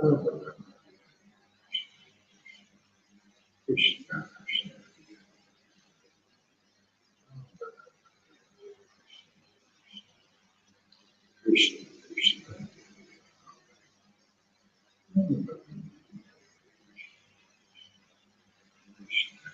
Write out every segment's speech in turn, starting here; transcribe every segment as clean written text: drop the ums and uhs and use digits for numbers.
Krishna, Krishna, Krishna, Krishna, Krishna, Krishna,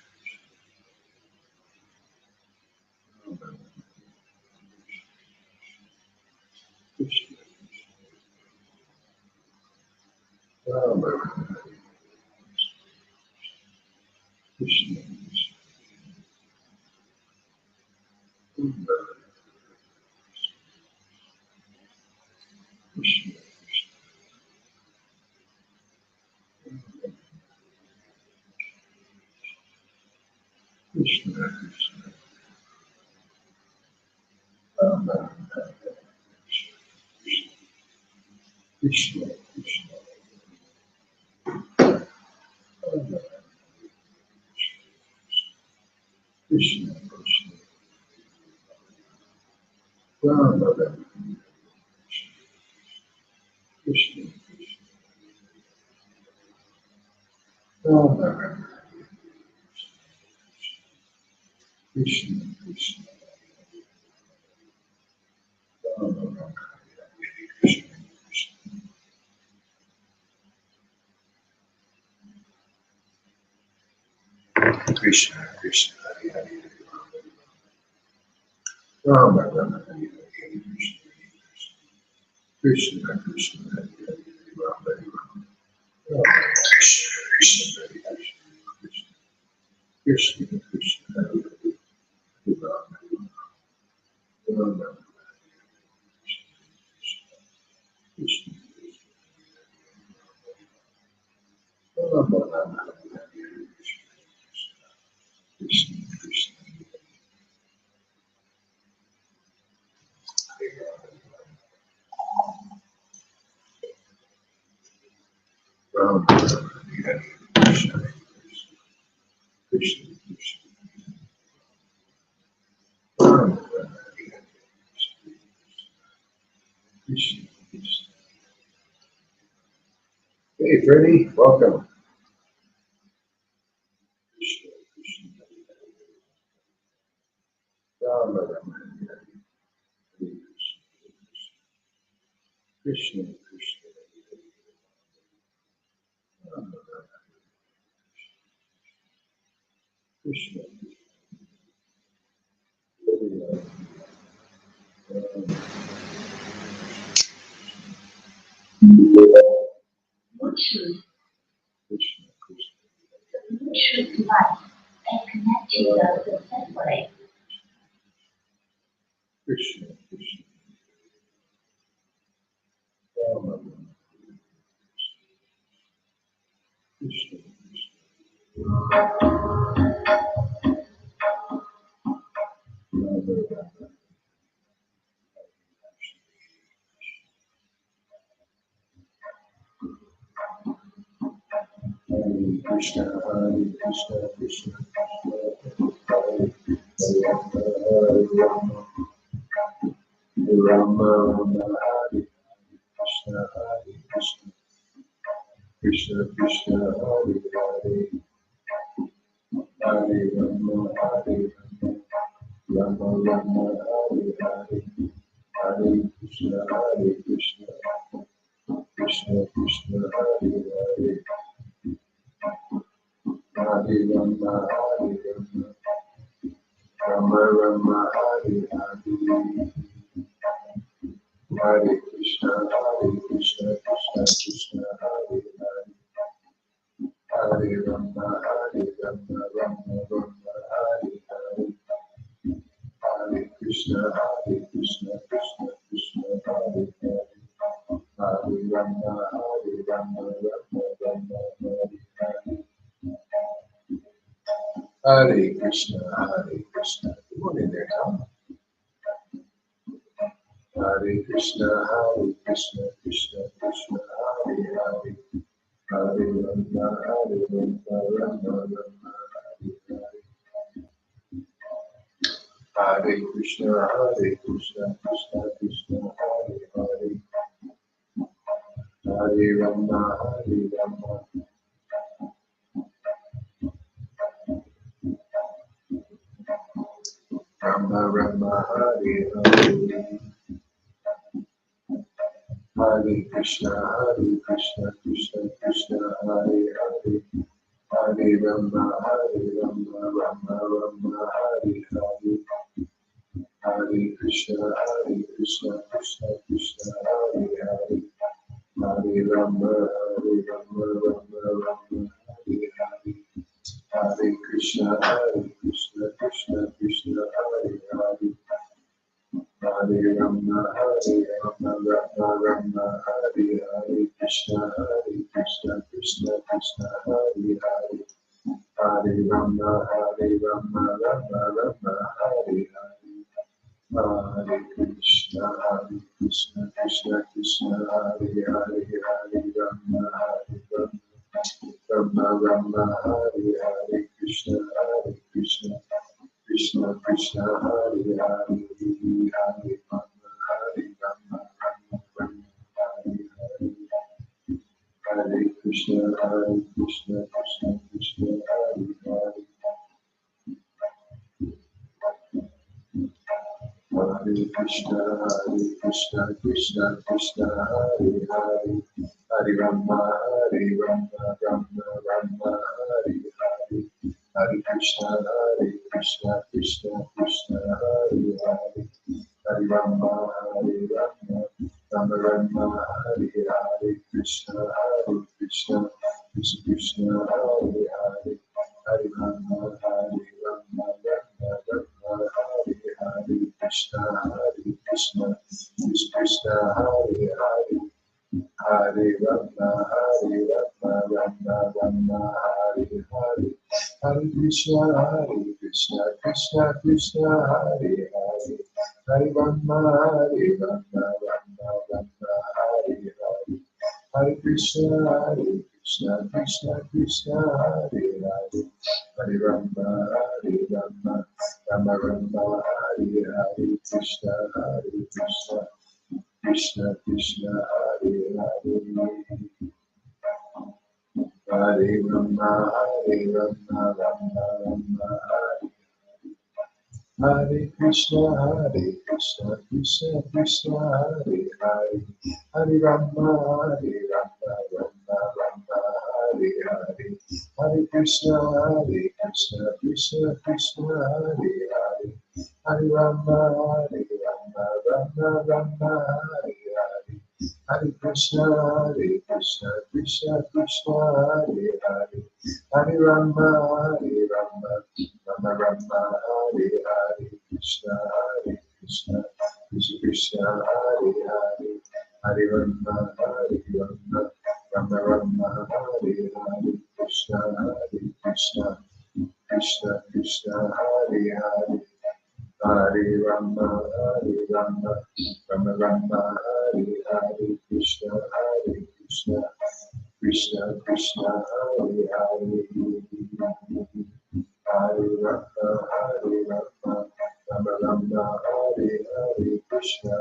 Krishna, Krishna, Rama, Krishna, Rama, Krishna, Krishna, Rama, Krishna, Krishna, Hare Hare, Rama, Rama, Hare Hare, Krishna, Krishna, Hare Hare, Rama, Rama, Krishna, Krishna, Hare Hare, Krishna, Krishna, Hare Hare, Rama, Rama, Krishna, Rama, Rama, Krishna, Krishna, Rama, Hare Krishna, Krishna, Krishna, Rama, Krishna, Krishna. Hey, Freddie, welcome. Krishna, Krishna, Rama, Rama, Hare Krishna, Krishna, Rama, Rama, Krishna, Bluetooth, Krishna, Krishna, Bluetooth device and connected successfully. Krishna, Krishna, Rama, Rama, Krishna, Rama, Rama, Hare Krishna, Hare Krishna, Krishna, Hare Hare Rama, Rama, Rama, Hare Krishna, Hare Krishna, Krishna, Krishna, Hare Hare, Hare Rama, Hare Rama, Rama, Rama, Hare Hare, Hare Krishna, Krishna, Krishna, Hare Hare, Hare Rama, Hare Rama, Rama, Rama, Hare Hare, Hare Krishna, Krishna, Krishna, Hare Hare, Hare Rama, Rama, Rama, Hare Hare, Hare Krishna, Krishna, Krishna, Hare Hare, Hare Rama, Rama, Rama, Hare Hare, Hare Krishna, Krishna. Good morning there, Tom. Hare Krishna, Krishna, Krishna, Hare Hare, Hare Rama, Rama, Rama, Hare Hare, Hare Krishna, Krishna, Krishna, Hare Hare, Hare Hare Rama, Hare Rama, Rama Rama, Hare Hare, Hare Krishna, Krishna Krishna, Hare Hare, Hare Rama, Rama Rama, Hare Hare, Hare Krishna, Krishna Krishna, Hare Hare, Hare Rama, Rama Rama, Hare Hare, Hare Krishna, Krishna Krishna, Hare Hare, Hare Rama, Rama Rama, Hare Hare, Krishna, Krishna Krishna, Hare Hare, Hare Rama, Rama Rama, Hare Hare, Hare Krishna, Krishna Krishna, Hare Hare, Hare Rama, Rama Rama, Hare Hare, Krishna, Krishna Krishna Krishna, Hare Hare, Hare Rama, Rama Rama, Hare Hare, Hare Krishna, Krishna Krishna, Hare Hare, Hare Krishna, Krishna Krishna, Hare Hare, Hare Rama, Rama Rama, Hare Hare, Hare Krishna, Krishna Krishna, Hare Hare, Hare Rama, Rama Rama, Hare Hare, Krishna, Krishna Krishna, Hare Hare, Hare Rama, Rama Hare Hare, Krishna, Krishna Krishna, Hare Hare, Hare Rama, Rama Rama, Hare Hare, Hare Krishna, Krishna Krishna, Hare Hare, Hare Rama, Rama Hare Hare, Hare Krishna, Krishna Krishna, Hare Hare, Hare Rama, Rama Rama, Hare Hare, Krishna, Krishna Krishna, Hare Hare, Hare Rama, Rama Rama, Hare Krishna, Krishna Krishna, Hare Hare, Hare Rama, Rama Hare Hare, Hare Krishna, Krishna Krishna, Hare Hare, Hare Rama, Rama Hare Hare, Hare Krishna, Krishna Krishna, Hare Hare, Hare Rama, Rama Hare Hare, Krishna, Krishna Krishna, Hare Hare, Hare Rama, Rama Hare Hare, Krishna, Krishna Krishna, Hare Hare, Hare Rama, Rama Rama, Hare Hare, Krishna, Krishna Krishna, Hare Hare, Hare Rama, Rama Rama, Hare Hare, Krishna,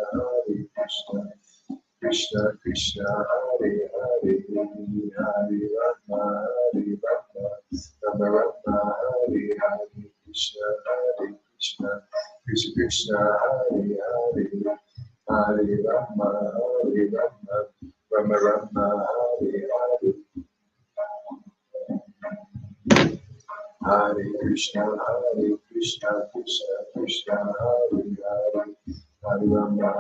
Krishna Krishna, Hare Hare, Hare Rama, Rama Rama, Hare Hare, Krishna, Krishna Krishna, Hare Hare, Hare Rama, Rama Rama, Hare Hare, Hare Krishna, Krishna Krishna, Hare Hare, Hare Rama,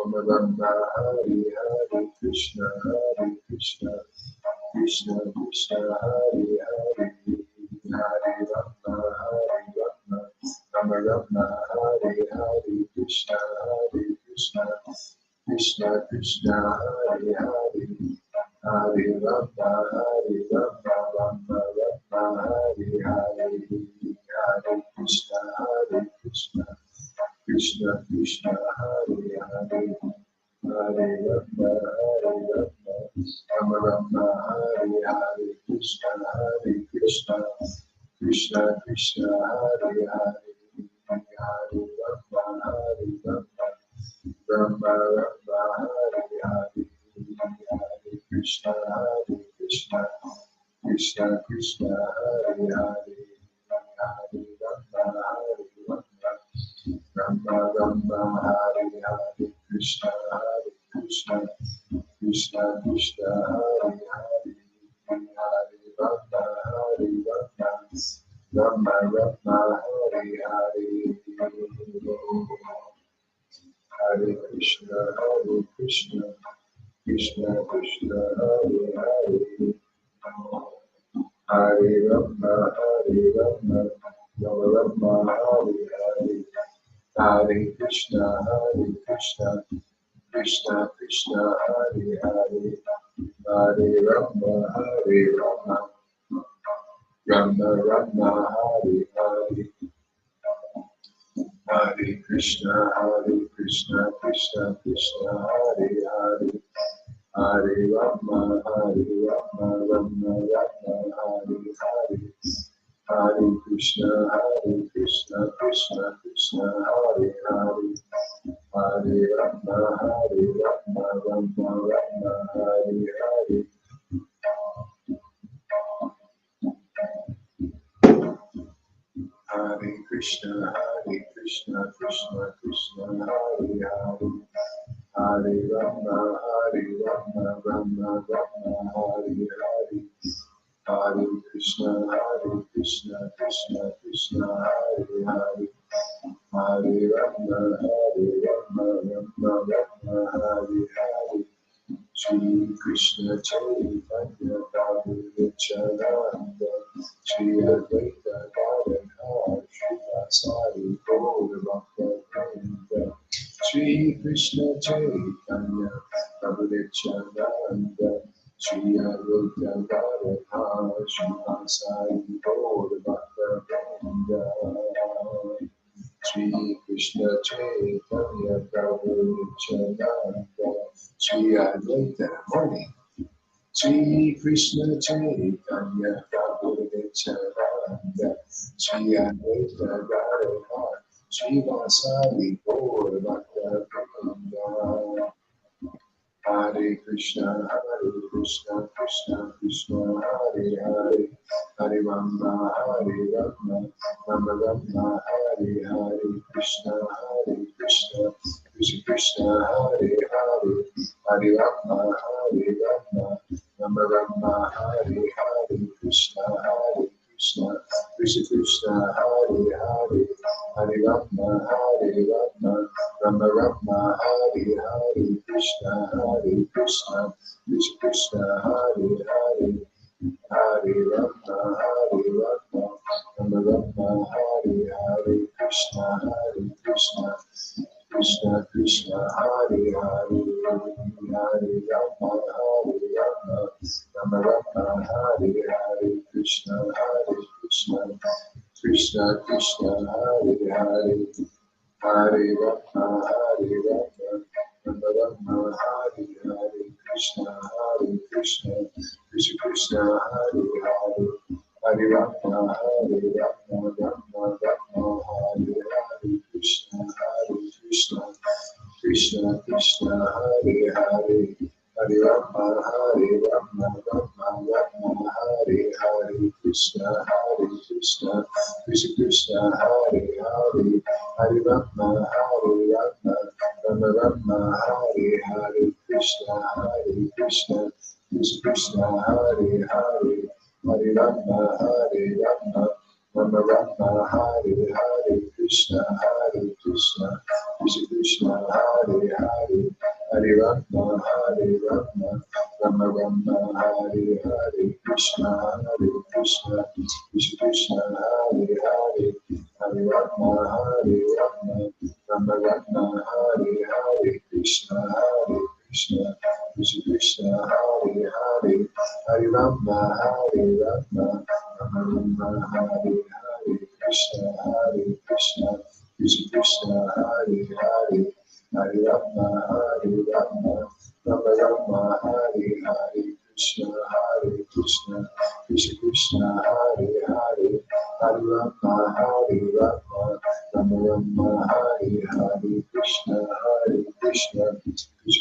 Rama Rama, Hare Hare, Krishna, Krishna Krishna, Hare Hare, Hare Rama, Rama Rama, Hare Hare, Krishna, Krishna Krishna, Hare Hare, Hare Rama, Rama Hare Hare, Hare Krishna, Krishna Krishna, Hare Hare, Hare Rama, Rama Hare Hare, Krishna, Krishna Krishna, Hare Hare, Hare Rama, Rama Hare Hare, Krishna, Hare Krishna, Krishna Krishna, Hare Hare, Hare Rama, Hare Rama, Rama Rama, Hare Hare, Krishna, Hare Krishna, Krishna Krishna, Hare Hare, Hare Rama, Hare Rama, Rama Rama, Hare Hare, Hare Krishna, Krishna Krishna, Hare Hare, Hare Rama, Hare Rama, Rama Rama, Hare Hare, Hare Krishna, Krishna Krishna, Hare Hare, Hare Rama, Hare Rama, Rama Rama, Hare Hare, Hare Krishna, Krishna Krishna, Hare Hare, Hare Rama, Rama Rama, Hare Hare, Hare Krishna, Krishna Krishna, Hare Hare, Hare Rama, Rama Rama, Hare Hare, Hare Krishna, Krishna Krishna, Hare Hare, Hare Rama, Rama Rama, Hare Hare, Hare Krishna, Krishna Krishna, Hare Hare, Hare Rama, Rama Rama, Hare Hare, Shri Krishna Chaitanya Prabhu Nityananda, Shri Advaita Gadadhara Srivasadi Gaura Bhakta, Shri Krishna Chaitanya Prabhu Nityananda, Shri Advaita Gadadhara Srivasadi Gaura Bhakta, Shri Krishna Chaitanya Prabhu Nityananda, Shri Advaita Morning, Shri Krishna Chaitanya Prabhu Nityananda, Shri Advaita Gadadhara Srivasadi Gaura Bhakta Vrinda. Hare Krishna, Krishna Krishna, Hare Hare, Hare Rama, Rama Rama, Hare Hare, Krishna, Krishna Krishna, Hare Hare, Hare Rama, Rama Rama, Hare Hare, Krishna, Krishna Krishna, Hare Hare, Hare Rama, Rama Rama, Hare Hare, Krishna, Krishna Hare Hare, Hare Rama, Rama Rama, Hare Hare, Krishna, Krishna Krishna, Hare Hare, Hare Rama, Rama Rama, Hare Hare, Krishna, Krishna Krishna, Hare Hare, Hare Rama, Rama Rama, Hare Hare, Krishna, Krishna Hare Hare, Hare Rama, Rama Rama, Hare Hare, Krishna, Krishna Hare Hare, Hare Rama, Rama Rama, Hare Hare, Krishna, Krishna Hare Hare, Hare Rama, Rama Rama, Hare Hare, Krishna, Krishna Hare Hare, Hare Rama, Rama Rama, Hare Hare, Krishna, Krishna Hare Hare, Hare Rama, Rama Rama, Hare Hare, Krishna, Krishna Hare Hare, Hare Rama, Rama Rama, Hare Hare, Krishna, Krishna Hare Hare, Hare Rama, Rama Rama, Hare Hare, Krishna, Krishna Hare Hare, Hare Rama, Rama Rama, Hare Hare, Krishna, Krishna Hare Hare, Hare Rama, Rama Rama, Hare Hare, Krishna,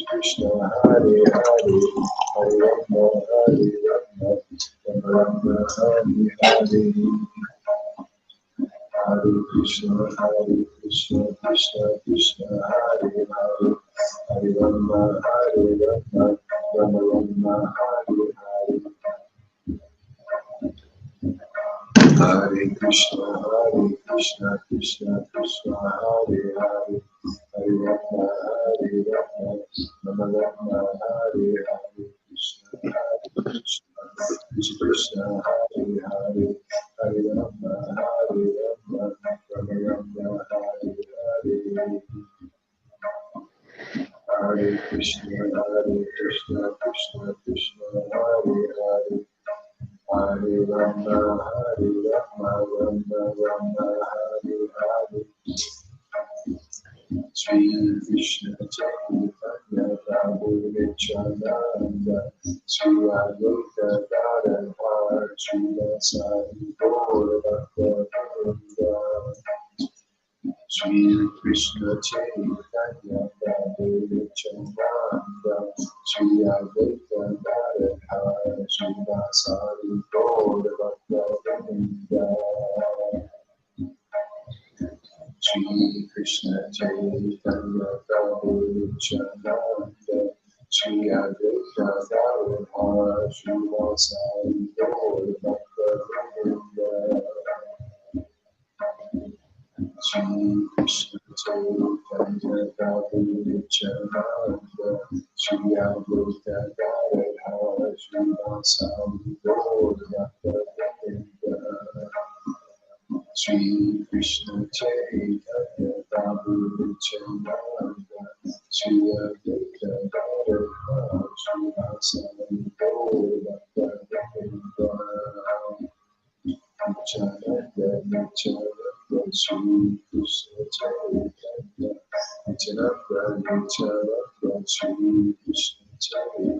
Krishna Hare Hare, Hare Rama, Rama, Hari Hari. Hare Krishna, Krishna Krishna, Hare Hare, Hare Rama, Rama Rama, Hare Hare. Hare Krishna, Krishna Krishna, Hare Hare, Hare Rama, Rama Rama, Hare Hare. Krishna, Krishna, Krishna, Hare Hare, Hare Rama, Rama Rama, Hare Hare. Hare Krishna, Krishna Krishna, Hare Hare, Hare Rama, Rama Rama, Hare Hare. Shri Krishna Chaitanya Prabhu Nityananda, Shri Advaita Gadadhar, Shri Vasari Gaura Bhakta. Shri Krishna Chaitanya Prabhu Nityananda, Shri Advaita Gadadhar, Shri Vasari Gaura Bhakta. Shri Krishna Chaitanya Prabhu Nityananda, Shri Advaita Gadadhar, Shri Vasari Gaura Bhakta. Shri Krishna Chaitanya Prabhu Nityananda, Shri Advaita Gadadhar, Shri Vasari Gaura Bhakta. Shri Krishna Chaitanya Prabhu Nityananda, Shri Advaita Gadadhar, Shri Vasari Gaura Bhakta. Nityananda, Shri Krishna Chaitanya, Nityananda, Shri Krishna Chaitanya,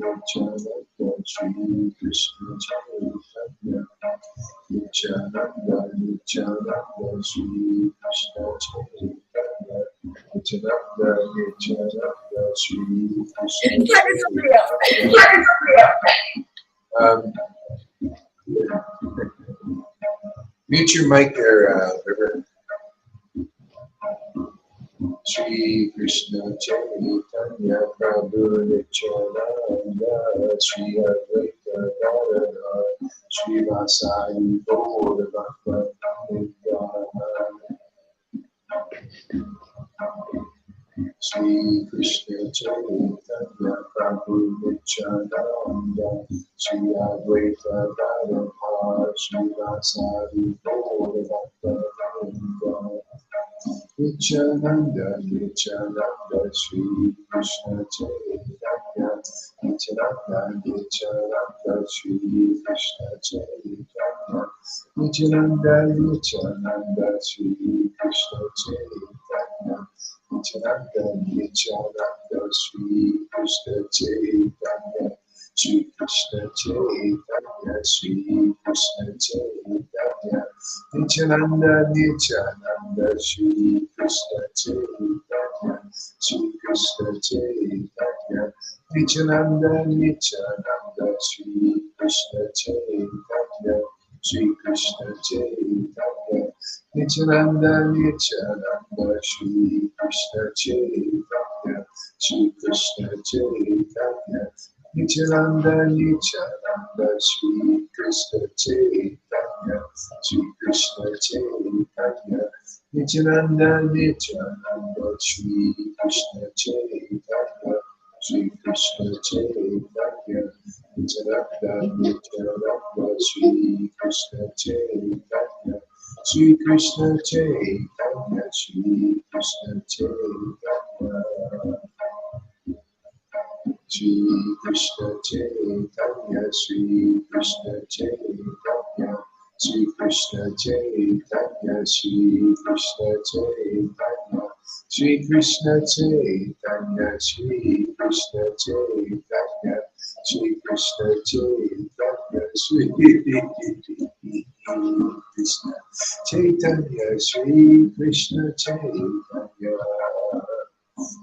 Nityananda, Shri Krishna Chaitanya, Nityananda, Shri Krishna Chaitanya, Nityananda, Shri Krishna Chaitanya. Mute your mic there, River. Shri Krishna Chaitanya Prabhu Nityananda, Shri Advaita Gadadhar, Shri Vasari Gaura Bhakta. Shri Krishna Chaitanya Prabhu Nityananda, Shri Advaita Gadadhar, Shri Vasari Gaura Bhakta. Nityananda, Shri Krishna Chaitanya, Nityananda, Shri Krishna Chaitanya, Nityananda, Shri Krishna Chaitanya, Nityananda, Shri Krishna Chaitanya, Shri Krishna Chaitanya, Shri Krishna Chaitanya, Nityananda, Shri Krishna Chaitanya, Shri Krishna Chaitanya, Nityananda, Shri Krishna Chaitanya, Shri Krishna Chaitanya, Nityananda, Shri Krishna Chaitanya, Shri Krishna Chaitanya, Nityananda, Shri Krishna Chaitanya, Shri Krishna Chaitanya, Nityananda, Shri Krishna Chaitanya, Shri Krishna Chaitanya, Nityananda, Shri Krishna Chaitanya, Shri Krishna Chaitanya, Shri Krishna Chaitanya. Shri Krishna Chaitanya, Shri Krishna Chaitanya, Shri Krishna Chaitanya, Shri Krishna Chaitanya, Shri Krishna Chaitanya, Shri Krishna Chaitanya, Shri Krishna Chaitanya, Shri Krishna Chaitanya, Shri Krishna Chaitanya.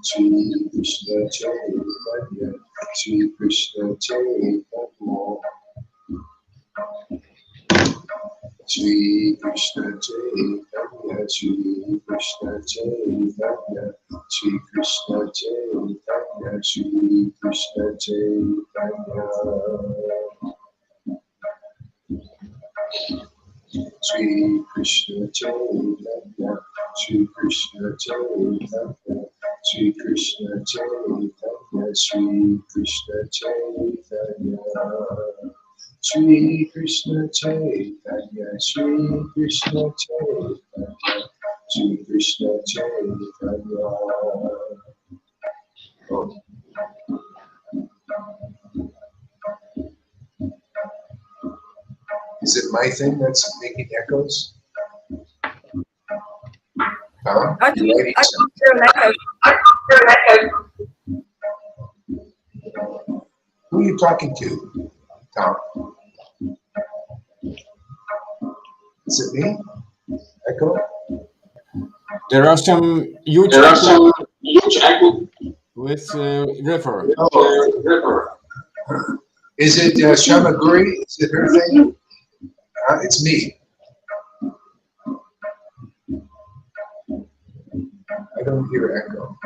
Shri Krishna Chaitanya, Shri Krishna Chaitanya, Shri Krishna Chaitanya, Shri Krishna Chaitanya, Shri Krishna Chaitanya, Shri Krishna Chaitanya, Shri Krishna Chaitanya, Shri Krishna Chaitanya, Shri Krishna Chaitanya, Shri Krishna Chaitanya, Shri Krishna Chaitanya, Shri Krishna Chaitanya, Shri Krishna Chaitanya. Oh. Is it my thing that's making echoes? Tom? I don't hear an echo. Who are you talking to, Tom? Is it me? Echo? There are some huge echo with river. Oh. Is it Shamaguri? Is it her thing? It's me. I don't hear echo.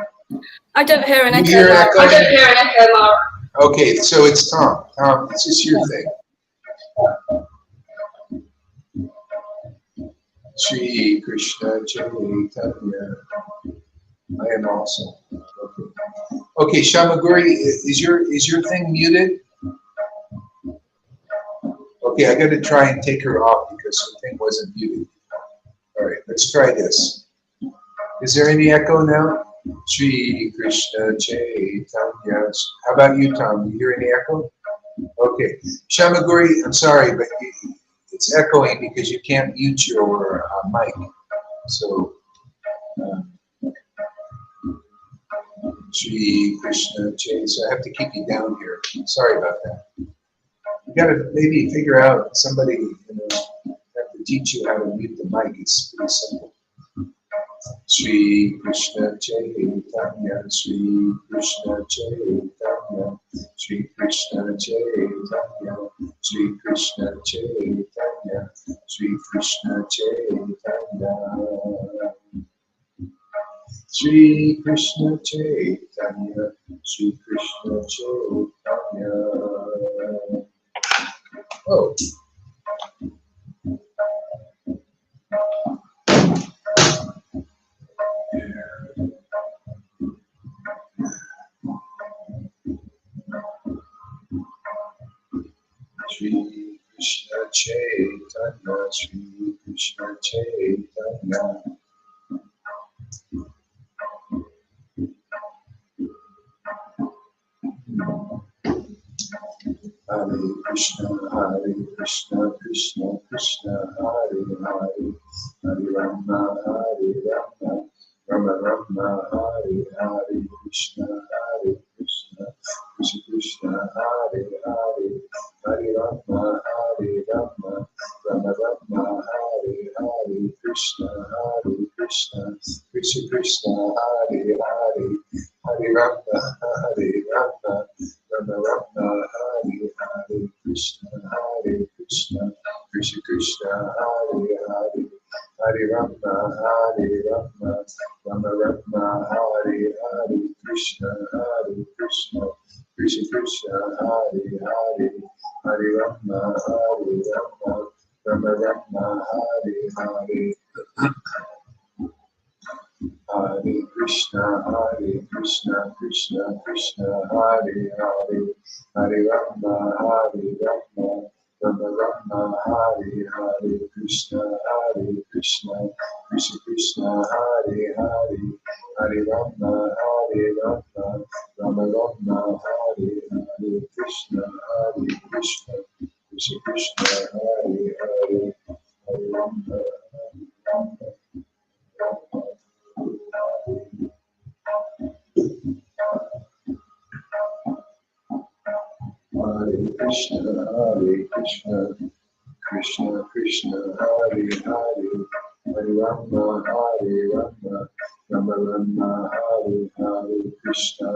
I don't hear an You echo. hear Laura. echo? I don't hear an echo, Laura. Okay, so it's Tom. Tom, it's just your thing. Shri Krishna Chaitanya. I am also. Okay, Shamaguri, is your thing muted? Okay, I got to try and take her off because her thing wasn't muted. All right, let's try this. Is there any echo now? Shri Krishna Chaitanya. How about you, Tom? You hear any echo? Okay, Shamaguri, I'm sorry, but it's echoing because you can't mute your mic. So, Shri Krishna Chaitanya. So I have to keep you down here. Sorry about that. You got to maybe figure out somebody, have to teach you how to mute the mic. It's pretty simple. Shri Krishna Chaitanya, Shri Krishna Chaitanya, Shri Krishna Chaitanya, Shri Krishna Chaitanya, Shri Krishna Chaitanya, Shri Krishna Chaitanya, Shri Krishna Chaitanya. Oh. Shri Krishna Chaitanya, Shri Krishna Chaitanya. Hare Krishna, Krishna Krishna, Hare Hare, Hare Rama, Rama Rama, Hare Hare, Krishna, Krishna Krishna, Hare Hare, Hare Rama, Rama Rama, Hare Hare, Krishna, Krishna Krishna, Hare Hare, Hare Rama, Rama Rama, Hare Hare, Krishna, Krishna Krishna, Hare Hare, Hare Rama, Rama Rama, Hare Hare, Krishna, Krishna Krishna, Hare Hare, Hare Rama, Rama Rama, Hare Hare. Hare Krishna, Krishna Krishna, Hare Hare, Hare Rama, Rama Rama, Hare Hare, Krishna, Krishna Krishna, Hare Hare, Hare Rama, Rama Rama, Hare Hare, Krishna, Krishna Krishna, Hare Hare, Hare Rama. Hare Krishna, Krishna Krishna, Hare Hare, Hare Rama, Rama Rama, Hare Hare, Krishna,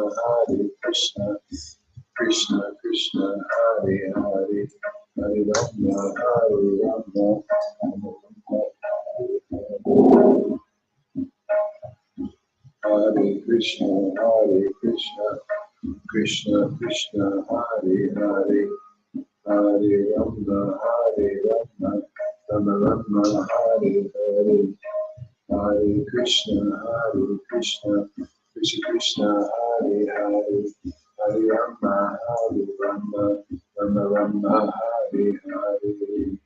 Krishna Krishna Hare Hare Hare Rama Hare Rama Hare Krishna Krishna Krishna Hare Hare Hare Rama Rama Rama Hare Hare Hare Krishna Krishna Krishna Hare Hare Hare Rama Rama Rama Hare Hare.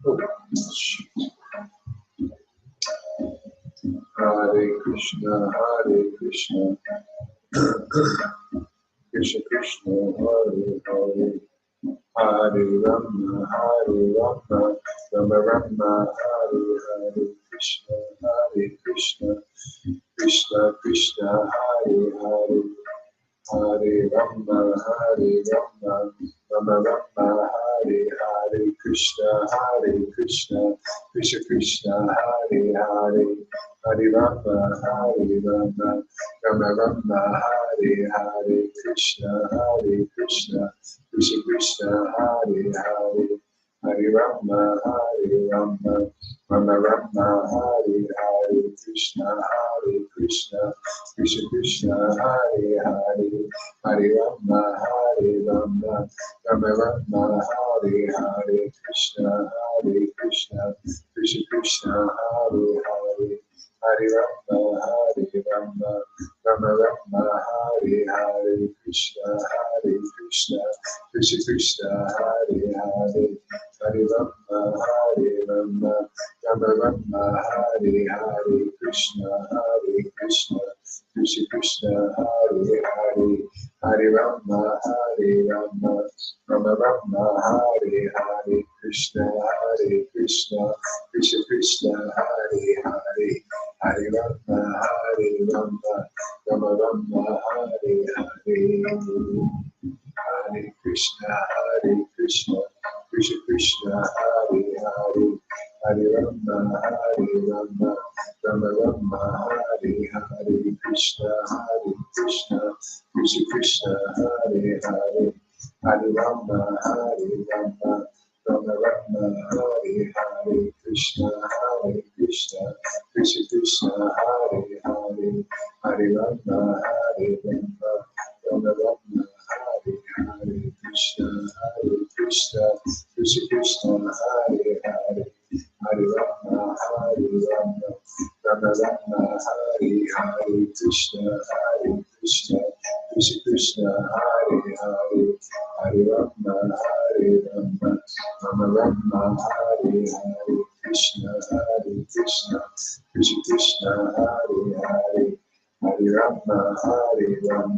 Oh, shoot. Hare Krishna Krishna Krishna Hare Hare Hare Rama Rama Rama Hare Hare Krishna Krishna Krishna Hare Hare Hare Rama Rama Rama Hare Hare Krishna Krishna Krishna Hare Hare Hare Rama Rama Rama Hare Hare Krishna Krishna Krishna Hare Hare Hare Rama Rama Rama Hare Hare Krishna Krishna Krishna Hare Hare Hare Rama Rama Rama Hare Hare Krishna Krishna Krishna Hare Hare Hare Rama Rama Rama Hare Hare Krishna Krishna Krishna Hare Hare Hare Rama Rama Rama Hare Hare Krishna Krishna Krishna Hare Hare Hare Rama Rama Rama Hare Hare Krishna Krishna Krishna Hare Hare Hare Rama Rama Rama Hare Hare Hare Krishna Krishna Krishna Hare Hare Hare Rama Rama Rama Hare Hare Krishna Krishna Krishna Hare Hare Hare Rama Rama Rama Hare Hare Krishna Krishna Krishna Hare Hare Hare Rama Rama Rama Hare Hare Krishna Krishna Krishna Hare Hare Hare Rama Rama Rama Hare Hare Krishna Krishna Krishna Hare Hare Hare Rama Rama Rama Hare Hare Krishna Krishna Krishna Hare Hare Hare Rama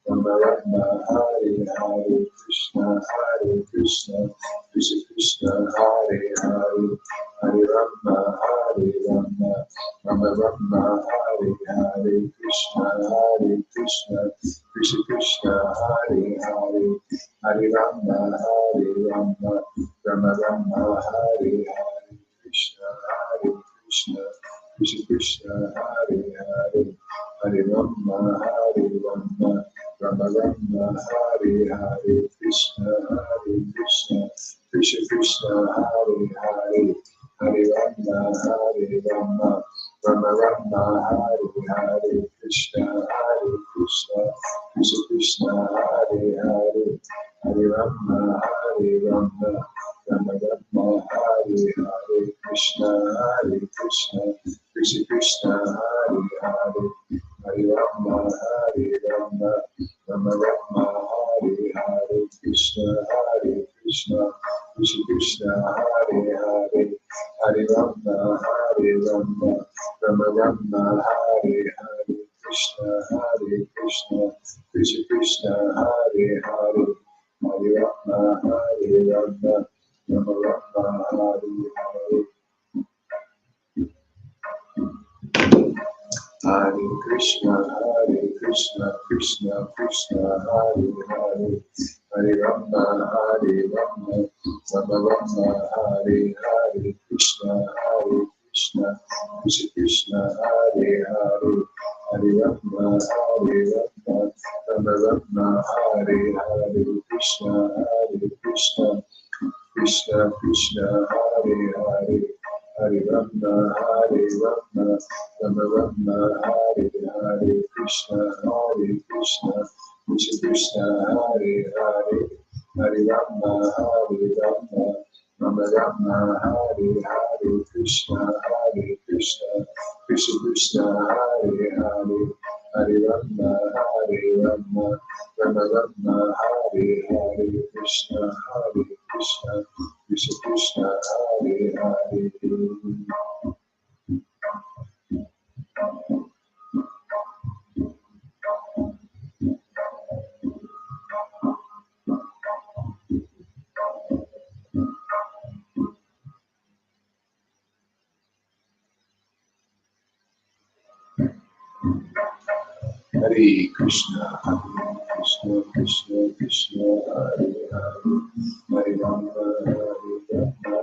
Rama Rama Hare Hare Krishna Krishna Krishna Hare Hare Hare Rama Rama Rama Hare Hare Krishna Krishna Krishna Hare Hare Hare Rama Rama Rama Hare Hare Krishna Krishna Krishna Hare Hare Hare Rama Rama Rama Hare Hare Krishna Krishna Krishna Hare Hare Hare Rama Rama Rama Hare Hare Krishna Krishna Krishna Hare Hare Hare Rama Rama Rama Hare Hare Krishna Krishna Krishna Hare Hare Hare Rama Rama Rama Hare Hare Krishna Krishna Krishna Hare Hare Hare Rama Rama Rama Hare Hare Krishna Krishna Krishna Hare Hare Hare Rama Rama Rama Hare Hare Hare Krishna Krishna Krishna Hare Hare Hare Rama Rama Rama Hare Hare Krishna Krishna Krishna Hare Hare Hare Rama Rama Rama Rama, Hare Hare, Krishna Hare Krishna, Krishna Krishna, Hare Hare, Hare Rama, Hare Rama, Rama Rama, Hare Hare, Krishna Hare Krishna, Krishna Krishna, Hare Hare, Hare Rama, Hare Rama, Rama Rama, Hare Hare, Krishna Hare Krishna, Krishna Krishna, Hare Hare, Hare Rama, Hare Rama, Rama Rama, Hare Hare, Krishna Hare Krishna, Krishna Krishna, Hare Hare. Hare Krishna, Krishna Krishna, Krishna Hare Hare, Hare Rama, Hare Rama,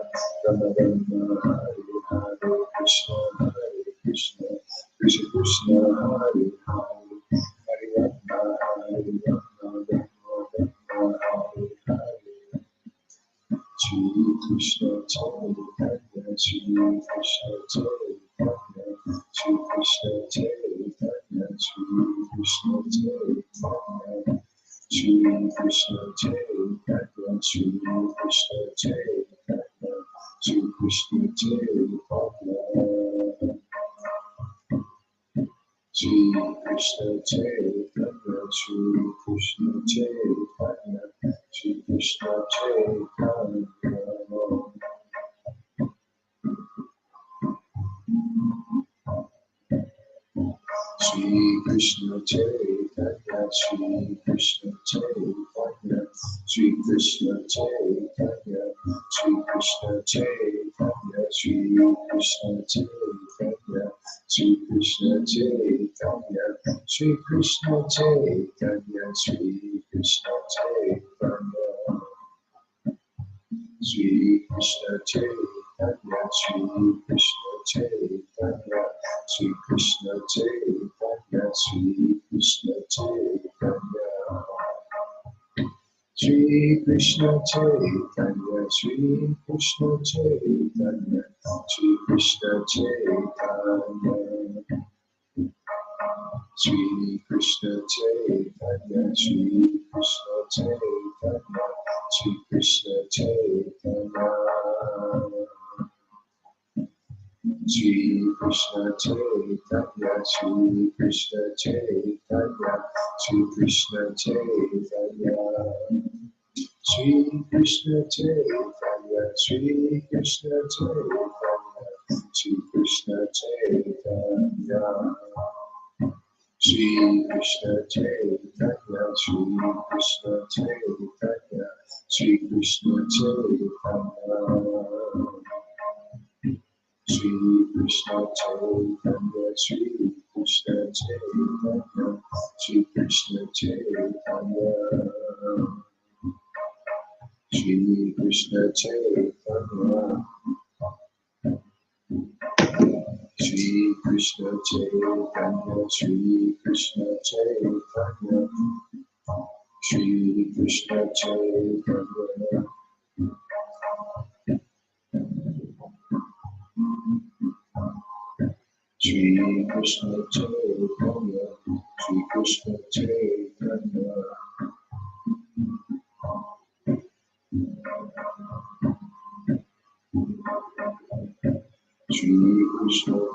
Rama Rama, Hare Hare, Krishna Hare Krishna, Krishna Krishna, Hare Hare, Hare Rama, Hare Rama, Rama Rama, Hare Hare. Shri Krishna Chaitanya, Shri Krishna Chaitanya, Shri Krishna Chaitanya, Shri Krishna Chaitanya, Shri Krishna Chaitanya, Shri Krishna Chaitanya, Shri Krishna Chaitanya. Shri Krishna Chaitanya, Shri Krishna Chaitanya, Shri Krishna Chaitanya. Shri Krishna Chaitanya, Shri Krishna Chaitanya, Shri Krishna Chaitanya, Shri Krishna Chaitanya, Shri Krishna Chaitanya, Shri Krishna Chaitanya, Shri Krishna Chaitanya, Shri Krishna Chaitanya. Shri Krishna Chaitanya, Shri Krishna Chaitanya, Shri Krishna Chaitanya, Shri Krishna Chaitanya. Shri Krishna Chaitanya, Shri Krishna Chaitanya, Shri Krishna Chaitanya. Shri Krishna Chaitanya, Shri Krishna Chaitanya, Shri Krishna Chaitanya. Shri Krishna Chaitanya, Shri Krishna Chaitanya, Shri Krishna Chaitanya. Shri Krishna Chaitanya, Shri Krishna Chaitanya, Shri Krishna Chaitanya. Shri Krishna Chaitanya, Shri Krishna Chaitanya, Shri Krishna Chaitanya. Shri Krishna Chaitanya, Shri Krishna Chaitanya, Shri Krishna Chaitanya. Shri Krishna Chaitanya. Shri Krishna Chaitanya, Shri Krishna Chaitanya, Shri Krishna Chaitanya. Shri Krishna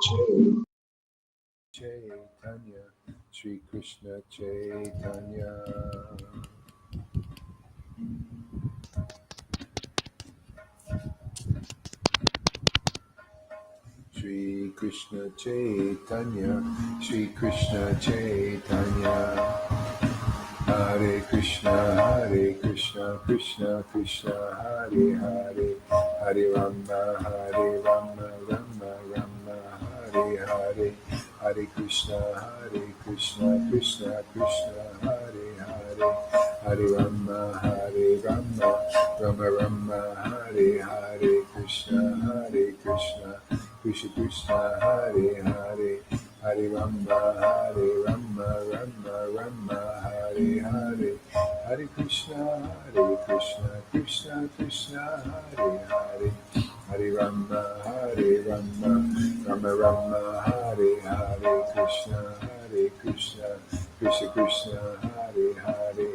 Chaitanya, Shri Krishna Chaitanya. Shri Krishna Chaitanya, Shri Krishna Chaitanya. Shri Krishna Chaitanya, Shri Krishna Chaitanya. Hare Krishna, Krishna Krishna, Hare Hare, Hare Rama, Rama Rama, Hare Hare, Hare Krishna, Krishna Krishna, Hare Hare, Hare Rama, Rama Rama, Hare Hare, Krishna, Krishna Krishna, Hare Hare, Hare Rama, Rama Rama, Hare Hare, Hare Krishna, Krishna Krishna, Hare Hare, Hare Rama, Rama Rama, Hare Hare, Krishna, Krishna, Hare Hare,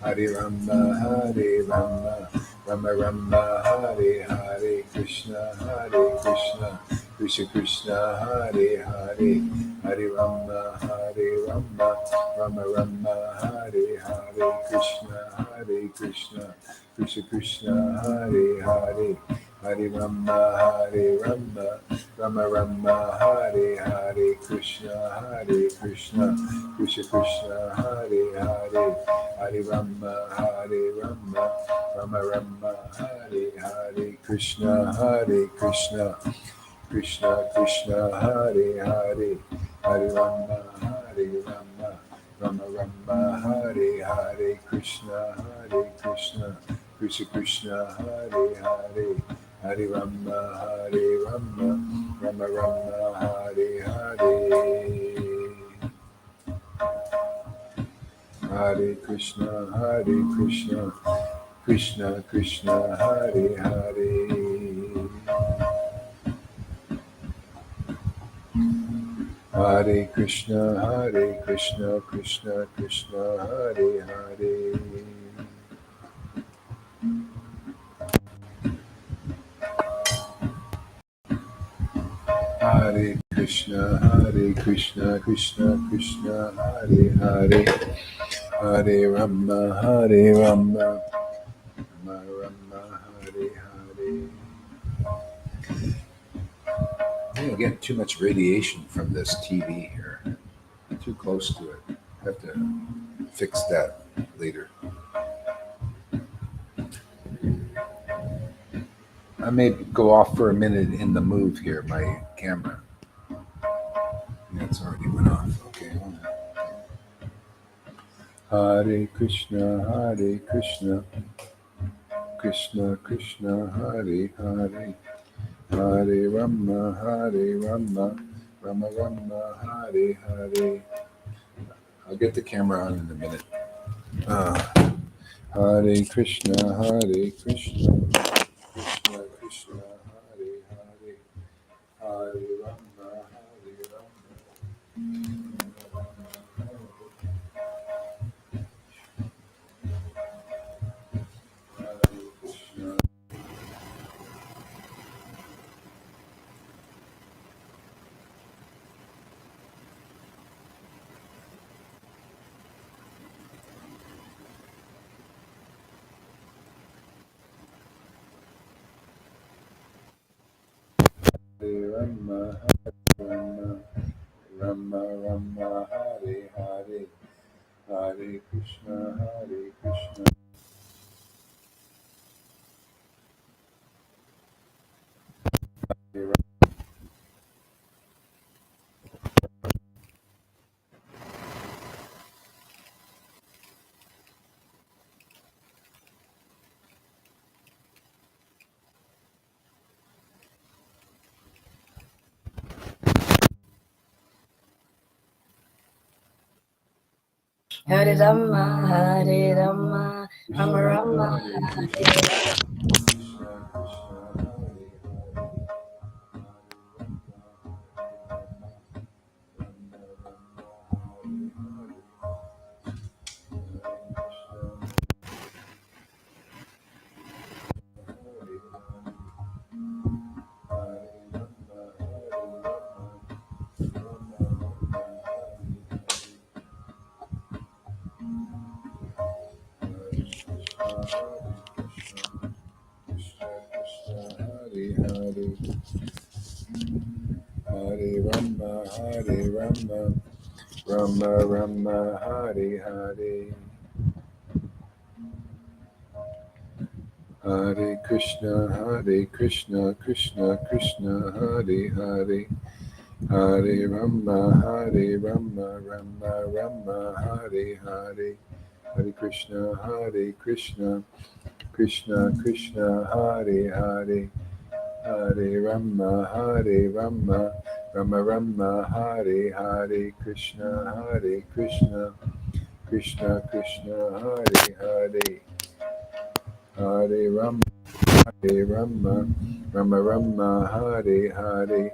Hare Rama, Rama Rama, Hare Hare, Krishna, Krishna, Hare Hare, Hare Rama, Rama Rama, Hare Hare, Krishna, Krishna, Hare Hare, Hare Rama, Rama Rama, Hare Hare, Krishna, Krishna, Hare Hare, Hare Rama, Rama Rama, Hare Hare, Krishna, Krishna, Hare Hare, Hare Rama, Rama Rama, Hare Hare, Krishna, Krishna, Hare Hare, Hare Rama, Rama Rama, Hare Hare. Hare Krishna, Krishna Krishna, Hare Hare. Hare Krishna, Krishna Krishna, Hare Hare. Hare Krishna, Krishna Krishna, Hare Hare. Hare Rama, Rama Rama, Hare Hare. I think I'm getting too much radiation from this TV here. I'm too close to it. I have to fix that later. I may go off for a minute in the move here, my camera. Yeah, it's already went off. Okay, hold on. Hare Krishna, Krishna Krishna, Hare Hare, Hare Rama, Rama Rama, Hare Hare. I'll get the camera on in a minute. Hare Krishna, Krishna Krishna, Hare Hare, Hare Rama, Rama Rama, Hare Hare, Hare Krishna, Krishna. Hare Rama, Rama Rama, Hare Hare Rama, Rama Rama, Hare Hare. Hare Krishna, Krishna Krishna, Hare Hare, Hare Rama, Rama Rama, Hare Hare, Hare Krishna, Krishna Krishna, Hare Hare, Hare Rama, Rama Rama Rama, Hare Hare, Krishna Hare Krishna, Krishna Krishna, Hare Hare, Hare Rama, Hare Rama, Rama Rama, Hare Hare,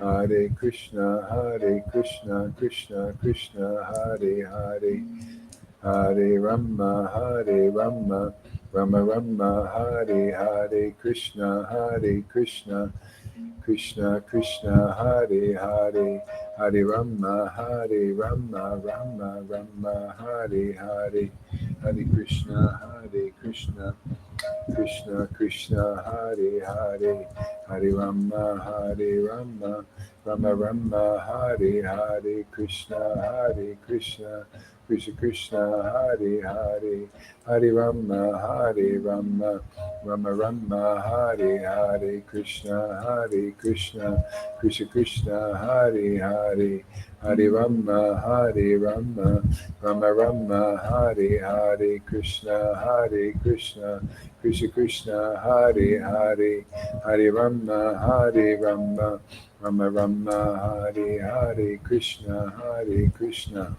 Hare Krishna, Krishna Krishna, Hare Hare, Hare Rama, Rama Rama, Hare Hare, Krishna, Krishna Krishna, Hare Hare, Hare Rama, Rama Rama, Hare Hare, Hare Krishna, Krishna Krishna, Hare Hare, Hare Rama, Rama Rama, Hare Hare, Krishna, Krishna Krishna, Hare Hare, Hare Rama, Rama Rama, Hare Hare, Krishna, Krishna Krishna, Hare Hare, Hare Rama, Rama Rama, Hare Hare, Krishna, Krishna Krishna, Hare Hare, Hare Rama, Rama Rama, Hare Hare, Krishna, Krishna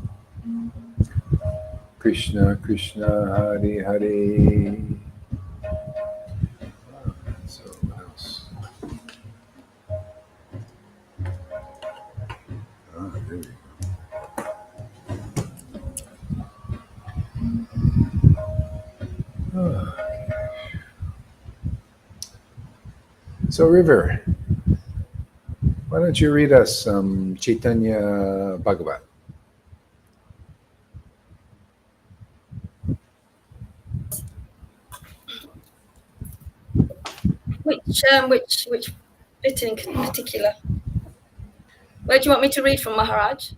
Krishna Krishna, Hare Hare. So what else? There we go. So River, why don't you read us some Chaitanya Bhagavat? Which bit in particular? Where do you want me to read from, Maharaj?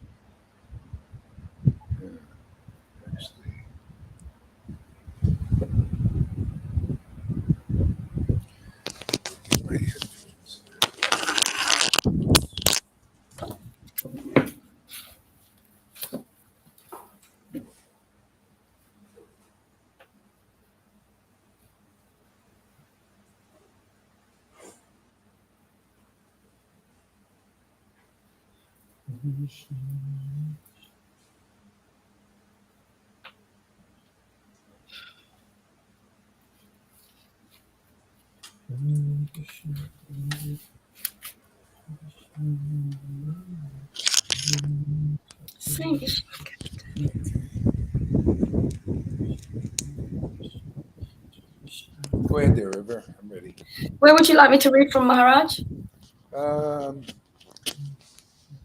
Go ahead there, River. I'm ready. Where would you like me to read from, Maharaj?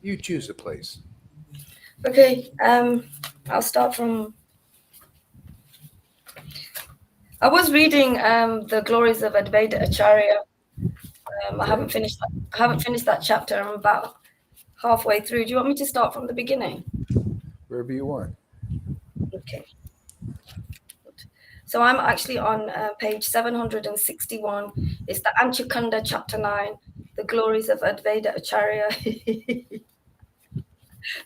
You choose a place. Okay, I'll start from. I was reading the glories of Advaita Acharya. I haven't finished that chapter. I'm about halfway through. Do you want me to start from the beginning? Wherever you want. Okay. So I'm actually on page 761. It's the Anchakanda chapter 9, the glories of Advaita Acharya.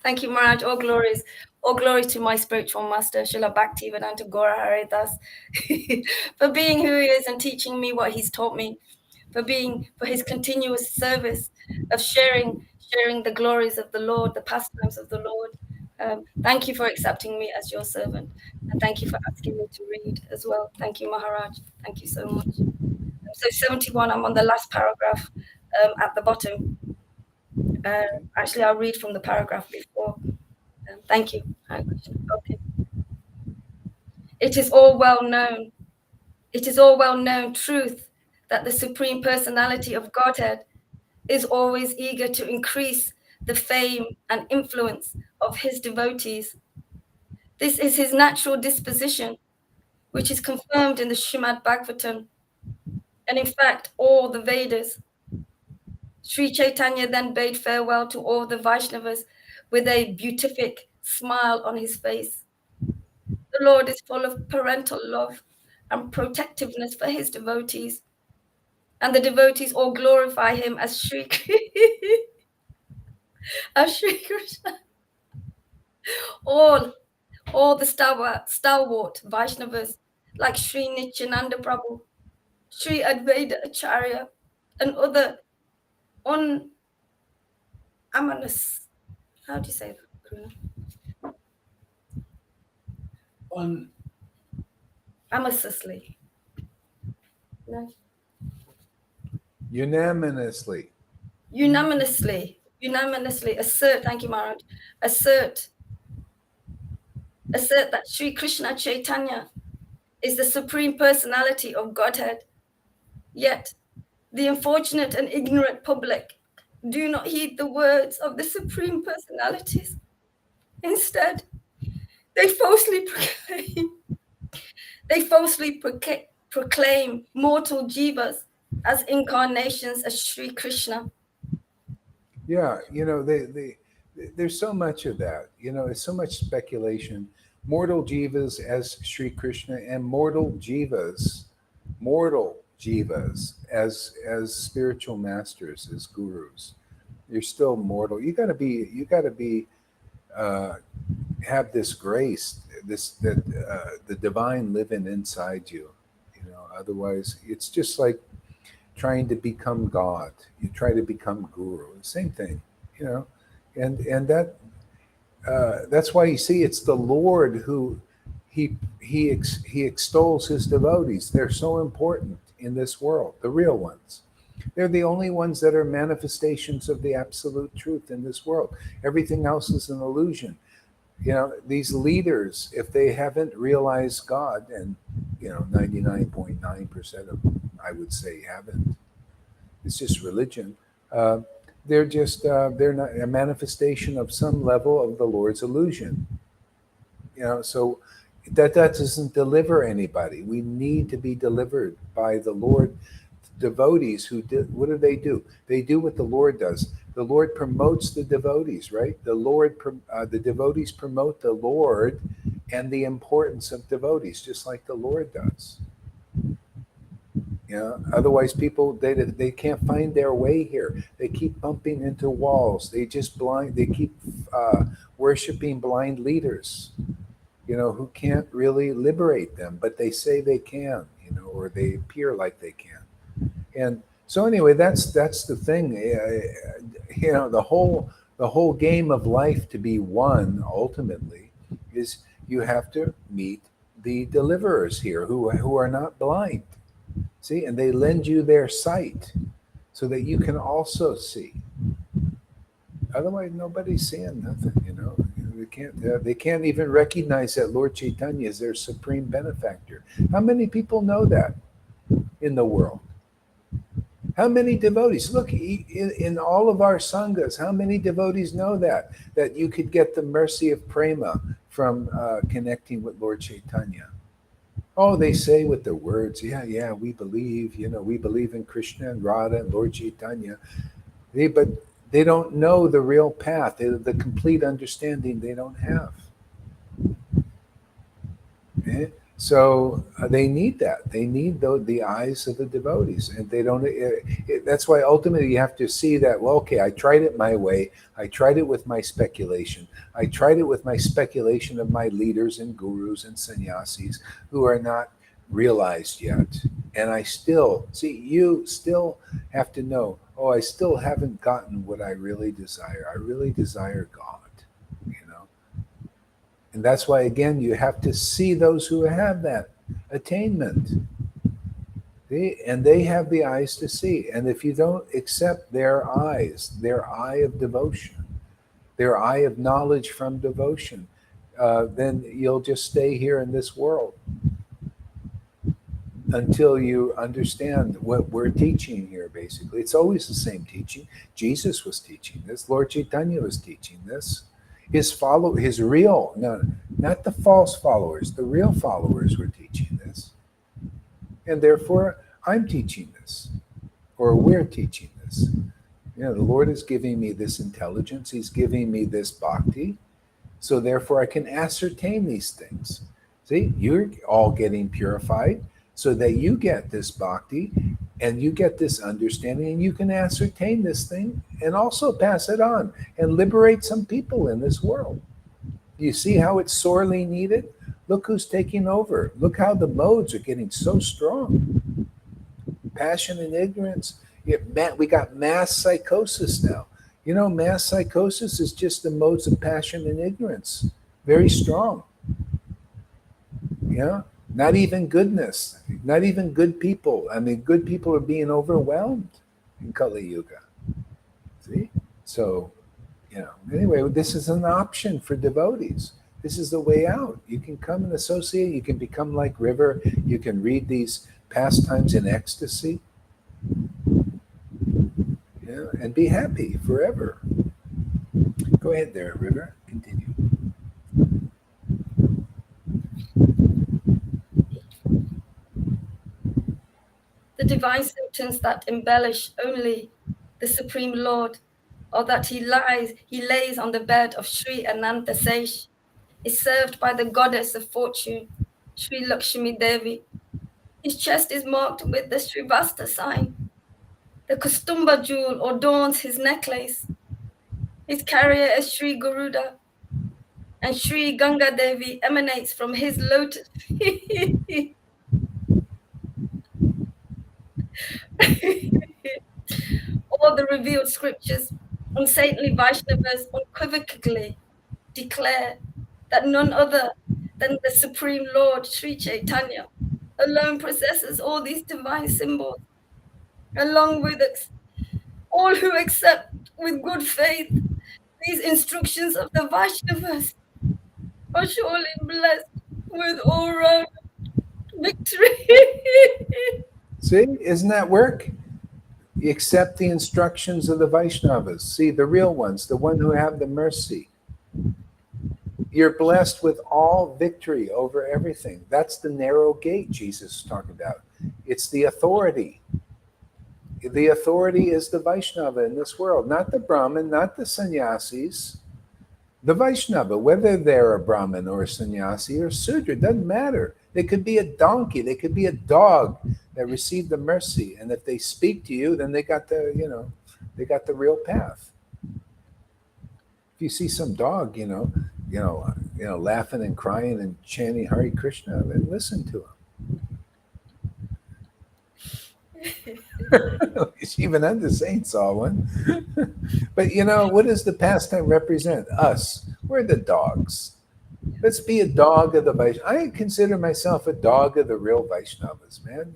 Thank you, Maharaj. All glories to my spiritual master, Srila Bhaktivedanta Gaura Haridas, for being who he is and teaching me what he's taught me, for his continuous service of sharing the glories of the Lord, the pastimes of the Lord. Thank you for accepting me as your servant, and thank you for asking me to read as well. Thank you, Maharaj. Thank you so much. So 71, I'm on the last paragraph at the bottom. Actually, I'll read from the paragraph before. Thank you. Okay. It is all well known truth that the Supreme Personality of Godhead is always eager to increase the fame and influence of his devotees. This is his natural disposition, which is confirmed in the Srimad Bhagavatam, and in fact, all the Vedas. Sri Caitanya then bade farewell to all the Vaishnavas with a beatific smile on his face. The Lord is full of parental love and protectiveness for his devotees, and the devotees all glorify him as Sri as Sri Krishna. All the stalwart Vaishnavas like Sri Nityananda Prabhu, Sri Advaita Acharya, and other How do you say that, Karuna? Unanimously. No. Unanimously. Unanimously assert, thank you, Maharaj, assert that Sri Krishna Chaitanya is the Supreme Personality of Godhead. Yet, the unfortunate and ignorant public do not heed the words of the Supreme Personalities. Instead, they falsely proclaim mortal jivas as incarnations as Sri Krishna. Yeah, there's so much of that. It's so much speculation. Mortal jivas as Sri Krishna, and mortal jivas as spiritual masters, as gurus. You're still mortal. You got to be uh, have this grace, that the divine living inside you. Otherwise, it's just like trying to become God. You try to become guru. Same thing, and that's why you see it's the Lord who he extols his devotees. They're so important in this world, the real ones. They're the only ones that are manifestations of the absolute truth in this world. Everything else is an illusion. These leaders, if they haven't realized God, and 99.9% of them, I would say, haven't. It's just religion. They're not a manifestation of some level of the Lord's illusion. So that doesn't deliver anybody. We need to be delivered by the Lord. Devotees what do? They do what the Lord does. The Lord promotes the devotees, right? The devotees promote the Lord and the importance of devotees, just like the Lord does. Otherwise people, they can't find their way here. They keep bumping into walls. They keep worshiping blind leaders, who can't really liberate them, but they say they can, or they appear like they can. And so anyway, that's the thing. The whole game of life to be won ultimately is you have to meet the deliverers here who are not blind. See, and they lend you their sight so that you can also see. Otherwise, nobody's seeing nothing. They can't even recognize that Lord Caitanya is their supreme benefactor. How many people know that in the world? How many devotees? Look, in all of our sanghas, how many devotees know that you could get the mercy of prema from connecting with Lord Caitanya? Oh, they say with their words, yeah, we believe, we believe in Krishna and Radha and Lord Caitanya. But they don't know the real path, the complete understanding they don't have. Okay? So they need that. They need the eyes of the devotees, and they don't. That's why ultimately you have to see that. Well, okay, I tried it my way. I tried it with my speculation. I tried it with my speculation of my leaders and gurus and sannyasis who are not realized yet. And I still see. You still have to know. Oh, I still haven't gotten what I really desire. I really desire God. And that's why, again, you have to see those who have that attainment. See? And they have the eyes to see. And if you don't accept their eyes, their eye of devotion, their eye of knowledge from devotion, then you'll just stay here in this world until you understand what we're teaching here, basically. It's always the same teaching. Jesus was teaching this. Lord Caitanya was teaching this. His real, no, not the false followers, the real followers were teaching this. And therefore, I'm teaching this, or we're teaching this. The Lord is giving me this intelligence. He's giving me this bhakti. So therefore, I can ascertain these things. See, you're all getting purified so that you get this bhakti and you get this understanding, and you can ascertain this thing and also pass it on and liberate some people in this world. Do you see how it's sorely needed? Look who's taking over. Look how the modes are getting so strong. Passion and ignorance. We got mass psychosis now. You know, mass psychosis is just the modes of passion and ignorance. Very strong. Yeah. Not even goodness. Not even good people. I mean, good people are being overwhelmed in Kali Yuga. See? So, anyway, this is an option for devotees. This is the way out. You can come and associate. You can become like River. You can read these pastimes in ecstasy. Yeah, and be happy forever. Go ahead there, River. Continue. The divine symptoms that embellish only the Supreme Lord, or that he lays on the bed of Sri Ananta Sesh, is served by the goddess of fortune, Sri Lakshmi Devi. His chest is marked with the Srivasta sign. The Kustumba jewel adorns his necklace. His carrier is Sri Garuda, and Sri Ganga Devi emanates from his lotus. All the revealed scriptures and saintly Vaishnavas unequivocally declare that none other than the Supreme Lord Sri Caitanya alone possesses all these divine symbols, along with all who accept with good faith these instructions of the Vaishnavas are surely blessed with all-round victory. See, isn't that work? You accept the instructions of the Vaishnavas. See, the real ones, the one who have the mercy. You're blessed with all victory over everything. That's the narrow gate Jesus is talking about. It's the authority. The authority is the Vaishnava in this world, not the Brahmin, not the sannyasis. The Vaishnava, whether they're a Brahmin or a sannyasi or Sudra, doesn't matter. They could be a donkey, they could be a dog that received the mercy. And if they speak to you, then they got they got the real path. If you see some dog, laughing and crying and chanting Hare Krishna, then listen to him. Even under Saint saw one. But what does the pastime represent? Us. We're the dogs. Let's be a dog of the Vaishnavas. I consider myself a dog of the real Vaishnavas, man.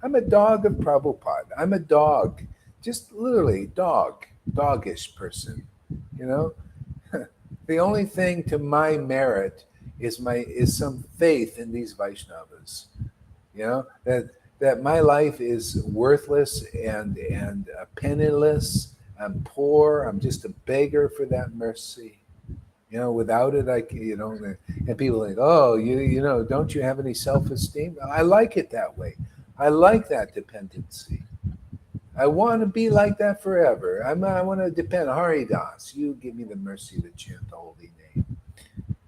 I'm a dog of Prabhupada. I'm a dog. Just literally doggish person. The only thing to my merit is some faith in these Vaishnavas. That my life is worthless and penniless. I'm poor. I'm just a beggar for that mercy. Without it, and people think, oh, don't you have any self-esteem? I like it that way. I like that dependency. I want to be like that forever. I want to depend. Haridas, you give me the mercy to chant the holy name.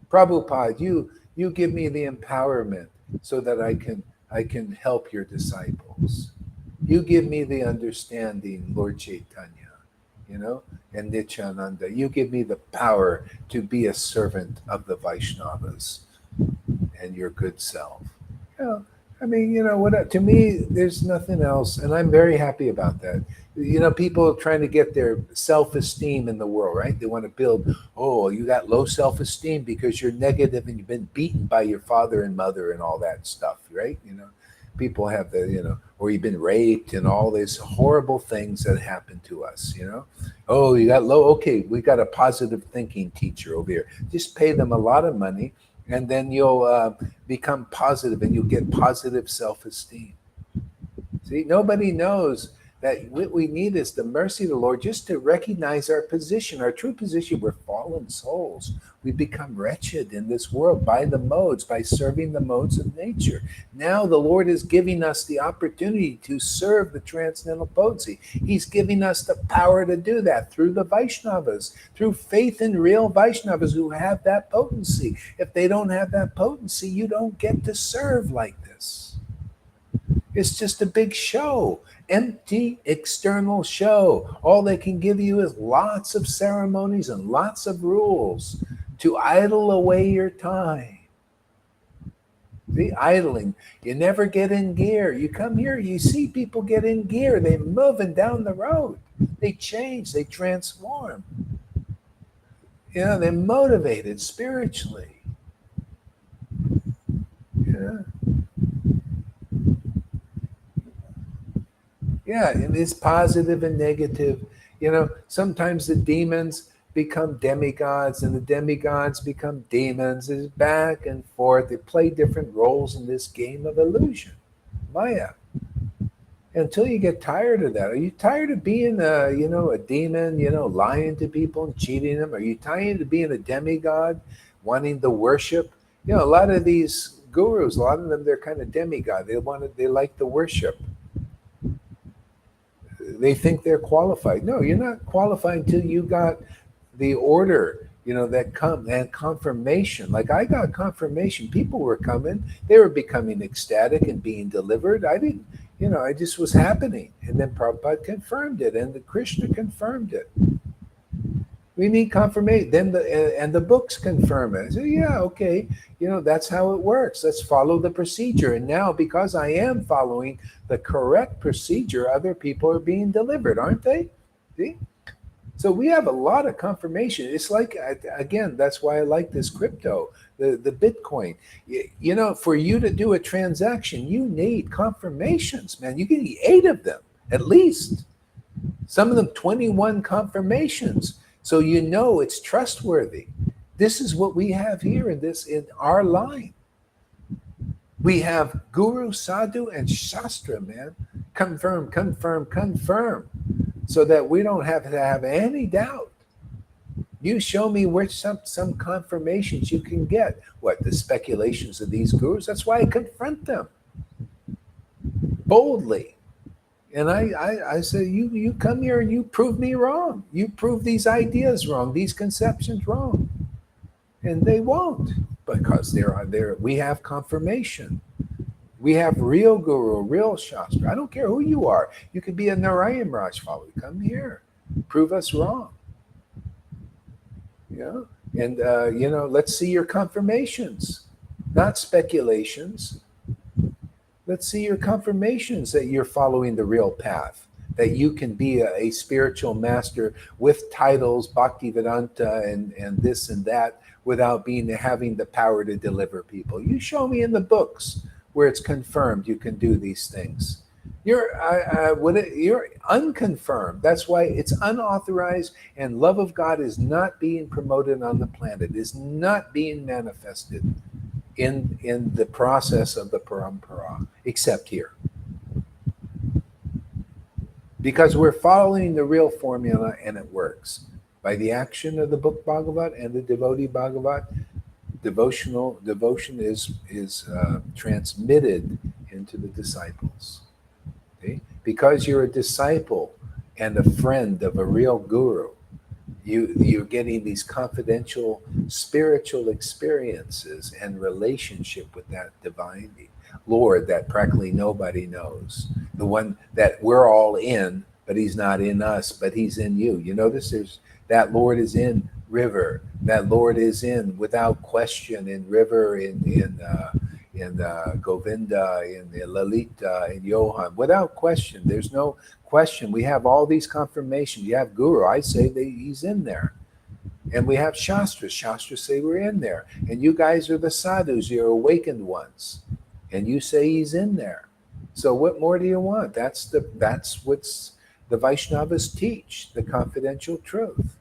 Prabhupada, you give me the empowerment so that I can help your disciples. You give me the understanding, Lord Caitanya, and Nityananda. You give me the power to be a servant of the Vaishnavas and your good self. To me, there's nothing else, and I'm very happy about that. People trying to get their self-esteem in the world, right? They want to build, you got low self-esteem because you're negative and you've been beaten by your father and mother and all that stuff, right? People have or you've been raped and all these horrible things that happen to us, you got low. Okay, we got a positive thinking teacher over here. Just pay them a lot of money and then you'll become positive and you'll get positive self-esteem. See, nobody knows that what we need is the mercy of the Lord just to recognize our position, our true position. We're fallen souls. We become wretched in this world by the modes, by serving the modes of nature. Now the Lord is giving us the opportunity to serve the transcendental potency. He's giving us the power to do that through the Vaishnavas, through faith in real Vaishnavas who have that potency. If they don't have that potency, you don't get to serve like this. It's just a big show, empty external show. All they can give you is lots of ceremonies and lots of rules to idle away your time. The idling, you never get in gear. You come here, you see people get in gear. They're moving down the road. They change, they transform. They're motivated spiritually. And it's positive and negative. Sometimes the demons become demigods and the demigods become demons. It's back and forth. They play different roles in this game of illusion, Maya. Until you get tired of that. Are you tired of being a demon, lying to people and cheating them? Are you tired of being a demigod, wanting the worship? A lot of these gurus, a lot of them, they're kind of demigod. They like the worship. They think they're qualified. No, you're not qualified until you got the order, that come and confirmation. Like I got confirmation. People were coming. They were becoming ecstatic and being delivered. I didn't, I just was happening. And then Prabhupada confirmed it and the Krishna confirmed it. We need confirmation. Then the books confirm it. I say, yeah, okay. That's how it works. Let's follow the procedure. And now, because I am following the correct procedure, other people are being delivered, aren't they? See? So we have a lot of confirmation. It's like, again, that's why I like this crypto, the Bitcoin. For you to do a transaction, you need confirmations, man. You need 8 of them, at least. Some of them 21 confirmations. So it's trustworthy. This is what we have here in our line. We have Guru, Sadhu, and Shastra, man. Confirm, confirm, confirm. So that we don't have to have any doubt. You show me where some confirmations you can get. What, the speculations of these gurus? That's why I confront them boldly. And I say, you come here and you prove me wrong. You prove these ideas wrong, these conceptions wrong. And they won't, because we have confirmation. We have real guru, real shastra. I don't care who you are. You could be a Narayan Raj follower. Come here. Prove us wrong. And, let's see your confirmations, not speculations. Let's see your confirmations that you're following the real path, that you can be a spiritual master with titles, Bhaktivedanta, and this and that, without having the power to deliver people. You show me in the books where it's confirmed you can do these things. You're unconfirmed. That's why it's unauthorized, and love of God is not being promoted on the planet, is not being manifested in the process of the parampara, except here. Because we're following the real formula and it works. By the action of the book Bhagavat and the devotee Bhagavat, devotion is transmitted into the disciples. Okay? Because you're a disciple and a friend of a real guru, you're getting these confidential spiritual experiences and relationship with that divine Lord that practically nobody knows. The one that we're all in, but he's not in us, but he's in you. You notice that Lord is in River. That Lord is in, without question, in River, in Govinda, in Lalita, in Johan. Without question. There's no question. We have all these confirmations. You have Guru. I say he's in there. And we have Shastras. Shastras say we're in there. And you guys are the sadhus. You're awakened ones. And you say he's in there. So what more do you want? That's what's the Vaishnavas teach, the confidential truth.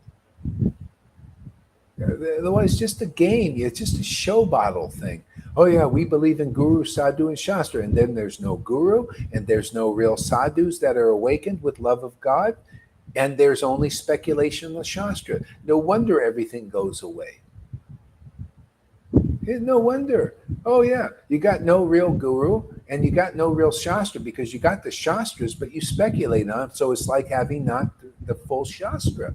Otherwise, it's just a game. It's just a show bottle thing. Oh yeah, we believe in Guru, Sadhu, and Shastra. And then there's no Guru, and there's no real sadhus that are awakened with love of God. And there's only speculation in the Shastra. No wonder everything goes away. No wonder. Oh yeah, you got no real Guru and you got no real Shastra, because you got the Shastras, but you speculate on it. So it's like having not the full Shastra.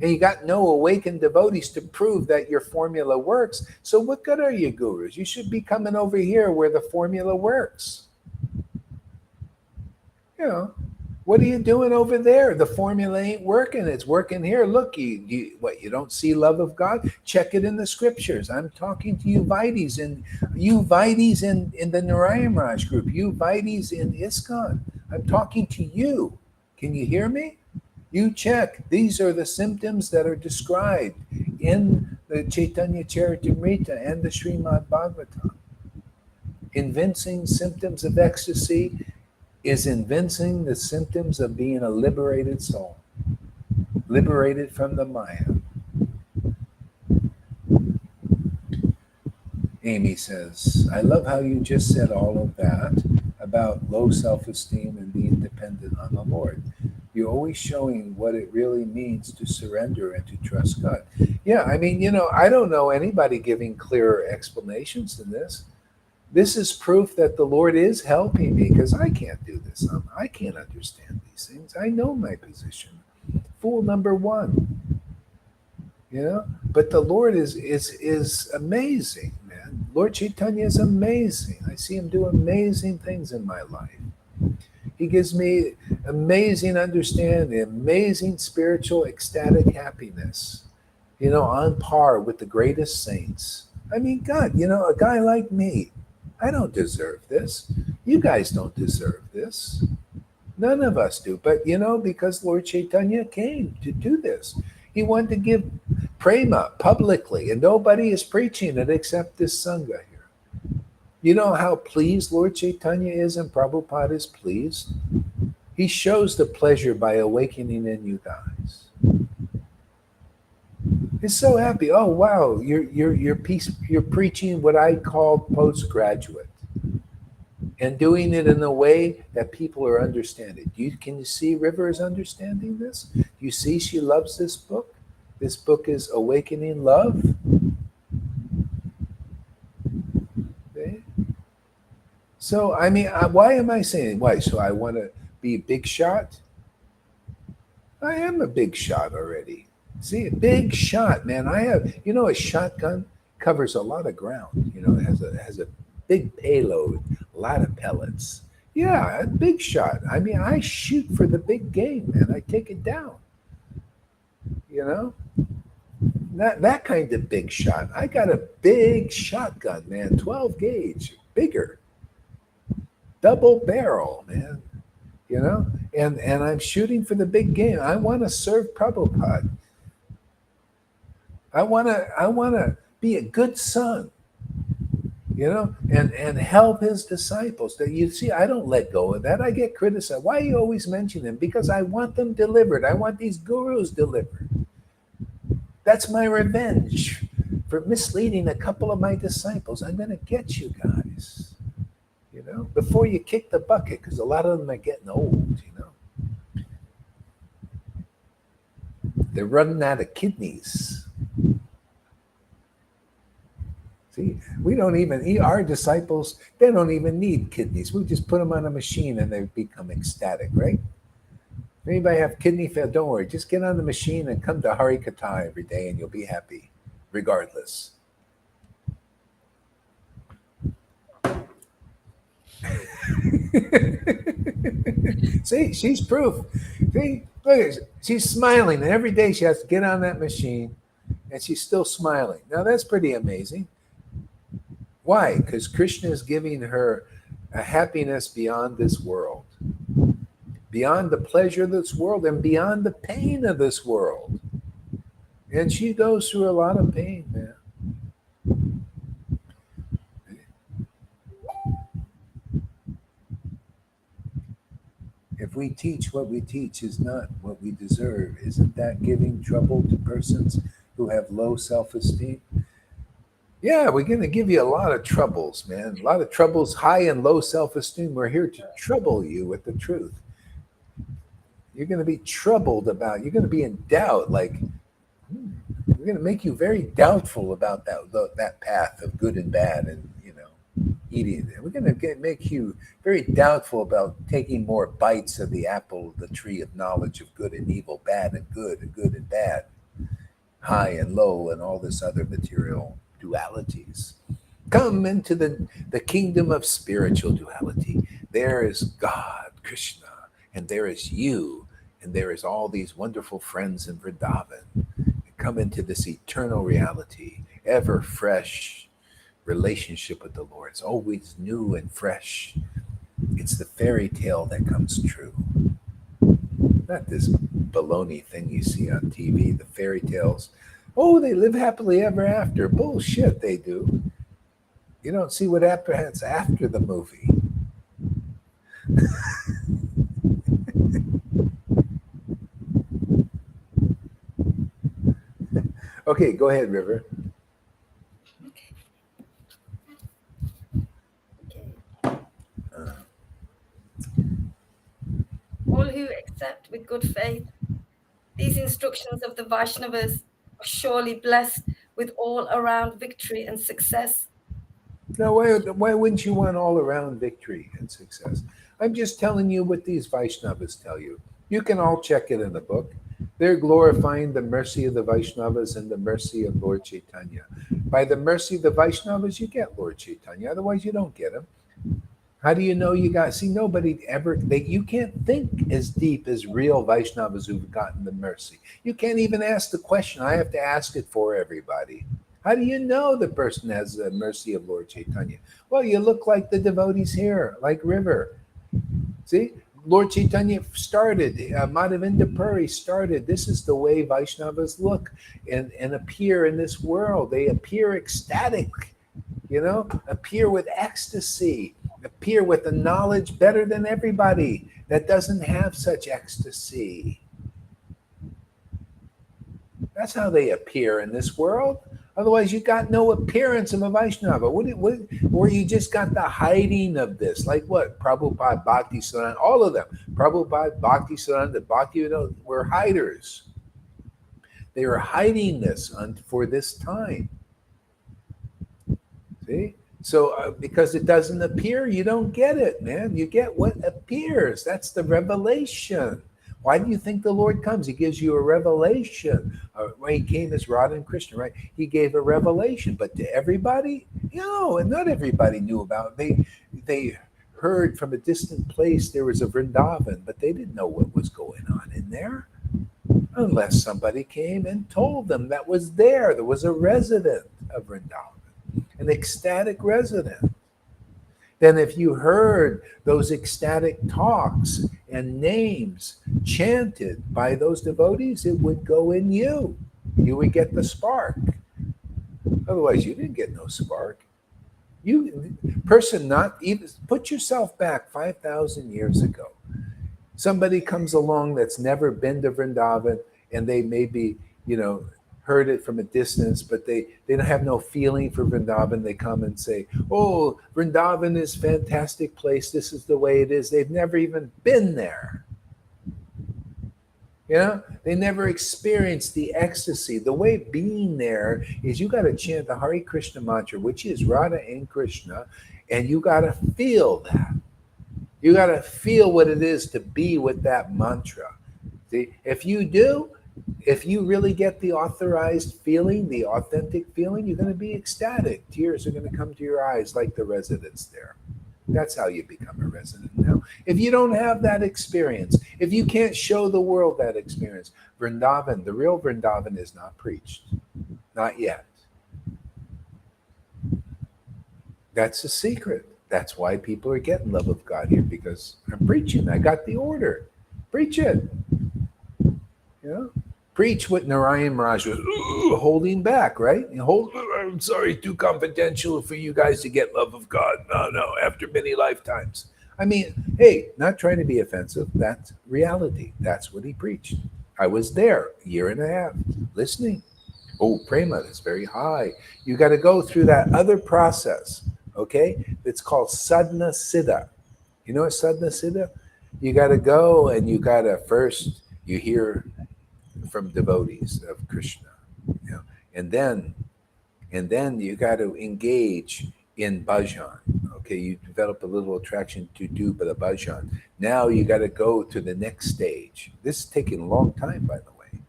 And you got no awakened devotees to prove that your formula works. So what good are you, gurus? You should be coming over here where the formula works. What are you doing over there? The formula ain't working. It's working here. Look, you don't see love of God? Check it in the scriptures. I'm talking to you Vaidis in the Narayan Raj group, you Vaidis in ISKCON. I'm talking to you. Can you hear me? You check. These are the symptoms that are described in the Chaitanya Charitamrita and the Srimad Bhagavatam. Evincing symptoms of ecstasy is evincing the symptoms of being a liberated soul, liberated from the Maya. Amy says, I love how you just said all of that about low self-esteem and being dependent on the Lord. You're always showing what it really means to surrender and to trust God. Yeah, I mean, I don't know anybody giving clearer explanations than this. This is proof that the Lord is helping me, because I can't do this. I can't understand these things. I know my position. Fool number one. But the Lord is amazing, man. Lord Caitanya is amazing. I see him do amazing things in my life. He gives me amazing understanding, amazing spiritual ecstatic happiness, on par with the greatest saints. I mean, God, a guy like me, I don't deserve this. You guys don't deserve this. None of us do. But, because Lord Caitanya came to do this, he wanted to give prema publicly, and nobody is preaching it except this Sangha here. You know how pleased Lord Caitanya is, and Prabhupada is pleased? He shows the pleasure by awakening in you guys. He's so happy. Oh wow, you're preaching what I call postgraduate, and doing it in a way that people are understanding. Can you see River is understanding this? Do you see she loves this book? This book is Awakening Love. Okay. So, I mean, why am I saying why? So I want to be a big shot? I am a big shot already. See, a big shot, man. I have, a shotgun covers a lot of ground. It has a big payload, a lot of pellets. Yeah, a big shot. I mean, I shoot for the big game, man. I take it down. That kind of big shot. I got a big shotgun, man, 12 gauge, bigger, double barrel, man. And I'm shooting for the big game. I want to serve Prabhupada. I want to be a good son, and help his disciples. That you see, I don't let go of that. I get criticized. Why you always mention them? Because I want them delivered. I want these gurus delivered. That's my revenge for misleading a couple of my disciples. I'm going to get you guys, before you kick the bucket, because a lot of them are getting old, They're running out of kidneys. See, we don't even, our disciples, they don't even need kidneys. We just put them on a machine and they become ecstatic, right? If anybody have kidney failure, don't worry. Just get on the machine and come to Hari Katha every day and you'll be happy, regardless. See, she's proof. See, look, she's smiling, and every day she has to get on that machine, and she's still smiling. Now that's pretty amazing. Why? Because Krishna is giving her a happiness beyond this world, beyond the pleasure of this world, and beyond the pain of this world. And she goes through a lot of pain, man. If we teach what we teach is not what we deserve, isn't that giving trouble to persons who have low self-esteem? Yeah, we're going to give you a lot of troubles, man. A lot of troubles, high and low self-esteem. We're here to trouble you with the truth. You're going to be troubled about, you're going to be in doubt, like, we're going to make you very doubtful about that path of good and bad and, eating it. We're going to make you very doubtful about taking more bites of the apple, the tree of knowledge of good and evil, bad and good and bad, high and low, and all this other material dualities. Come into the kingdom of spiritual duality. There is God, Krishna, and there is you, and there is all these wonderful friends in Vrindavan. Come into this eternal reality, ever fresh relationship with the Lord. It's always new and fresh. It's the fairy tale that comes true. Not this baloney thing you see on TV, the fairy tales. Oh, they live happily ever after. Bullshit, they do. You don't see what happens after the movie. Okay, go ahead, River. Okay. All who accept with good faith these instructions of the Vaishnavas are surely blessed with all around victory and success. Now, why wouldn't you want all around victory and success? I'm just telling you what these Vaishnavas tell you. You can all check it in the book. They're glorifying the mercy of the Vaishnavas and the mercy of Lord Caitanya. By the mercy of the Vaishnavas, you get Lord Caitanya. Otherwise, you don't get him. How do you know you got? See, nobody ever. You can't think as deep as real Vaishnavas who've gotten the mercy. You can't even ask the question. I have to ask it for everybody. How do you know the person has the mercy of Lord Caitanya? Well, you look like the devotees here, like River. See, Lord Caitanya started, Madhavinda Puri started. This is the way Vaishnavas look and appear in this world. They appear ecstatic, appear with ecstasy, appear with a knowledge better than everybody that doesn't have such ecstasy. That's how they appear in this world. Otherwise, you got no appearance of a Vaishnava. Or you just got the hiding of this. Like what? Prabhupada, Bhakti Siddhanta, all of them. Prabhupada, Bhakti Siddhanta, Bhakti, were hiders. They were hiding this for this time. See? So because it doesn't appear, you don't get it, man. You get what appears. That's the revelation. Why do you think the Lord comes? He gives you a revelation. When he came as Radha and Krishna, right? He gave a revelation, but to everybody, and not everybody knew about it. They heard from a distant place there was a Vrindavan, but they didn't know what was going on in there, unless somebody came and told them that was there. There was a resident of Vrindavan, an ecstatic resident. Then if you heard those ecstatic talks and names chanted by those devotees, it would go in you. You would get the spark. Otherwise, you didn't get no spark. Not even, put yourself back 5,000 years ago. Somebody comes along that's never been to Vrindavan, and they maybe, heard it from a distance, but they don't have no feeling for Vrindavan. They come and say, oh, Vrindavan is a fantastic place. This is the way it is. They've never even been there. They never experienced the ecstasy. The way being there is you got to chant the Hare Krishna mantra, which is Radha and Krishna, and you got to feel that. You got to feel what it is to be with that mantra. See, if you really get the authorized feeling, the authentic feeling, you're going to be ecstatic. Tears are going to come to your eyes like the residents there. That's how you become a resident now. If you don't have that experience, if you can't show the world that experience, Vrindavan, the real Vrindavan is not preached. Not yet. That's the secret. That's why people are getting love of God here, because I'm preaching. I got the order. Preach it. Preach what Narayan Maharaj was holding back, right? I'm sorry, too confidential for you guys to get love of God. No, after many lifetimes. I mean, hey, not trying to be offensive. That's reality. That's what he preached. I was there a year and a half listening. Oh, prema, that's very high. You got to go through that other process, okay? It's called sadhana siddha. You know what sadhana siddha? You got to go and you got to first, you hear from devotees of Krishna, and then you got to engage in bhajan. Okay, you develop a little attraction to do the bhajan. Now you got to go to the next stage. This is taking a long time, by the way.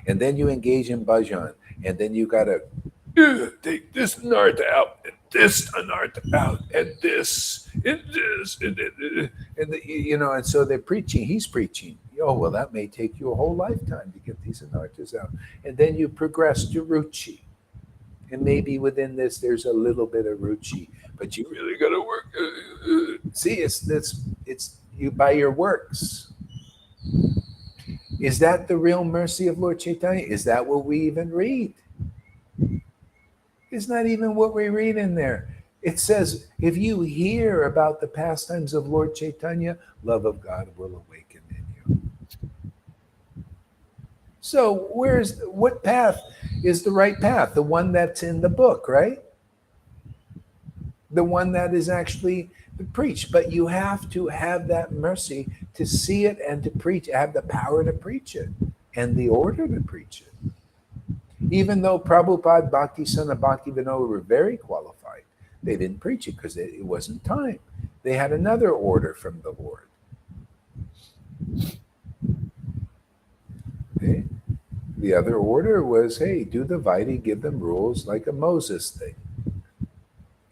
And then you engage in bhajan, and then you got to take this anartha out, and this anartha out, and this, and this, and so they're preaching. He's preaching. Oh, well, that may take you a whole lifetime to get these anarthas out. And then you progress to ruchi. And maybe within this, there's a little bit of ruchi, but you really got to work. See, it's you by your works. Is that the real mercy of Lord Caitanya? Is that what we even read? It's not even what we read in there. It says, if you hear about the pastimes of Lord Caitanya, love of God will awaken in you. So what path is the right path? The one that's in the book, right? The one that is actually preached. But you have to have that mercy to see it and to preach, have the power to preach it and the order to preach it. Even though Prabhupada, Bhakti Son, and Bhakti Vinod were very qualified, they didn't preach it because it wasn't time. They had another order from the Lord. Okay? The other order was, hey, do the Vaidhi, give them rules like a Moses thing.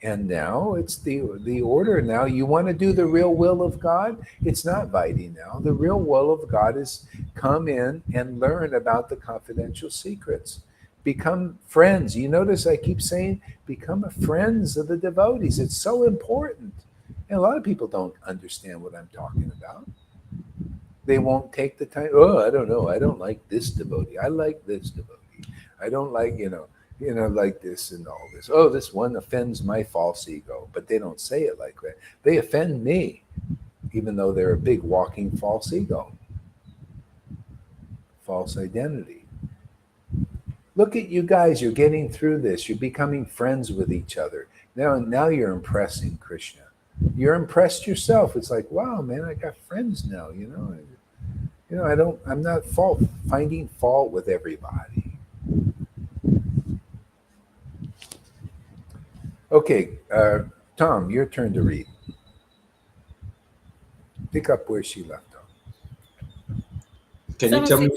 And now it's the order. Now you want to do the real will of God? It's not Vaidhi now. The real will of God is come in and learn about the confidential secrets. Become friends. You notice I keep saying, become friends of the devotees. It's so important. And a lot of people don't understand what I'm talking about. They won't take the time. Oh, I don't know. I don't like this devotee. I like this devotee. I don't like, like this and all this. Oh, this one offends my false ego. But they don't say it like that. They offend me, even though they're a big walking false ego, false identity. Look at you guys. You're getting through this. You're becoming friends with each other. Now you're impressing Krishna. You're impressed yourself. It's like, wow, man, I got friends now, I'm not finding fault with everybody. Okay, Tom, your turn to read. Pick up where she left off. Can you tell me?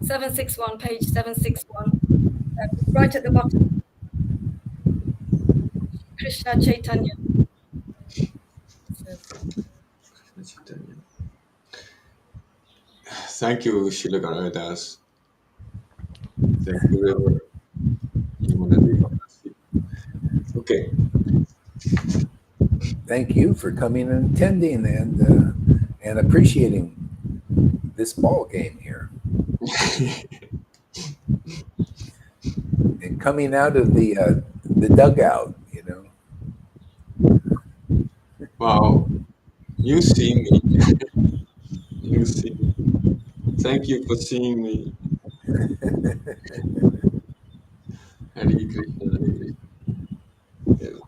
761, page 761, right at the bottom. Krishna Chaitanya. Thank you, Srila Garudas. Thank you, River. Okay. Thank you for coming and attending and appreciating this ball game here. And coming out of the dugout, Wow. You see me. You see me. Thank you for seeing me. Hare Krishna, Hare Krishna. Yeah.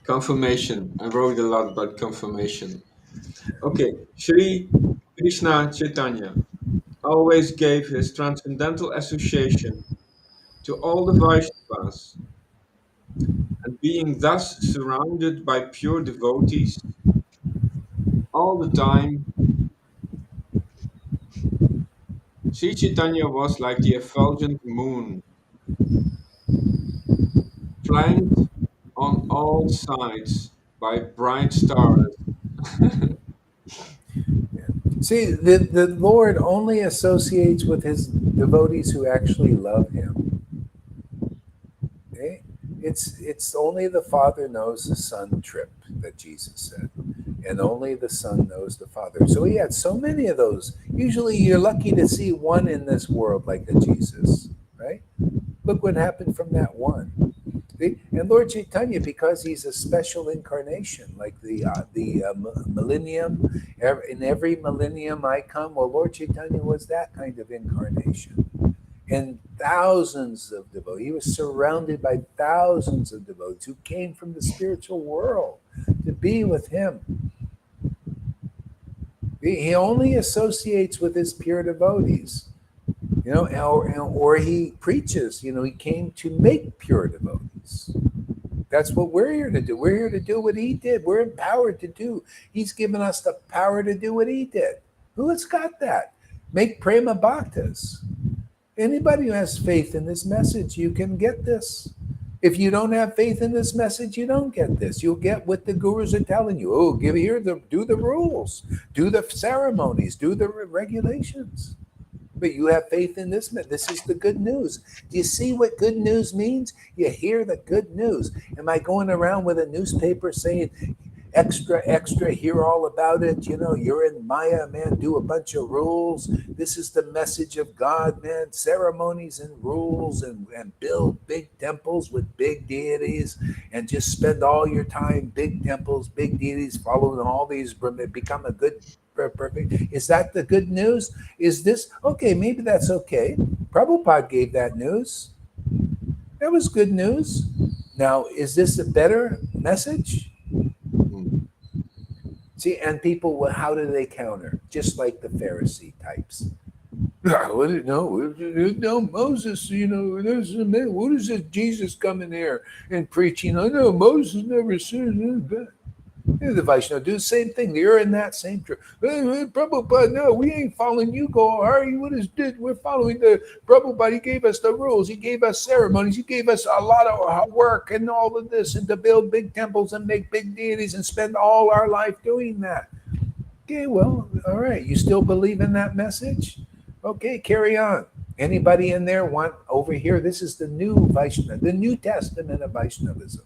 Confirmation. I wrote a lot about confirmation. Okay. Sri Krishna Chaitanya always gave his transcendental association to all the Vaishnavas, and being thus surrounded by pure devotees all the time, Sri Chaitanya was like the effulgent moon, flanked on all sides by bright stars. See, the Lord only associates with his devotees who actually love him. Okay? It's only the Father knows the Son trip that Jesus said. And only the Son knows the Father. So he had so many of those. Usually you're lucky to see one in this world like a Jesus, right? Look what happened from that one. And Lord Caitanya, because he's a special incarnation, like the millennium, in every millennium I come, well, Lord Caitanya was that kind of incarnation. And thousands of devotees, he was surrounded by thousands of devotees who came from the spiritual world to be with him. He only associates with his pure devotees. Or he preaches, he came to make pure devotees. That's what we're here to do. We're here to do what he did. We're empowered to do. He's given us the power to do what he did. Who has got that? Make prema bhaktas. Anybody who has faith in this message, you can get this. If you don't have faith in this message, you don't get this. You'll get what the gurus are telling you. Oh, do the rules, do the ceremonies, do the regulations. But you have faith in this. This is the good news. Do you see what good news means? You hear the good news. Am I going around with a newspaper saying, extra, hear all about it. You're in Maya, man, do a bunch of rules. This is the message of God, man. Ceremonies and rules, and build big temples with big deities, and just spend all your time, big temples, big deities, following all these, become a good, perfect. Is that the good news? Is this okay? Maybe that's okay. Prabhupada gave that news. That was good news. Now, is this a better message? Mm. See, and people, how do they counter? Just like the Pharisee types. No, Moses, what is this Jesus coming here and preaching? I know Moses never said that. The Vaishnava do the same thing. You're in that same trip. Prabhupada, no, we ain't following you, Gohari. What is this? We're following the Prabhupada. He gave us the rules. He gave us ceremonies. He gave us a lot of work and all of this, and to build big temples and make big deities and spend all our life doing that. Okay, well, all right. You still believe in that message? Okay, carry on. Anybody in there want over here? This is the new Vaishnava, the New Testament of Vaishnavism.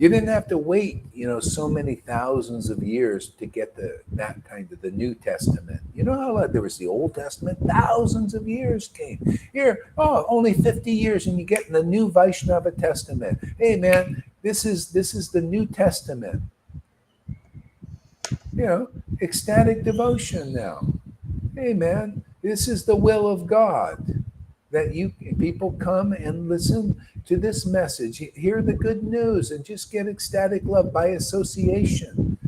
You didn't have to wait, so many thousands of years to get that kind of the New Testament. You know how there was the Old Testament, thousands of years came. Here, only 50 years, and you get the new Vaishnava Testament. Hey, man, this is the New Testament. Ecstatic devotion now. Hey, man, this is the will of God, that you people come and listen to this message, hear the good news, and just get ecstatic love by association.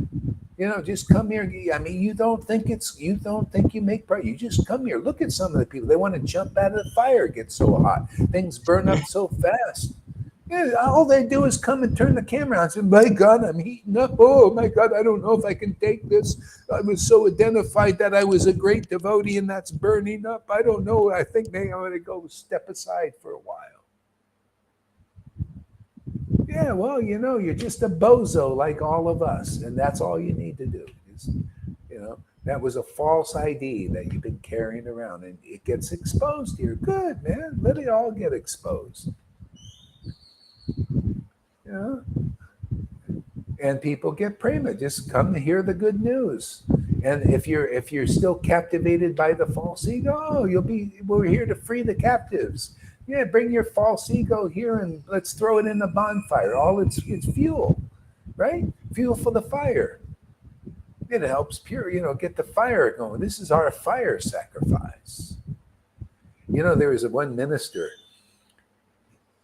Just come here. I mean, you don't think you make prayer. You just come here. Look at some of the people. They want to jump out of the fire. It gets so hot. Things burn up so fast. Yeah, all they do is come and turn the camera on and say, my God, I'm heating up. Oh, my God, I don't know if I can take this. I was so identified that I was a great devotee and that's burning up. I don't know. I think maybe I'm going to go step aside for a while. Yeah, well, you're just a bozo like all of us. And that's all you need to do. That was a false ID that you've been carrying around, and it gets exposed here. Good, man. Let it all get exposed. And people get prema. Just come hear the good news. And if you're still captivated by the false ego, we're here to free the captives. Yeah, bring your false ego here and let's throw it in the bonfire. It's fuel, right? Fuel for the fire. It helps get the fire going. This is our fire sacrifice. There was one minister.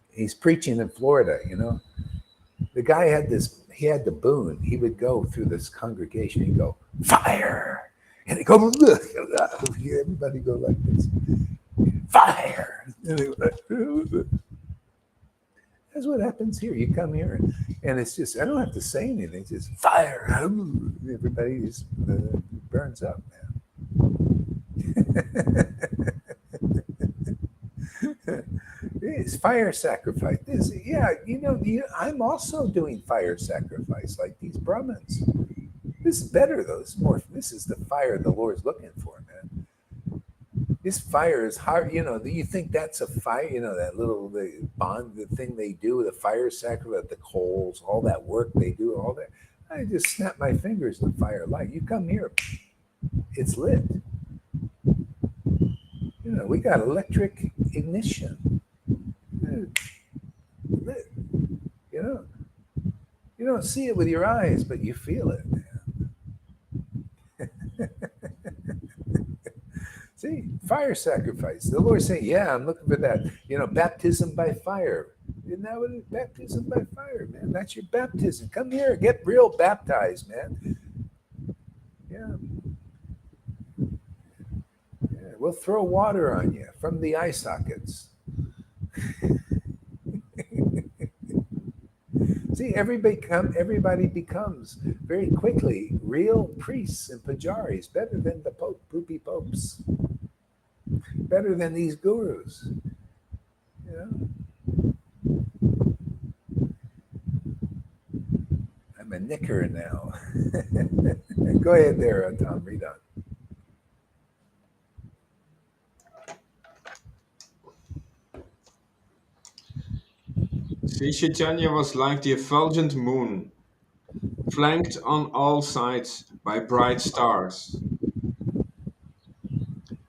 He's preaching in Florida. The guy had the boon. He would go through this congregation and go, fire. And he'd go, look, everybody go like this. Fire. That's what happens here. You come here and it's just, I don't have to say anything. It's just fire. Everybody just burns up, man. It's fire sacrifice. I'm also doing fire sacrifice like these Brahmins. This is better though. This is the fire the Lord's looking for, man. This fire is hard. You think that's a fire? That little the thing they do, the fire sacrifice, the coals, all that work they do, all that. I just snap my fingers and fire light. You come here, it's lit. We got electric ignition. Lit. You don't see it with your eyes, but you feel it, man. See, fire sacrifice. The Lord's saying, yeah, I'm looking for that. Baptism by fire. Isn't that what it is? Baptism by fire, man. That's your baptism. Come here, get real baptized, man. Yeah. We'll throw water on you from the eye sockets. See, everybody becomes very quickly real priests and pujaris, better than the poopy popes, better than these gurus. I'm a knicker now. Go ahead there, Tom, read on. Sri Chaitanya was like the effulgent moon, flanked on all sides by bright stars.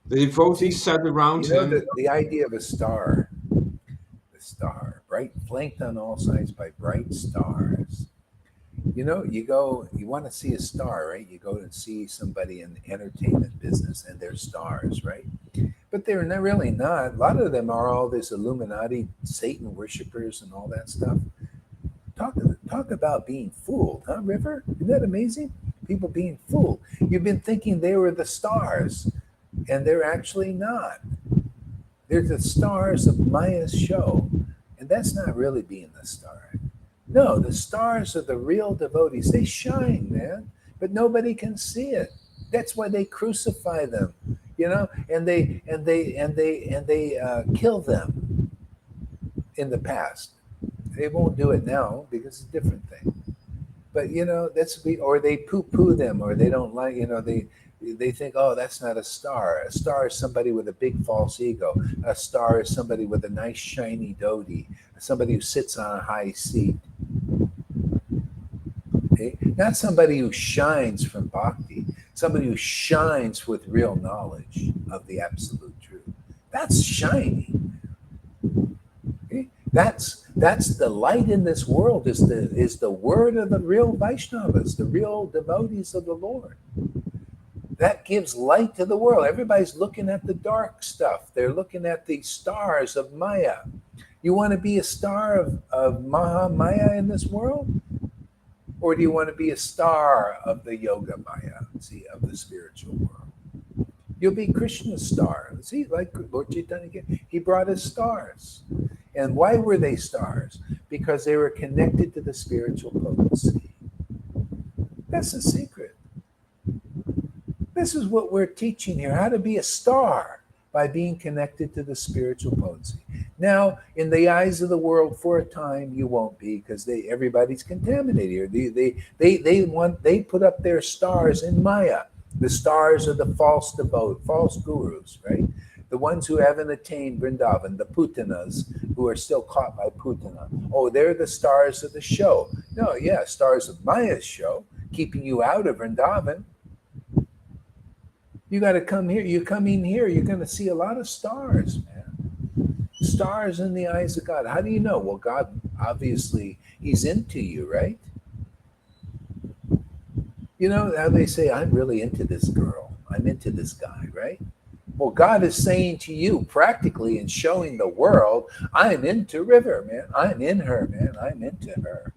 The devotees See, sat around you know him. the idea of a star, the star, bright, flanked on all sides by bright stars. You know, you want to see a star, right? You go and see somebody in the entertainment business and they're stars, right? But they're not really not. A lot of them are all this Illuminati, Satan worshippers and all that stuff. Talk, talk about being fooled, huh, River? Isn't that amazing? People being fooled. You've been thinking they were the stars, and they're actually not. They're the stars of Maya's show, and that's not really being the star. No, the stars are the real devotees. They shine, man, but nobody can see it. That's why they crucify them, you know, and they kill them in the past. They won't do it now because it's a different thing. But you know, or they poo-poo them, or they don't like, you know, they think, oh, that's not a star. A star is somebody with a big false ego. A star is somebody with a nice shiny dhoti, somebody who sits on a high seat. Okay? Not somebody who shines from bhakti, somebody who shines with real knowledge of the absolute truth. That's shining. Okay? That's the light in this world, is the word of the real Vaishnavas, the real devotees of the Lord. That gives light to the world. Everybody's looking at the dark stuff. They're looking at the stars of Maya. You want to be a star of Maha Maya in this world? Or do you want to be a star of the Yoga Maya, see, of the spiritual world? You'll be Krishna's star. See, like Lord Caitanya, he brought us stars. And why were they stars? Because they were connected to the spiritual potency. That's the secret. This is what we're teaching here, how to be a star by being connected to the spiritual potency. Now, in the eyes of the world, for a time, you won't be, because everybody's contaminated here. They put up their stars in Maya. The stars are the false gurus, right? The ones who haven't attained Vrindavan, the Putanas, who are still caught by Putana. Oh, they're the stars of the show. No, yeah, stars of Maya's show, keeping you out of Vrindavan. You got to come here. You come in here, you're going to see a lot of stars, man. Stars in the eyes of God. How do you know? Well, God, obviously, he's into you, right? You know how they say, I'm really into this girl. I'm into this guy, right? Well, God is saying to you practically and showing the world, I'm into River, man. I'm in her, man. I'm into her.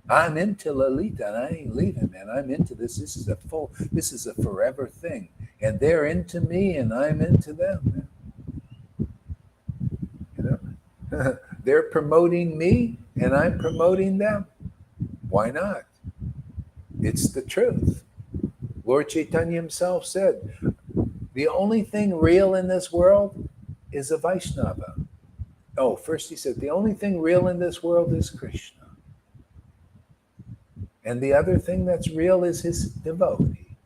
I'm into Lalita, and I ain't leaving, man. I'm into this. This is a forever thing. And they're into me, and I'm into them, man. You know? They're promoting me, and I'm promoting them. Why not? It's the truth. Lord Caitanya himself said, the only thing real in this world is a Vaishnava. Oh, first he said, the only thing real in this world is Krishna. And the other thing that's real is his devotee.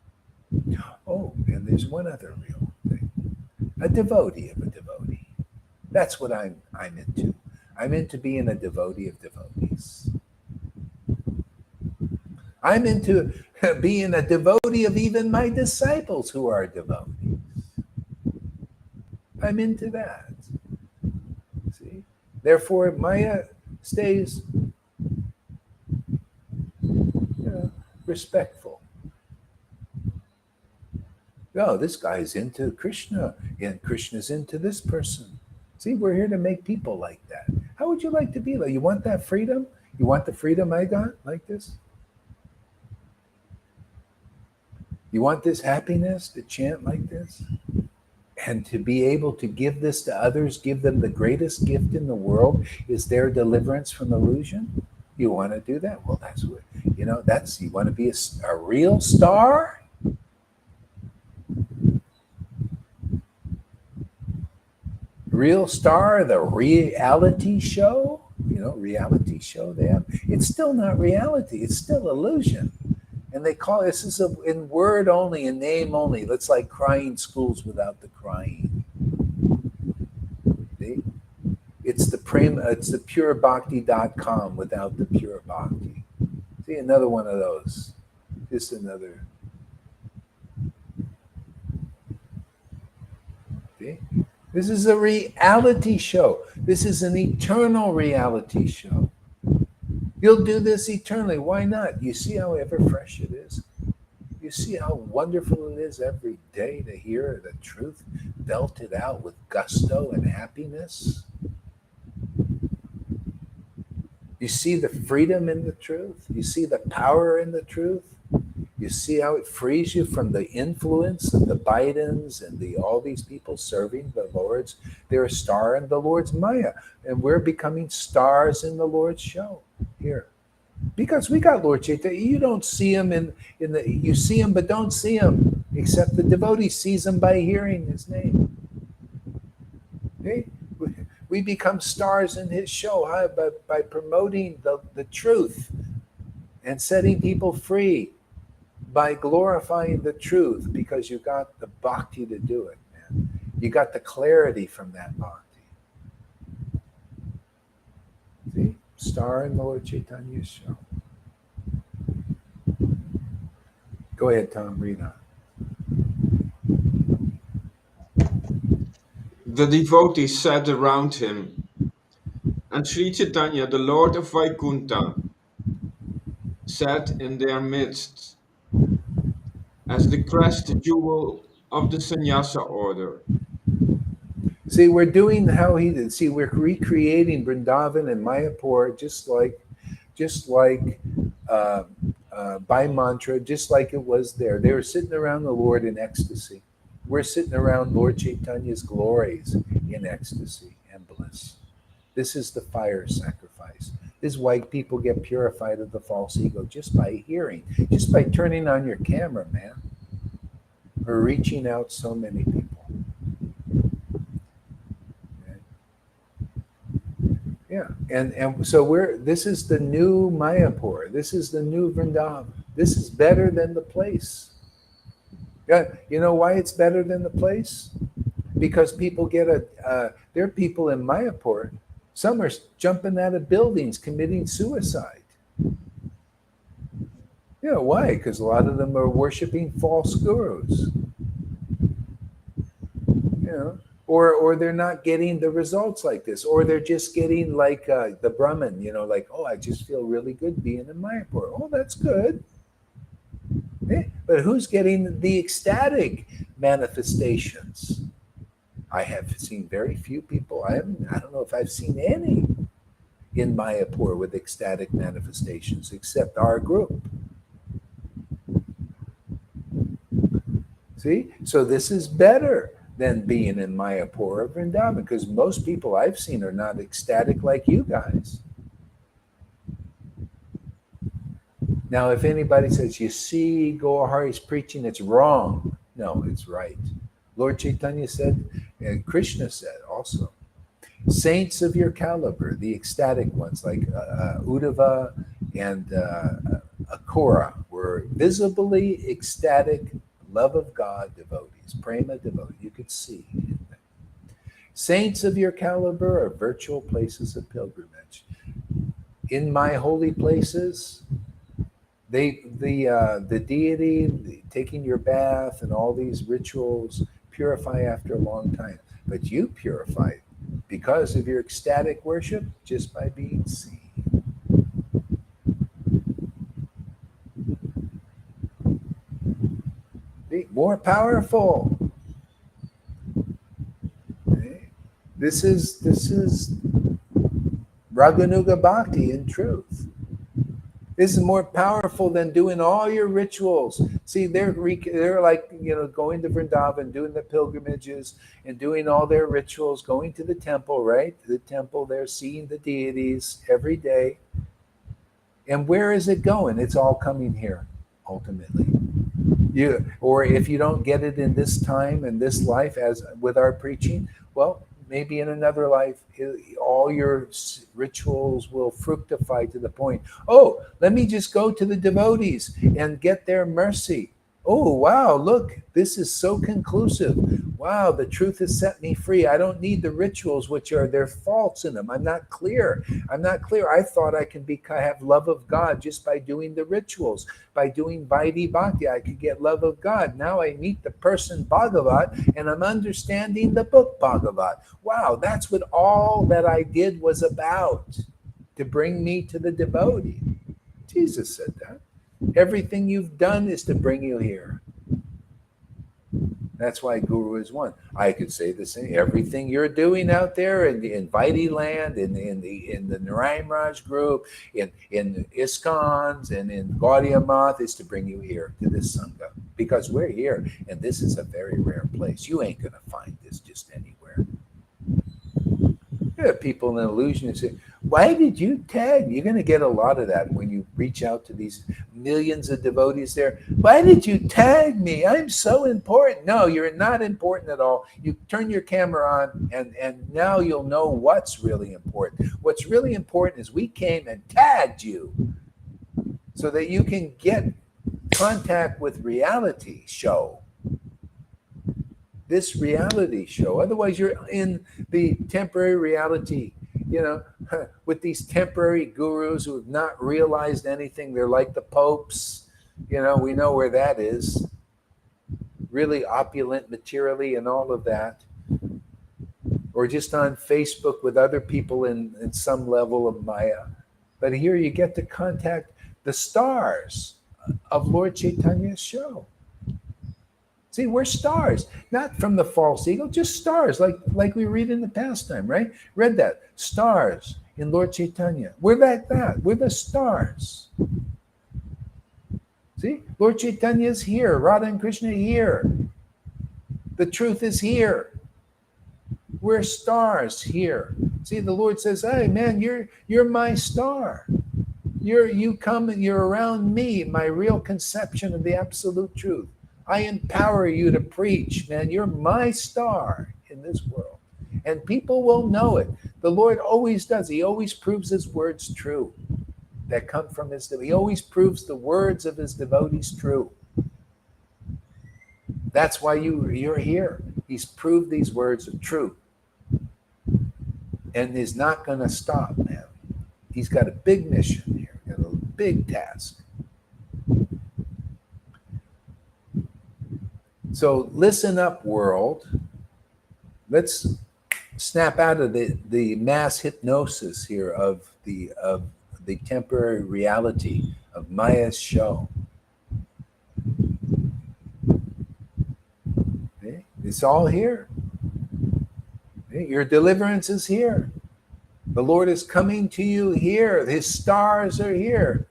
Oh, and there's one other real thing. A devotee of a devotee. That's what I'm into. I'm into being a devotee of devotees. I'm into being a devotee of even my disciples who are devotees. I'm into that. See? Therefore, Maya stays respectful. Oh, this guy's into Krishna, and Krishna's into this person. See, we're here to make people like that. How would you like to be like? You want that freedom? You want the freedom I got like this? You want this happiness to chant like this? And to be able to give this to others, give them the greatest gift in the world is their deliverance from illusion? You want to do that? Well, that's what, you know, you want to be a real star? Real star, the reality show? You know, reality show they have. It's still not reality. It's still illusion. And they call this is in word only, in name only. It's like crying schools without the crying. See? It's the purebhakti.com without the pure bhakti. See, another one of those. Just another. See? This is a reality show. This is an eternal reality show. You'll do this eternally. Why not? You see how ever fresh it is? You see how wonderful it is every day to hear the truth belted out with gusto and happiness? You see the freedom in the truth? You see the power in the truth? You see how it frees you from the influence of the Bidens and all these people serving the Lord's. They're a star in the Lord's Maya, and we're becoming stars in the Lord's show here. Because we got Lord Caitanya. You don't see him you see him but don't see him, except the devotee sees him by hearing his name. Okay? We become stars in his show by promoting the truth and setting people free, by glorifying the truth, because you got the bhakti to do it, man. You got the clarity from that bhakti. See? Star in the Lord Caitanya's show. Go ahead, Tom, read on. The devotees sat around him, and Sri Chaitanya, the Lord of Vaikuntha, sat in their midst as the crest jewel of the sannyasa order. See, we're doing how he did. See, we're recreating Vrindavan and Mayapur just like by mantra, just like it was there. They were sitting around the Lord in ecstasy. We're sitting around Lord Chaitanya's glories in ecstasy and bliss. This is the fire sacrifice. This is why people get purified of the false ego, just by hearing, just by turning on your camera, man. We're reaching out so many people. Yeah, and so this is the new Mayapur. This is the new Vrindavan. This is better than the place. Yeah, you know why it's better than the place? Because people there are people in Mayapur, some are jumping out of buildings, committing suicide. You know why? Because a lot of them are worshiping false gurus. You know, or they're not getting the results like this, or they're just getting like the Brahman, you know, like, oh, I just feel really good being in Mayapur. Oh, that's good. But who's getting the ecstatic manifestations? I have seen very few people. I don't know if I've seen any in Mayapur with ecstatic manifestations, except our group. See? So this is better than being in Mayapur or Vrindavan, because most people I've seen are not ecstatic like you guys. Now, if anybody says, you see, Gohari's preaching, it's wrong. No, it's right. Lord Caitanya said, and Krishna said also, saints of your caliber, the ecstatic ones like Uddhava and Akura, were visibly ecstatic, love of God devotees, prema devotees. You could see. Saints of your caliber are virtual places of pilgrimage. In my holy places, the deity, taking your bath and all these rituals purify after a long time. But you purify because of your ecstatic worship just by being seen. Be more powerful. Okay. This is Raganuga Bhakti in truth. This is more powerful than doing all your rituals. See, they're like, you know, going to Vrindavan, doing the pilgrimages and doing all their rituals, going to the temple, right? To the temple, they're seeing the deities every day. And where is it going? It's all coming here, ultimately. Or if you don't get it in this time and this life, as with our preaching, well, maybe in another life, all your rituals will fructify to the point, oh, let me just go to the devotees and get their mercy. Oh, wow, look, this is so conclusive. Wow, the truth has set me free. I don't need the rituals, which are they're faults in them. I'm not clear. I thought I can have love of God just by doing the rituals, by doing Vaidhi Bhakti. I could get love of God. Now I meet the person Bhagavat, and I'm understanding the book Bhagavat. Wow, that's what all that I did was about, to bring me to the devotee. Jesus said that. Everything you've done is to bring you here. That's why Guru is one. I could say the same. Everything you're doing out there in Vaidhi land, in the Narayan Raj group, in the ISKCONs, and in Gaudiya Math is to bring you here to this Sangha. Because we're here, and this is a very rare place. You ain't going to find this just anywhere. Yeah, people in illusion say, why did you tag? You're going to get a lot of that when you reach out to these millions of devotees there. Why did you tag me? I'm so important. No, you're not important at all. You turn your camera on, and now you'll know what's really important. What's really important is we came and tagged you so that you can get contact with reality show. This reality show. Otherwise, you're in the temporary reality, with these temporary gurus who have not realized anything. They're like the popes. We know where that is. Really opulent materially and all of that. Or just on Facebook with other people in some level of Maya. But here you get to contact the stars of Lord Caitanya's show. See, we're stars, not from the false ego, just stars, like we read in the pastime, right? Read that. Stars in Lord Caitanya. We're like that. We're the stars. See, Lord Caitanya is here. Radha and Krishna are here. The truth is here. We're stars here. See, the Lord says, hey, man, you're my star. You come and you're around me, my real conception of the absolute truth. I empower you to preach, man. You're my star in this world. And people will know it. The Lord always does. He always proves his words true that come from his devotees. He always proves the words of his devotees true. That's why you're here. He's proved these words are true. And is not going to stop, man. He's got a big mission here. Got a big task. So listen up, world. Let's snap out of the mass hypnosis here of the temporary reality of Maya's show. Okay? It's all here. Okay? Your deliverance is here. The Lord is coming to you here. His stars are here.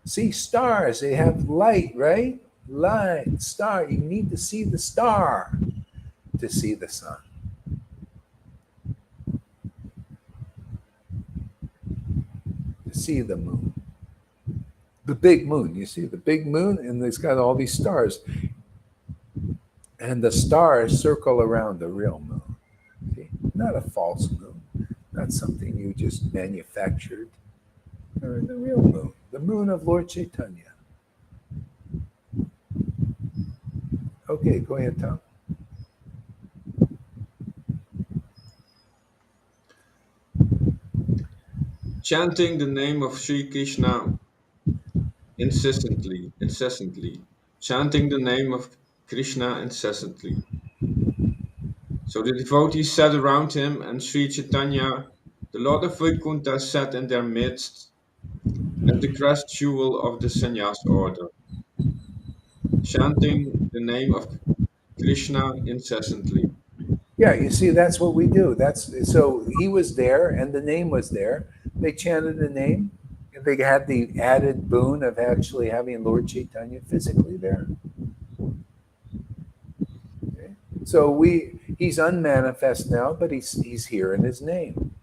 See, stars, they have light, right? Light, star. You need to see the star to see the sun. To see the moon. The big moon. You see the big moon, and it's got all these stars. And the stars circle around the real moon. See? Not a false moon. Not something you just manufactured. Or the real moon. The moon of Lord Caitanya. Okay, go ahead, Tom. Chanting the name of Sri Krishna incessantly. Chanting the name of Krishna incessantly. So the devotees sat around him, and Sri Chaitanya, the Lord of Vaikuntha, sat in their midst as the crest jewel of the sannyas order, chanting the name of Krishna incessantly. Yeah, you see, that's what we do. So he was there, and the name was there. They chanted the name. They had the added boon of actually having Lord Caitanya physically there. Okay. So he's unmanifest now, but he's here in his name.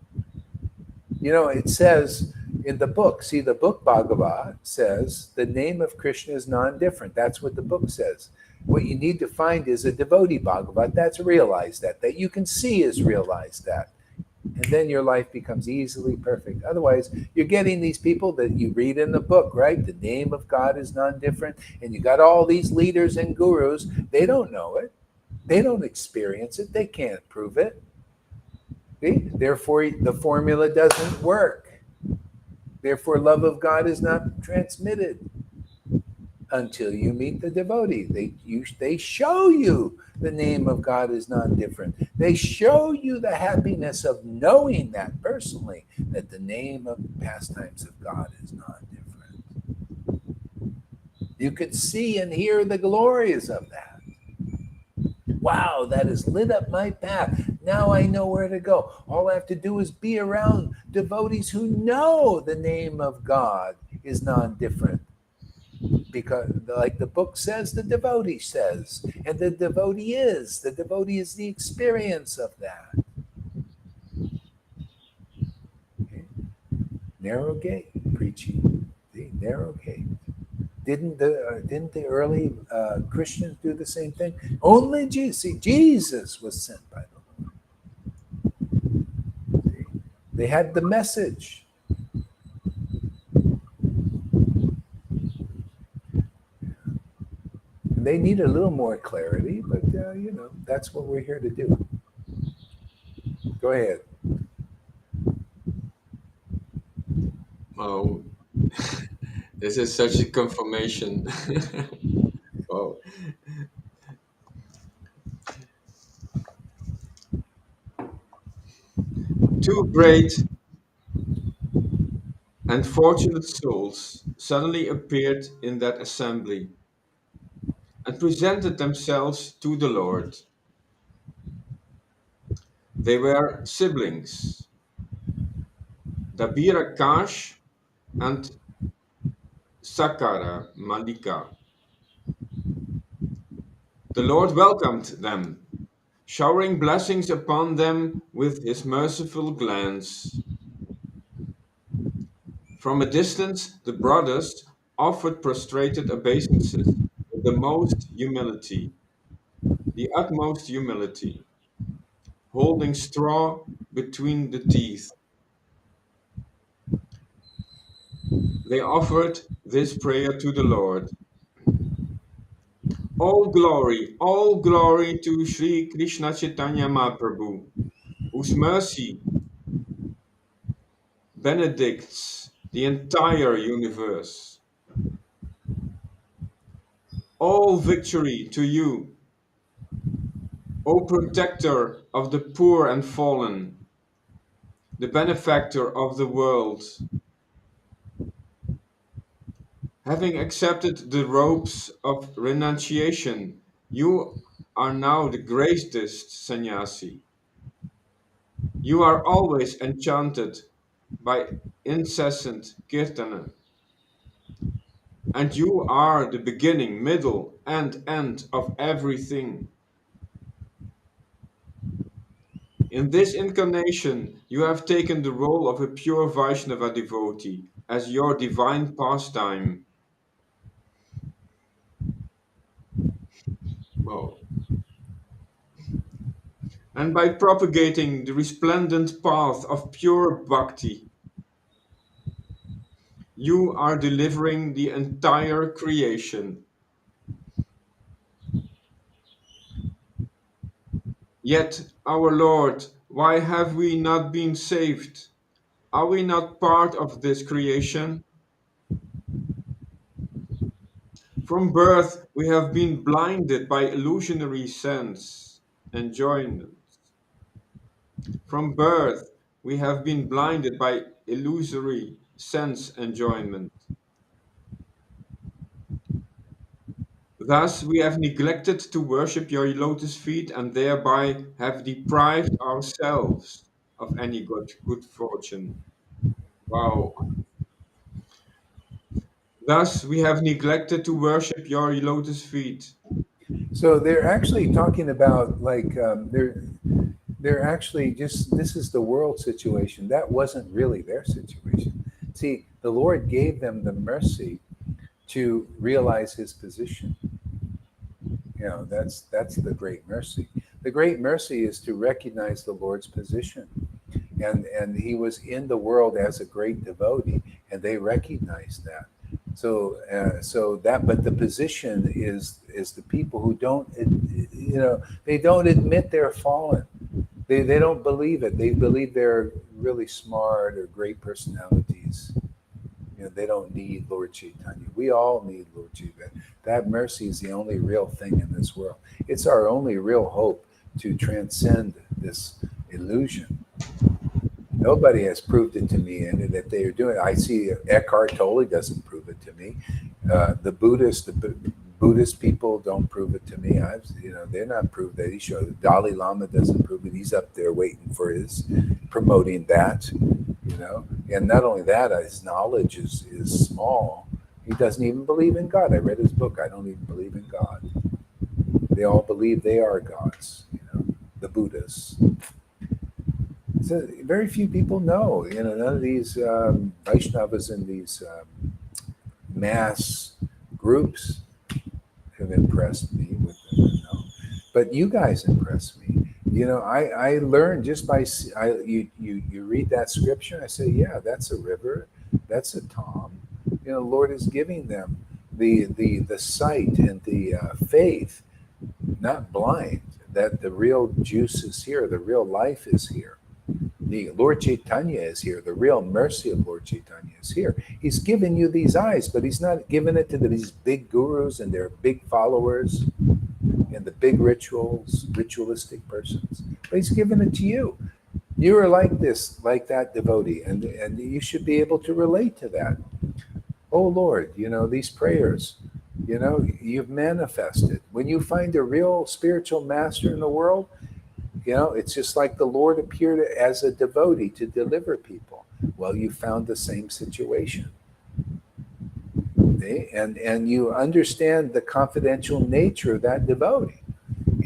It says in the book, see, the book Bhagavat says the name of Krishna is non-different. That's what the book says. What you need to find is a devotee Bhagavat that's realized that you can see is realized that. And then your life becomes easily perfect. Otherwise, you're getting these people that you read in the book, right? The name of God is non-different. And you got all these leaders and gurus. They don't know it. They don't experience it. They can't prove it. See? Therefore, the formula doesn't work. Therefore, love of God is not transmitted until you meet the devotee. They show you the name of God is not different. They show you the happiness of knowing that personally, that the name of pastimes of God is not different. You could see and hear the glories of that. Wow, that has lit up my path. Now I know where to go. All I have to do is be around devotees who know the name of God is non-different. Because, like the book says, the devotee says, and the devotee is the experience of that. Okay. Narrow gate preaching, the narrow gate. Didn't the early Christians do the same thing? Only Jesus. See, Jesus was sent by the Lord. See? They had the message. They need a little more clarity, but that's what we're here to do. Go ahead. Oh, this is such a confirmation. Oh, two great and fortunate souls suddenly appeared in that assembly and presented themselves to the Lord. They were siblings, Dabira Kash and Sakara Malika. The Lord welcomed them, showering blessings upon them with his merciful glance. From a distance, the brothers offered prostrated obeisances with the utmost humility, holding straw between the teeth. They offered this prayer to the Lord. All glory to Sri Krishna Chaitanya Mahaprabhu, whose mercy benedicts the entire universe. All victory to you, O protector of the poor and fallen, the benefactor of the world. Having accepted the robes of renunciation, you are now the greatest sannyasi. You are always enchanted by incessant kirtana, and you are the beginning, middle, and end of everything. In this incarnation, you have taken the role of a pure Vaishnava devotee as your divine pastime. Well, and by propagating the resplendent path of pure bhakti, you are delivering the entire creation. Yet, our Lord, why have we not been saved? Are we not part of this creation? From birth, we have been blinded by illusionary sense enjoyment. From birth, we have been blinded by illusory sense enjoyment. Thus, we have neglected to worship your lotus feet and thereby have deprived ourselves of any good fortune. Wow. Thus, we have neglected to worship your lotus feet. So they're actually talking about like they're actually just this is the world situation. That wasn't really their situation. See, the Lord gave them the mercy to realize his position. That's the great mercy. The great mercy is to recognize the Lord's position. And he was in the world as a great devotee, and they recognized that. So but the position is is the people who don't, they don't admit they're fallen. They don't believe it. They believe they're really smart or great personalities. They don't need Lord Caitanya. We all need Lord Caitanya. That mercy is the only real thing in this world. It's our only real hope to transcend this illusion. Nobody has proved it to me, and that they are doing it. I see Eckhart Tolle doesn't prove it to me. The Buddhist people don't prove it to me. They're not proved that. He showed it. Dalai Lama doesn't prove it. He's up there waiting for his promoting that. And not only that, his knowledge is small. He doesn't even believe in God. I read his book. I don't even believe in God. They all believe they are gods. The Buddhists. So very few people know. None of these Vaishnavas in these mass groups have impressed me with them. But you guys impress me. I learned just by you read that scripture. I say, yeah, that's a river, that's a Tom. Lord is giving them the sight and the faith, not blind, that the real juice is here, the real life is here. The Lord Caitanya is here. The real mercy of Lord Caitanya is here. He's given you these eyes, but he's not giving it to these big gurus and their big followers and the big ritualistic persons. But he's given it to you. You are like that devotee, and you should be able to relate to that. Oh Lord, these prayers, you've manifested. When you find a real spiritual master in the world, it's just like the Lord appeared as a devotee to deliver people. Well, you found the same situation. Okay? And you understand the confidential nature of that devotee.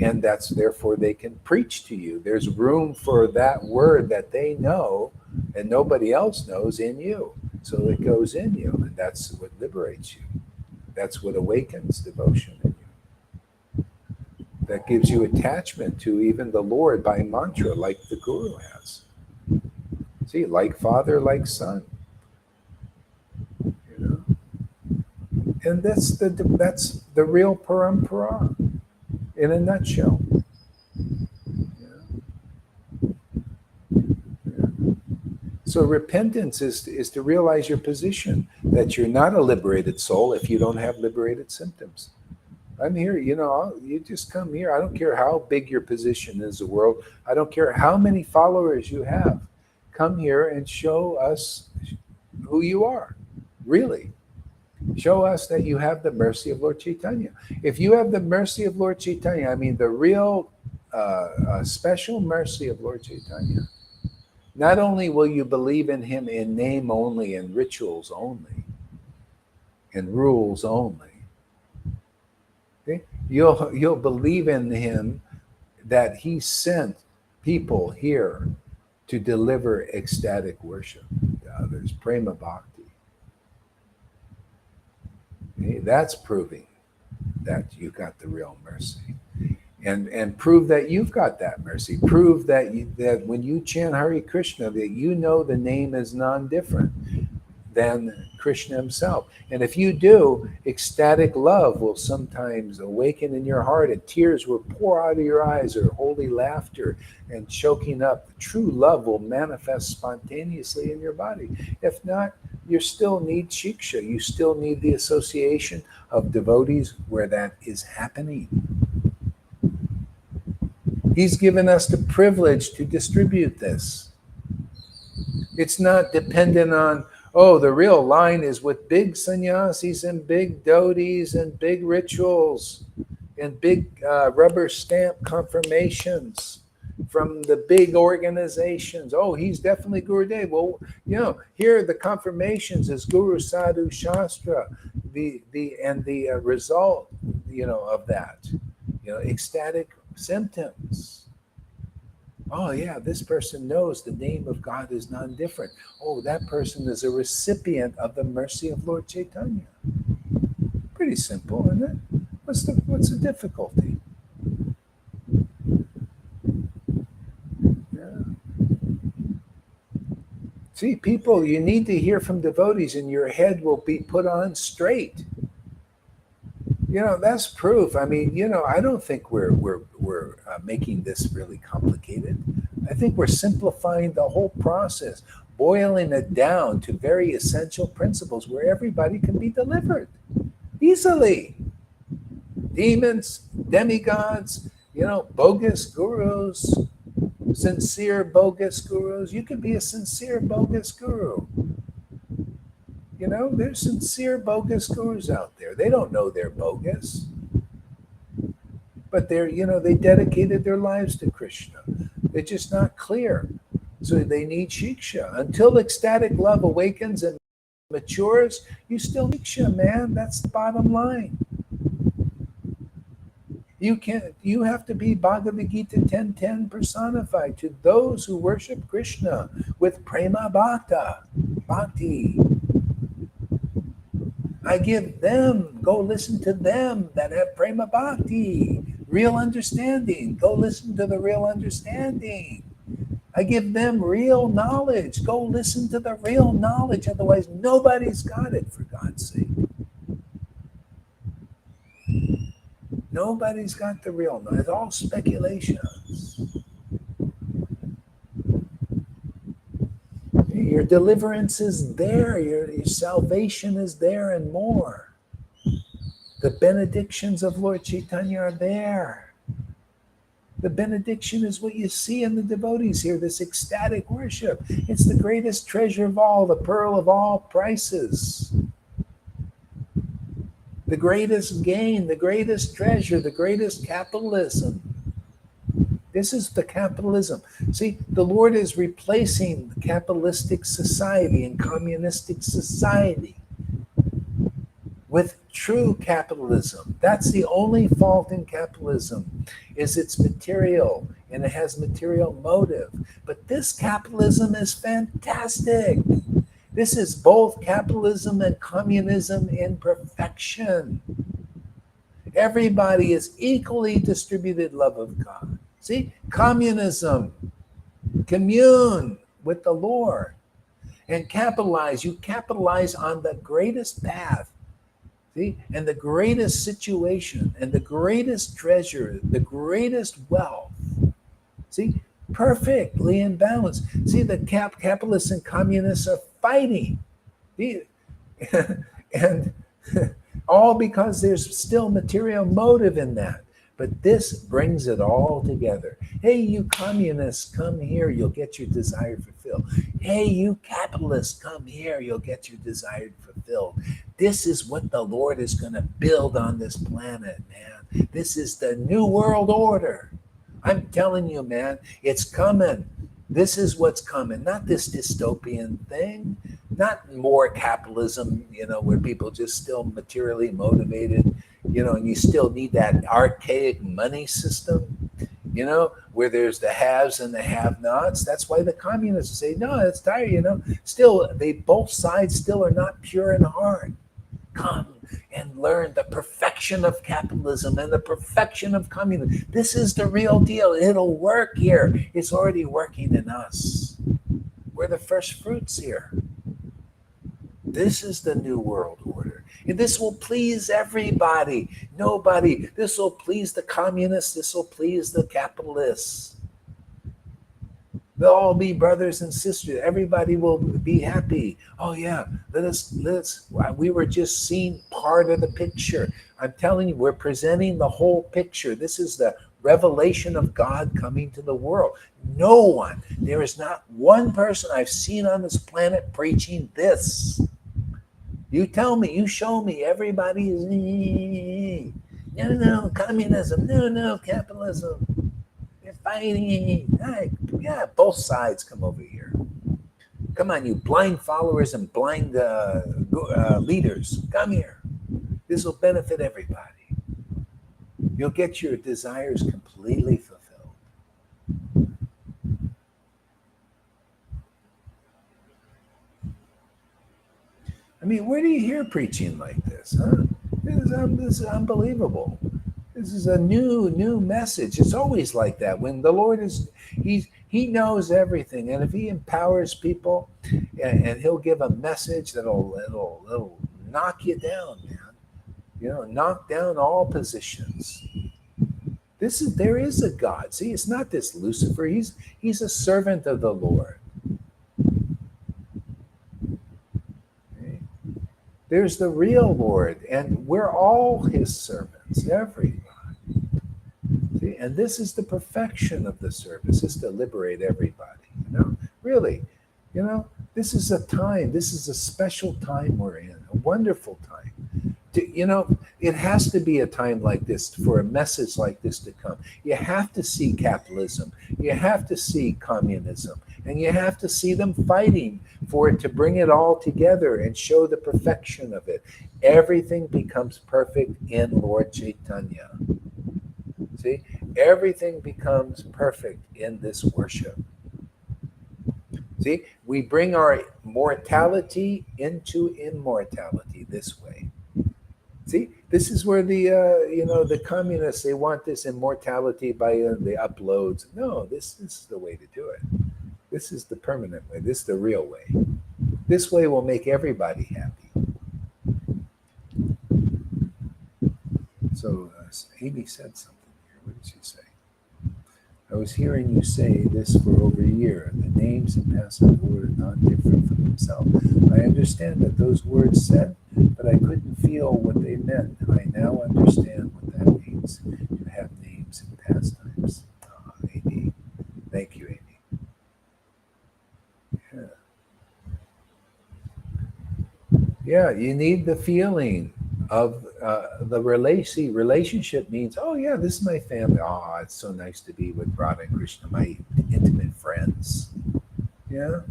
And that's therefore they can preach to you. There's room for that word that they know and nobody else knows in you. So it goes in you, and that's what liberates you. That's what awakens devotion in you. That gives you attachment to even the Lord by mantra, like the Guru has. See, like Father, like Son. And that's the real parampara in a nutshell. So repentance is to realize your position, that you're not a liberated soul if you don't have liberated symptoms. I'm here, you just come here. I don't care how big your position is in the world. I don't care how many followers you have. Come here and show us who you are, really. Show us that you have the mercy of Lord Caitanya. If you have the mercy of Lord Caitanya, I mean the real special mercy of Lord Caitanya, not only will you believe in him in name only and rituals only and rules only, okay? You'll believe in him that he sent people here to deliver ecstatic worship to others, prema bhakti. Okay? That's proving that you got the real mercy. And prove that you've got that mercy. Prove that that when you chant Hare Krishna, that you know the name is non-different than Krishna himself. And if you do, ecstatic love will sometimes awaken in your heart, and tears will pour out of your eyes, or holy laughter and choking up. The true love will manifest spontaneously in your body. If not, you still need shiksha. You still need the association of devotees where that is happening. He's given us the privilege to distribute this. It's not dependent on, the real line is with big sannyasis and big dhotis and big rituals and big rubber stamp confirmations from the big organizations. Oh, he's definitely Gurudev. Well, here are the confirmations as Guru Sadhu Shastra, the result, of that, ecstatic symptoms. Oh yeah, this person knows the name of God is non-different. Oh, that person is a recipient of the mercy of Lord Caitanya. Pretty simple, isn't it? What's the difficulty? Yeah. See, people, you need to hear from devotees and your head will be put on straight. That's proof. I mean, I don't think we're making this really complicated. I think we're simplifying the whole process, boiling it down to very essential principles where everybody can be delivered easily. Demons, demigods, bogus gurus, sincere bogus gurus. You can be a sincere bogus guru. There's sincere bogus gurus out there. They don't know they're bogus, but they dedicated their lives to Krishna. They're just not clear. So they need shiksha. Until ecstatic love awakens and matures, you still need shiksha, man. That's the bottom line. You have to be Bhagavad Gita 10:10 personified to those who worship Krishna with prema bhakti. I give them, go listen to them that have prema bhakti, real understanding. Go listen to the real understanding. I give them real knowledge. Go listen to the real knowledge. Otherwise, nobody's got it, for God's sake. Nobody's got the real knowledge. It's all speculations. Your deliverance is there. Your salvation is there and more. The benedictions of Lord Caitanya are there. The benediction is what you see in the devotees here, this ecstatic worship. It's the greatest treasure of all, the pearl of all prices. The greatest gain, the greatest treasure, the greatest capitalism. This is the capitalism. See, the Lord is replacing the capitalistic society and communistic society with true capitalism. That's the only fault in capitalism, is it's material and it has material motive. But this capitalism is fantastic. This is both capitalism and communism in perfection. Everybody is equally distributed love of God. See, communism, commune with the Lord, and capitalize. You capitalize on the greatest path, see, and the greatest situation, and the greatest treasure, the greatest wealth. See, perfectly in balance. See, the capitalists and communists are fighting, and all because there's still material motive in that. But this brings it all together. Hey, you communists, come here, you'll get your desire fulfilled. Hey, you capitalists, come here, you'll get your desire fulfilled. This is what the Lord is going to build on this planet, man. This is the new world order. I'm telling you, man, it's coming. This is what's coming, not this dystopian thing, not more capitalism, where people just still materially motivated, and you still need that archaic money system, where there's the haves and the have-nots. That's why the communists say, no, it's tired, Still, both sides still are not pure in heart. Come and learn the perfection of capitalism and the perfection of communism. This is the real deal. It'll work here. It's already working in us. We're the first fruits here. This is the new world order. And this will please everybody. Nobody. This will please the communists. This will please the capitalists. They'll all be brothers and sisters. Everybody will be happy. Oh yeah, let's. We were just seeing part of the picture. I'm telling you, we're presenting the whole picture. This is the revelation of God coming to the world. No one, there is not one person I've seen on this planet preaching this. You tell me, you show me, everybody is, no, communism, no, capitalism. They're fighting. Yeah, both sides come over here. Come on, you blind followers and blind leaders, come here. This will benefit everybody. You'll get your desires completely fulfilled. I mean, where do you hear preaching like this? Huh? This is unbelievable. This is a new message. It's always like that. When the Lord he knows everything, and if he empowers people, and he'll give a message that'll knock you down, man. knock down all positions. There is a God. See, it's not this Lucifer. He's a servant of the Lord. Okay? There's the real Lord, and we're all his servants, everybody. See? And this is the perfection of the service, is to liberate everybody. Really, this is a time, this is a special time we're in, a wonderful time. It has to be a time like this for a message like this to come. You have to see capitalism, you have to see communism, and you have to see them fighting for it to bring it all together and show the perfection of it. Everything becomes perfect in Lord Caitanya. See, everything becomes perfect in this worship. See, we bring our mortality into immortality this way. See, this is where the communists, they want this immortality by the uploads. No, this is the way to do it. This is the permanent way. This is the real way. This way will make everybody happy. So Amy said something here. What did she say? I was hearing you say this for over a year. The names and passive word are not different from himself. I understand that those words said, but I couldn't feel what they meant. I now understand what that means. You have names and pastimes. Oh, Amy. Thank you, Amy. Yeah, you need the feeling of the relationship means, oh yeah, this is my family. Oh, it's so nice to be with Radha and Krishna, my intimate friends. Yeah.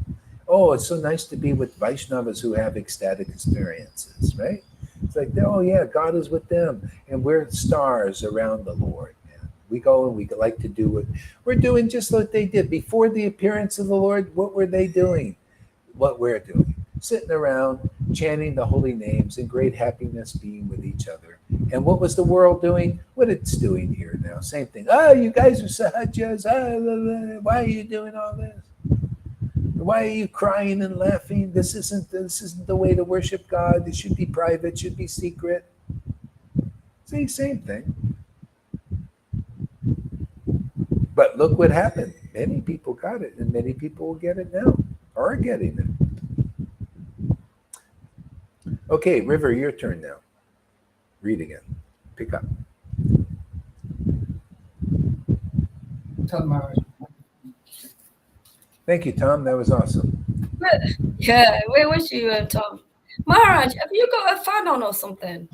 Oh, it's so nice to be with Vaishnavas who have ecstatic experiences, right? It's like, oh yeah, God is with them, and we're stars around the Lord. Man. We go and we like to do what we're doing, just like they did before the appearance of the Lord. What were they doing? What we're doing. Sitting around, chanting the holy names in great happiness, being with each other. And what was the world doing? What it's doing here now. Same thing. Oh, you guys are sahajas. Why are you doing all this? Why are you crying and laughing? This isn't the way to worship God. It should be private, should be secret. See, same thing. But look what happened. Many people got it, and many people will get it now, are getting it. Okay, River, your turn now. Read again. Pick up. Thank you, Tom. That was awesome. Yeah, where was you, Tom? Maharaj, have you got a fan on or something?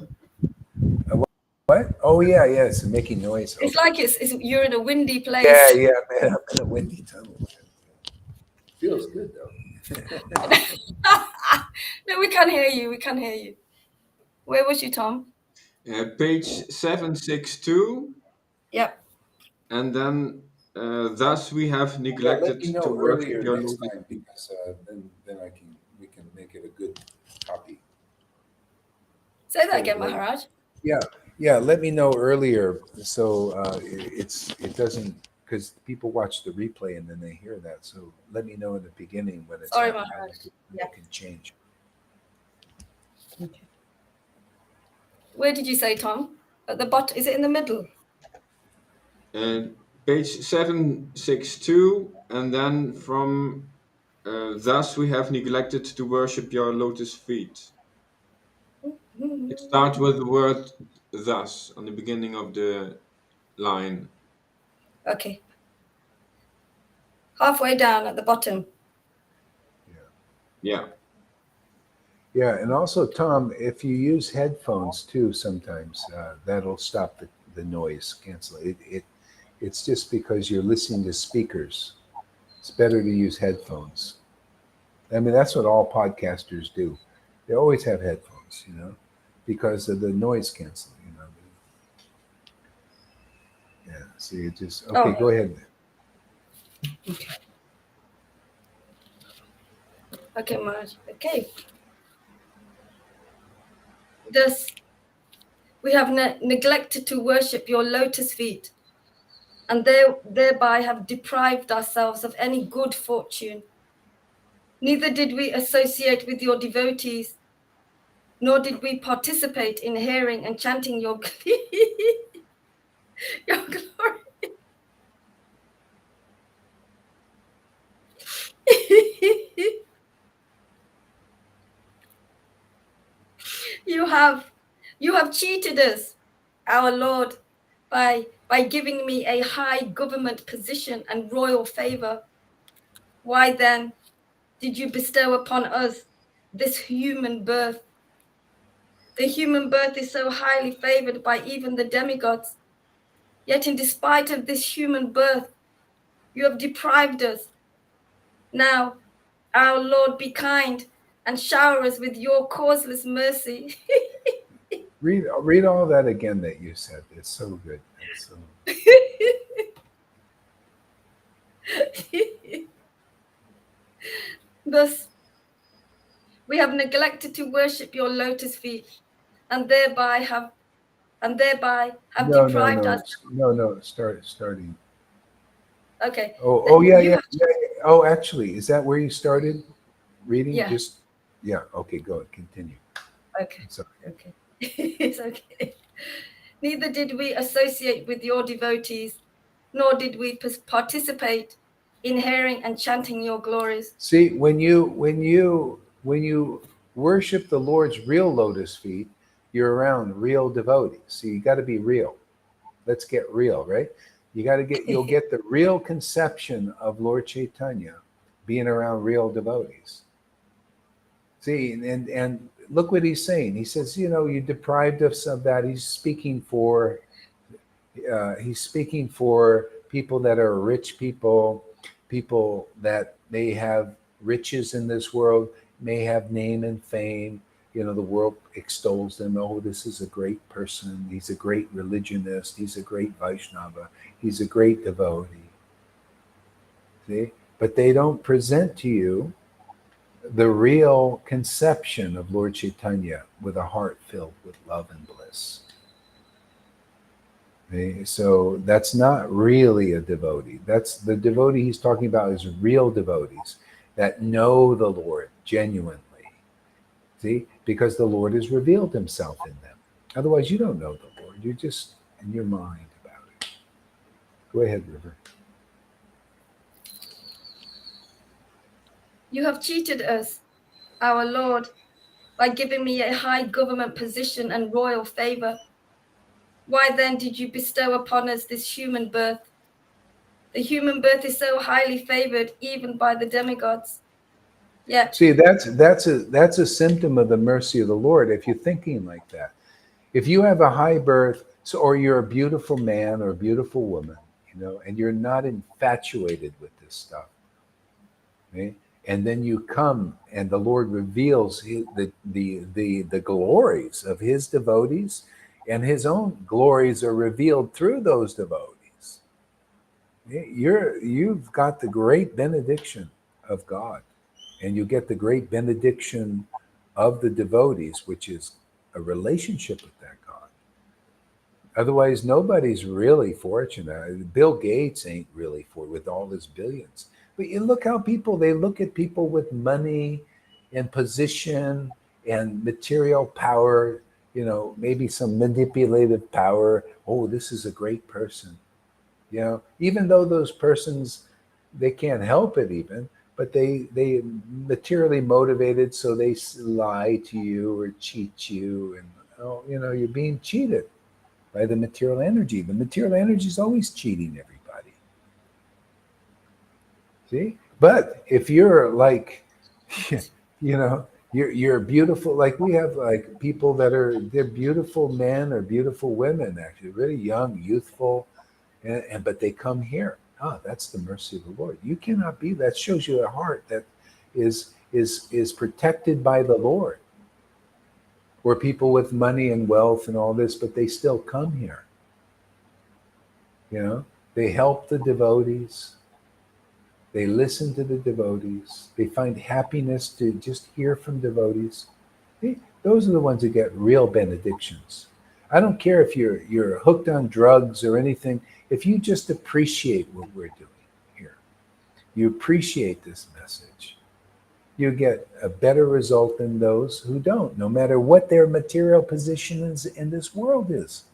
What? Oh, yeah, it's making noise. It's like you're in a windy place. Yeah, man, I'm in a windy tunnel. Feels good, though. No, we can't hear you. We can't hear you. Where was you, Tom? Page 762. Yep. And then, thus we have neglected to worship your next lotus. time, because then we can make it a good copy. Say that again, Maharaj. Yeah. Let me know earlier, so it doesn't, because people watch the replay and then they hear that. So let me know in the beginning when it's. Sorry, Maharaj. Yeah, can change. Okay. Where did you say, Tom? At the bottom? Is it in the middle? Page 762, and then from thus we have neglected to worship your lotus feet. It starts with the word thus on the beginning of the line. Okay. Halfway down at the bottom. Yeah. Yeah, and also, Tom, if you use headphones too, sometimes that'll stop the noise, cancel it. It's just because you're listening to speakers. It's better to use headphones. I mean, that's what all podcasters do. They always have headphones, because of the noise canceling, Yeah, so you just, okay, Go ahead. Okay, Maharaj. Okay. Thus, we have neglected to worship your lotus feet, and thereby have deprived ourselves of any good fortune. Neither did we associate with your devotees, nor did we participate in hearing and chanting your, your glory. You have cheated us, our Lord, by giving me a high government position and royal favor. Why then did you bestow upon us this human birth? The human birth is so highly favored by even the demigods. Yet in despite of this human birth, you have deprived us. Now, our Lord, be kind and shower us with your causeless mercy. Read all that again that you said. It's so good. It's so... Thus, we have neglected to worship your lotus feet, and thereby have deprived us. No. Starting. Okay. Oh, You yeah. have- Oh, actually, is that where you started reading? Yeah. Yeah. Okay, go ahead. Continue. Okay. Sorry. Okay. It's okay. Neither did we associate with your devotees, nor did we participate in hearing and chanting your glories. See, when you worship the Lord's real lotus feet, you're around real devotees. So you got to be real. Let's get real, right? You'll get the real conception of Lord Caitanya being around real devotees. See, and look what he's saying. He says, you deprived us of that. He's speaking for people that are rich people that may have riches in this world, may have name and fame. The world extols them. Oh, this is a great person. He's a great religionist. He's a great Vaishnava. He's a great devotee. See? But they don't present to you the real conception of Lord Caitanya with a heart filled with love and bliss. Okay? So that's not really a devotee. That's the devotee he's talking about is real devotees that know the Lord genuinely. See? Because the Lord has revealed himself in them. Otherwise, you don't know the Lord. You're just in your mind about it. Go ahead, River. You have cheated us, our Lord, by giving me a high government position and royal favor. Why then did you bestow upon us this human birth? The human birth is so highly favored even by the demigods. Yet, See, that's a symptom of the mercy of the Lord. If you're thinking like that, if you have a high birth, or you're a beautiful man or a beautiful woman, and you're not infatuated with this stuff, okay? And then you come and the Lord reveals the glories of his devotees, and his own glories are revealed through those devotees. You've got the great benediction of God, and you get the great benediction of the devotees, which is a relationship with that God. Otherwise, nobody's really fortunate. Bill Gates ain't really with all his billions. But you look how they look at people with money and position and material power, maybe some manipulative power. Oh, this is a great person. Even though those persons, they can't help it even, but they materially motivated, so they lie to you or cheat you, and you're being cheated by the material energy. The material energy is always cheating everybody. See? But if you're like, you're beautiful, like we have like people they're beautiful men or beautiful women, actually, really young, youthful, and but they come here. Oh, that's the mercy of the Lord. You cannot be. That shows you a heart that is protected by the Lord. Or people with money and wealth and all this, but they still come here. They help the devotees. They listen to the devotees. They find happiness to just hear from devotees. Those are the ones that get real benedictions. I don't care if you're hooked on drugs or anything. If you just appreciate what we're doing here, you appreciate this message, you get a better result than those who don't, no matter what their material position in this world is.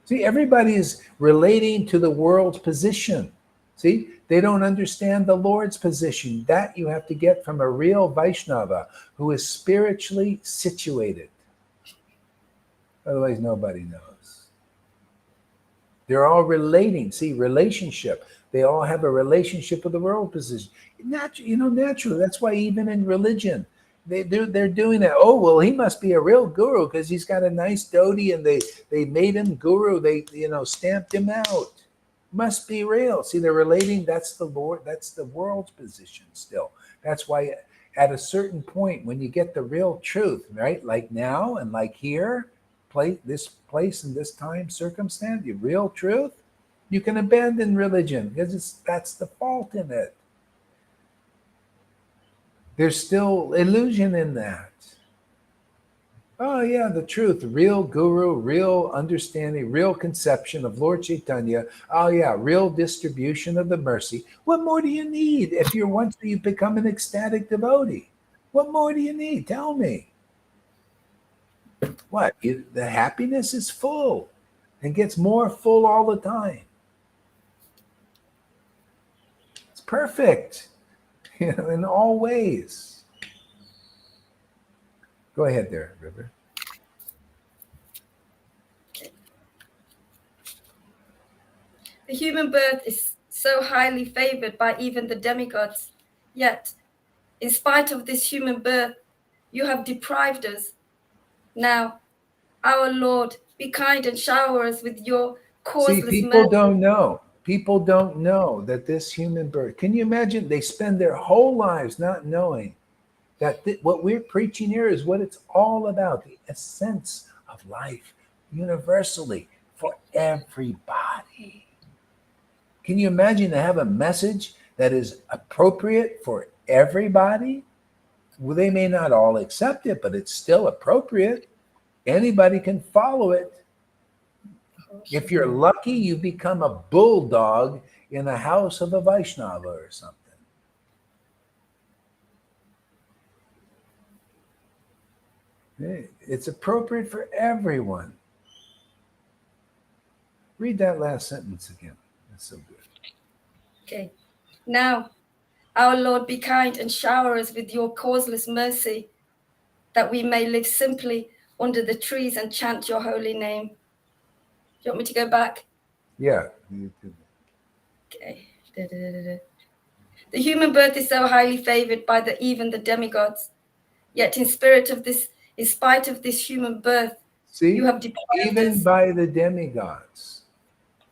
See, everybody is relating to the world's position. See, they don't understand the Lord's position. That you have to get from a real Vaishnava who is spiritually situated. Otherwise, nobody knows. They're all relating. See, relationship. They all have a relationship with the world position. Naturally. That's why even in religion, they're doing that. Oh, well, he must be a real guru because he's got a nice dhoti and they made him guru. They stamped him out. Must be real. See, they're relating. That's the Lord. That's the world's position still. That's why at a certain point, when you get the real truth, right? Like now and like here, this place and this time circumstance, the real truth, you can abandon religion because that's the fault in it. There's still illusion in that. Oh yeah, the truth, real guru, real understanding, real conception of Lord Caitanya. Oh yeah, real distribution of the mercy. What more do you need if once you become an ecstatic devotee? What more do you need? Tell me. What? The happiness is full and gets more full all the time. It's perfect, in all ways. Go ahead there, River. Okay. The human birth is so highly favored by even the demigods, yet, in spite of this human birth, you have deprived us. Now, our Lord, be kind and shower us with your causeless people mercy. don't know. People don't know that this human birth. Can you imagine? They spend their whole lives not knowing that what we're preaching here is what it's all about, the essence of life, universally, for everybody. Can you imagine to have a message that is appropriate for everybody? Well, they may not all accept it, but it's still appropriate. Anybody can follow it. If you're lucky, you become a bulldog in the house of a Vaishnava or something. It's appropriate for everyone. Read that last sentence again. That's so good. Okay. Now, our Lord, be kind and shower us with your causeless mercy, that we may live simply under the trees and chant your holy name. Do you want me to go back? Yeah. Okay. The human birth is so highly favored by even the demigods. Yet in spite of this human birth, See, you have deprived even us. by the demigods.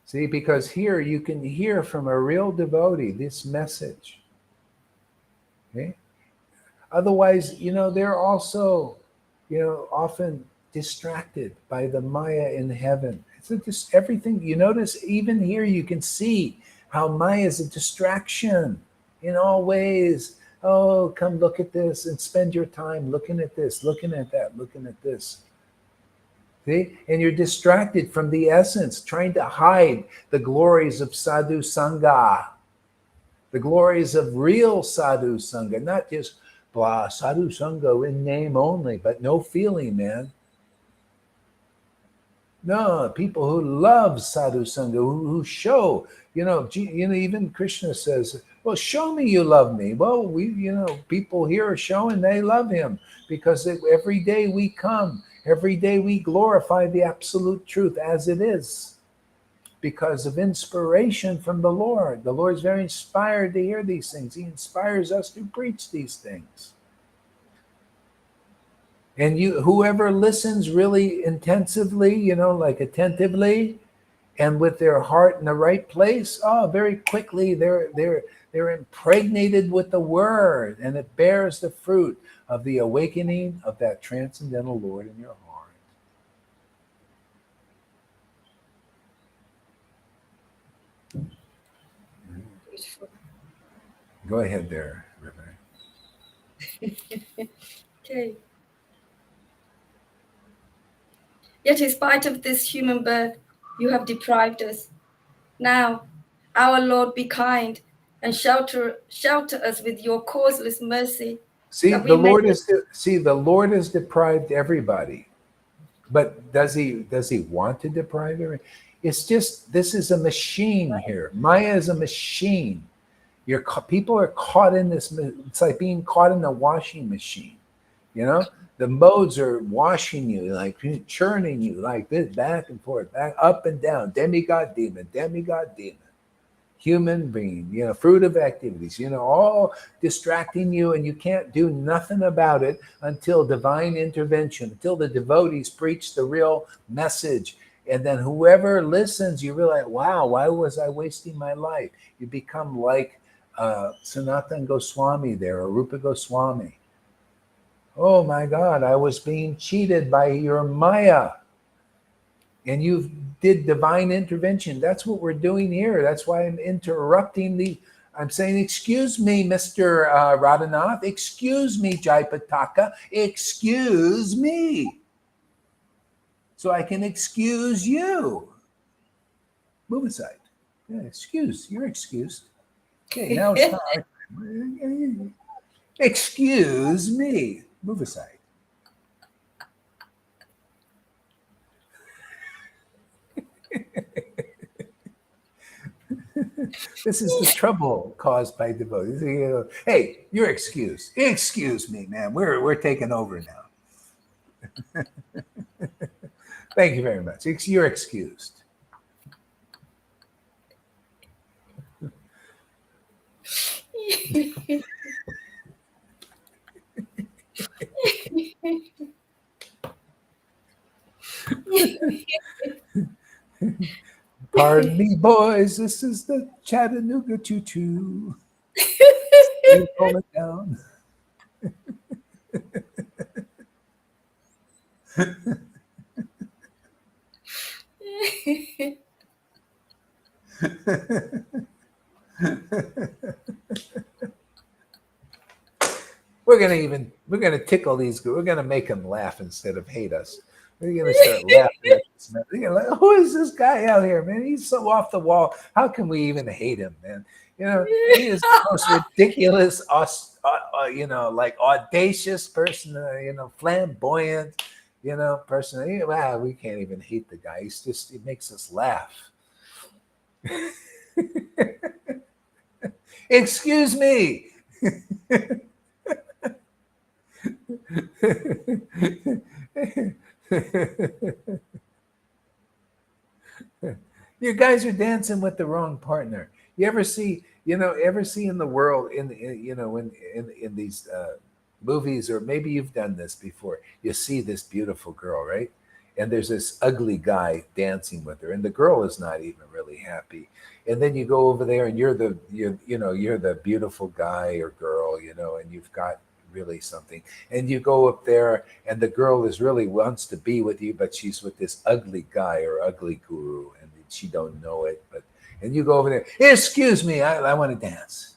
See, because here you can hear from a real devotee this message. Okay? Otherwise, they're also, often distracted by the Maya in heaven. It's just everything. You notice even here you can see how Maya is a distraction in all ways. Oh, come look at this and spend your time looking at this, looking at that, looking at this. See? And you're distracted from the essence, trying to hide the glories of sadhu sangha, the glories of real sadhu sangha, not just blah, sadhu sangha in name only, but no feeling, man. No, people who love sadhu sangha, who show, even Krishna says, well, show me you love me. Well, people here are showing they love him because every day we come, every day we glorify the absolute truth as it is because of inspiration from the Lord. The Lord is very inspired to hear these things. He inspires us to preach these things. And whoever listens really intensively, like attentively, and with their heart in the right place, very quickly they're impregnated with the word, and it bears the fruit of the awakening of that transcendental Lord in your heart. Beautiful. Go ahead there, River. Okay. Yet in spite of this human birth, you have deprived us. Now, our Lord, be kind and shelter us with your causeless mercy. See, that the we may. Lord has deprived everybody. But does he want to deprive everybody? It's just, this is a machine here. Maya is a machine. People are caught in this. It's like being caught in a washing machine. You know, the modes are washing you, like churning you, like this, back and forth, back up and down. Demigod, demon, human being. You know, fruit of activities. You know, all distracting you, and you can't do nothing about it until divine intervention, until the devotees preach the real message. And then whoever listens, you realize, wow, why was I wasting my life? You become like Sanatan Goswami there, or Rupa Goswami. Oh my God, I was being cheated by your Maya. And you did divine intervention. That's what we're doing here. That's why I'm interrupting I'm saying, excuse me, Mr. Radhanath. Excuse me, Jaipataka. Excuse me. So I can excuse you. Move aside. Yeah, you're excused. Okay, now it's time. Excuse me. Move aside. This is the trouble caused by devotees. You know, hey, you're excused. Excuse me, man. We're taking over now. Thank you very much. You're excused. Pardon me, boys. This is the Chattanooga Choo Choo. You're rolling down. We're gonna tickle these. We're gonna make them laugh instead of hate us. We're gonna start laughing at this man. They're gonna like, who is this guy out here, man? He's so off the wall. How can we even hate him, man? You know, he is the most ridiculous, like audacious person. Flamboyant, person. Wow, we can't even hate the guy. He makes us laugh. Excuse me. You guys are dancing with the wrong partner. You ever see in the world in these movies, or maybe you've done this before. You see this beautiful girl, right? And there's this ugly guy dancing with her, and the girl is not even really happy. And then you go over there, and you're the beautiful guy or girl, and you've got really something. And you go up there, and the girl wants to be with you, but she's with this ugly guy or ugly guru, and she don't know it. And you go over there. Excuse me, I want to dance.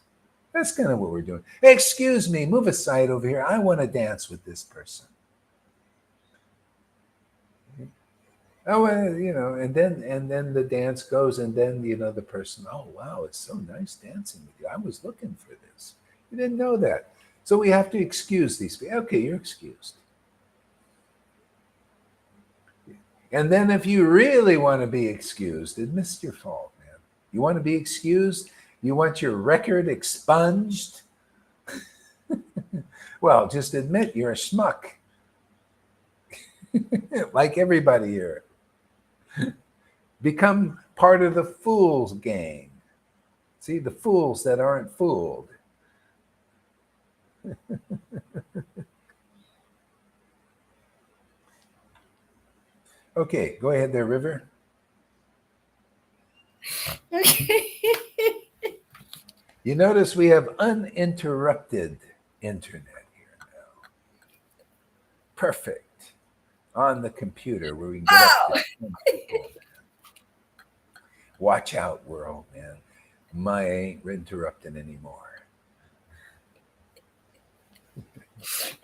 That's kind of what we're doing. Excuse me, move aside over here. I want to dance with this person. Oh, and then the dance goes, and then the person, oh wow, it's so nice dancing with you. I was looking for this. You didn't know that. So we have to excuse these people. Okay, you're excused. And then if you really want to be excused, admit your fault, man. You want to be excused? You want your record expunged? Well, just admit you're a schmuck. Like everybody here. Become part of the fool's gang. See, the fools that aren't fooled. Okay, go ahead there, River. Okay. You notice we have uninterrupted internet here now. Perfect. On the computer where we can get up to 10 people. Watch out, world, man. Maya ain't interrupting anymore.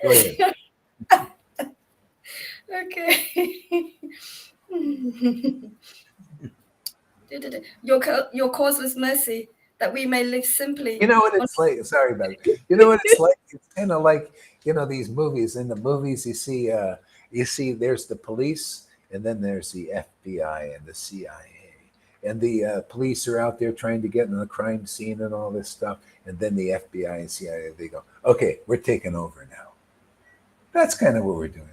Go ahead. Okay. Your causeless mercy that we may live simply. You know what it's like? Sorry about it. You know what it's like? It's kind of like, these movies. In the movies, you see there's the police, and then there's the FBI and the CIA. And the police are out there trying to get in the crime scene and all this stuff. And then the FBI and CIA, they go, okay, we're taking over now. That's kind of what we're doing.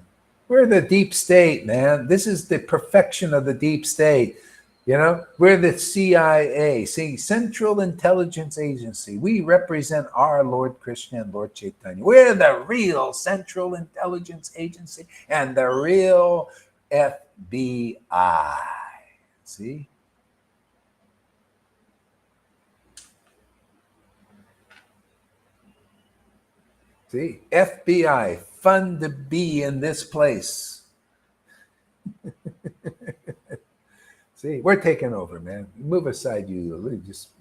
We're the deep state, man. This is the perfection of the deep state. We're the CIA, Central Intelligence Agency. We represent our Lord Krishna and Lord Caitanya. We're the real Central Intelligence Agency and the real FBI. See? See? FBI, fun to be in this place. See, we're taking over, man. Move aside, you just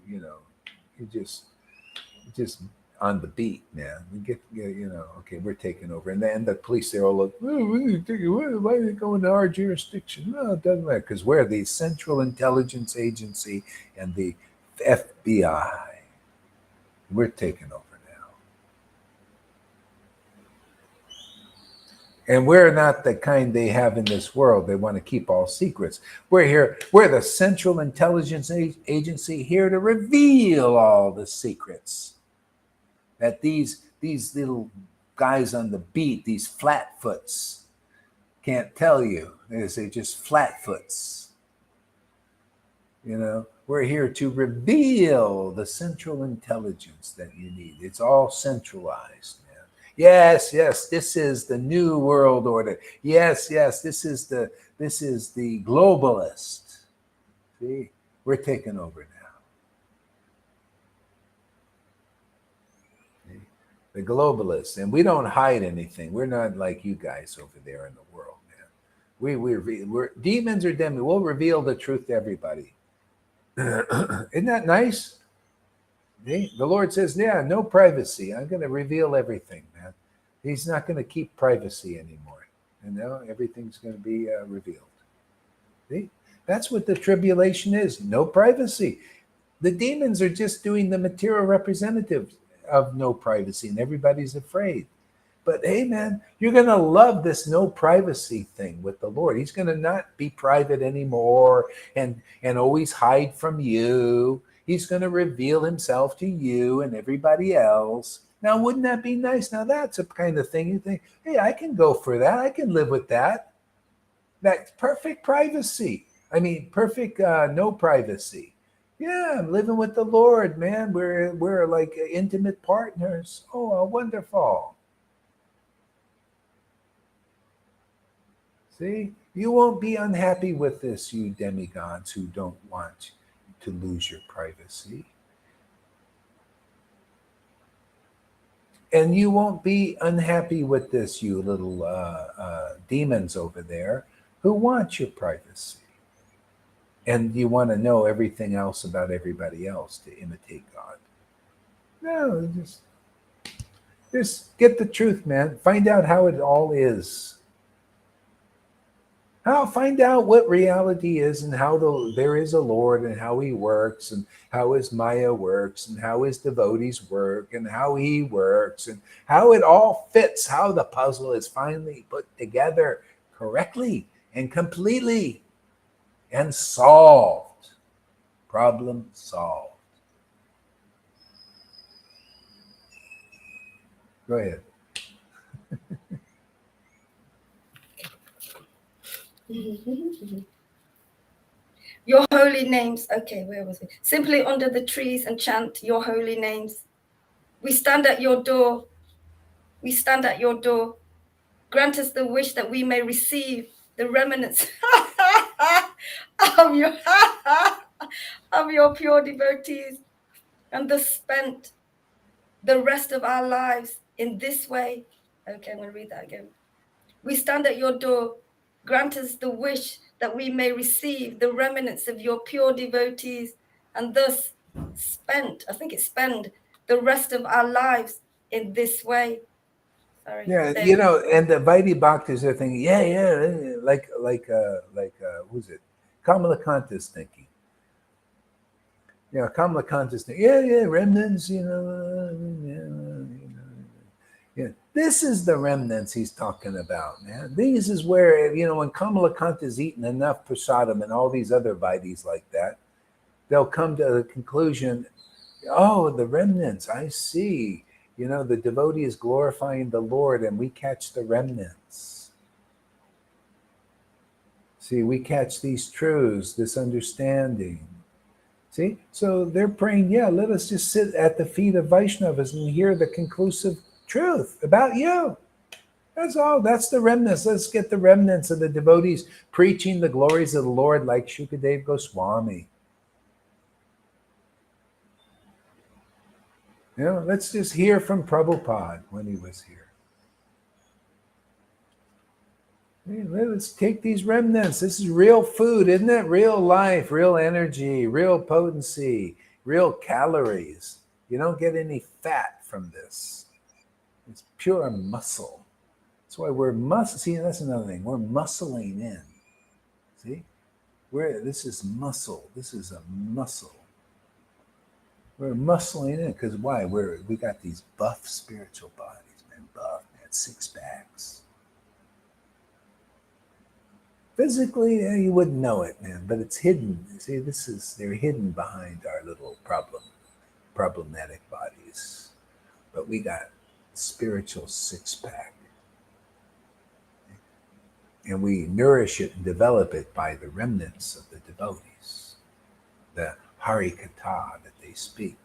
on the beat, man. We get, okay, we're taking over. And then the police, they're all like, oh, why are they going to our jurisdiction? No, it doesn't matter, because we're the Central Intelligence Agency and the FBI. We're taking over. And we're not the kind they have in this world. They want to keep all secrets. We're here. We're the Central Intelligence Agency here to reveal all the secrets that these little guys on the beat, these flatfoots, can't tell you. They're just flatfoots. We're here to reveal the central intelligence that you need. It's all centralized. Yes, this is the new world order. Yes, this is the globalist. See, we're taking over now. See? The globalists, and we don't hide anything. We're not like you guys over there in the world, man. We're demons or demi. We'll reveal the truth to everybody. Isn't that nice? The Lord says, yeah, no privacy. I'm going to reveal everything, man. He's not going to keep privacy anymore. Everything's going to be revealed. See? That's what the tribulation is. No privacy. The demons are just doing the material representative of no privacy, and everybody's afraid. But hey, man, you're going to love this no privacy thing with the Lord. He's going to not be private anymore and always hide from you. He's going to reveal himself to you and everybody else. Now, wouldn't that be nice? Now, that's a kind of thing you think, hey, I can go for that. I can live with that. That's perfect privacy. Perfect no privacy. Yeah, I'm living with the Lord, man. We're like intimate partners. Oh, wonderful. See, you won't be unhappy with this, you demigods who don't want to lose your privacy. And you won't be unhappy with this, you little demons over there who want your privacy. And you want to know everything else about everybody else to imitate God. No, just get the truth, man. Find out how it all is. Find out what reality is and how there is a Lord and how he works and how his Maya works and how his devotees work and how he works and how it all fits, how the puzzle is finally put together correctly and completely and solved. Problem solved. Go ahead. Your holy names. Okay, where was it? Simply under the trees and chant your holy names. We stand at your door. We stand at your door. Grant us the wish that we may receive the remnants of your pure devotees and thus spent the rest of our lives in this way. Okay, I'm going to read that again. We stand at your door. Grant us the wish that we may receive the remnants of your pure devotees and thus spend the rest of our lives in this way. Sorry. Yeah, and the Vaidhi Bhaktas are thinking, like who's it? Kamala Kant is thinking. You know, Kamala consciousness. Yeah, remnants. Yeah. This is the remnants he's talking about, man. These is where, when Kamalakanta is eating enough prasadam and all these other vaitis like that, they'll come to the conclusion, oh, the remnants, I see. The devotee is glorifying the Lord and we catch the remnants. See, we catch these truths, this understanding. See, so they're praying, yeah, let us just sit at the feet of Vaishnavas and hear the conclusive truth about you. That's all. That's the remnants. Let's get the remnants of the devotees preaching the glories of the Lord like Shukadev Goswami. Let's just hear from Prabhupada when he was here. Let's take these remnants. This is real food, isn't it? Real life, real energy, real potency, real calories. You don't get any fat from this. It's pure muscle. That's why we're muscle. See, that's another thing. We're muscling in. See, this is muscle. This is a muscle. We're muscling in because why? We got these buff spiritual bodies, man. Buff, man. 6 packs. Physically, you wouldn't know it, man, but it's hidden. See, they're hidden behind our little problematic bodies. But we got spiritual 6-pack. And we nourish it and develop it by the remnants of the devotees, the Hari Katha that they speak.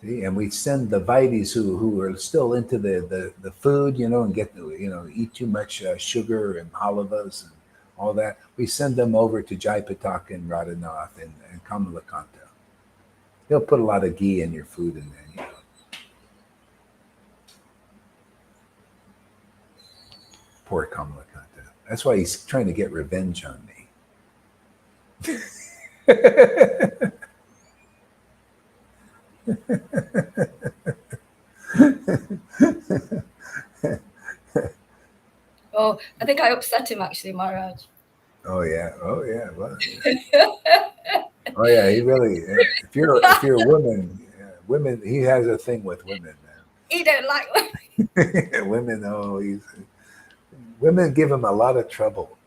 See? And we send the Vaitis who are still into the food, and get eat too much sugar and halavas and all that. We send them over to Jaipataka and Radhanath and Kamalakanta. He'll put a lot of ghee in your food and then, Poor Kamalakanta. That's why he's trying to get revenge on me. Oh, I think I upset him actually, Maharaj. Oh yeah. Well, oh yeah. He really. If you're a woman, he has a thing with women, man. He don't like women. Women. Oh, women give him a lot of trouble.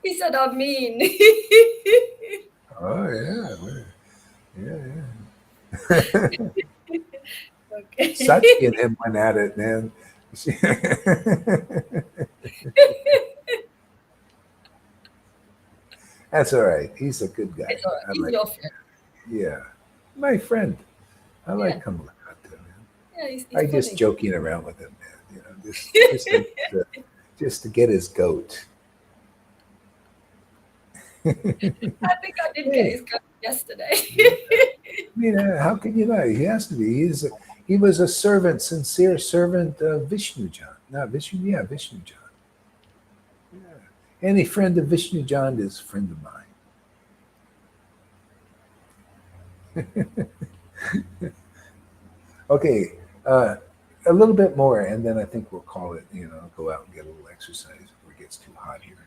He said I'm mean. Oh yeah. Okay. Satya and him went at it, man. That's all right. He's a good guy. It's all right. He's your friend. Yeah, my friend. I like Kamalakanta, man. Yeah, he's I just funny. joking around with him, man. Just to get his goat. I think I did get his coat yesterday. I mean, how can you not? He has to be. He was a servant, sincere servant of Vishnujan. Not Vishnu, yeah, Vishnujan. Yeah. Any friend of Vishnujan is a friend of mine. Okay, a little bit more, and then I think we'll call it, go out and get a little exercise before it gets too hot here.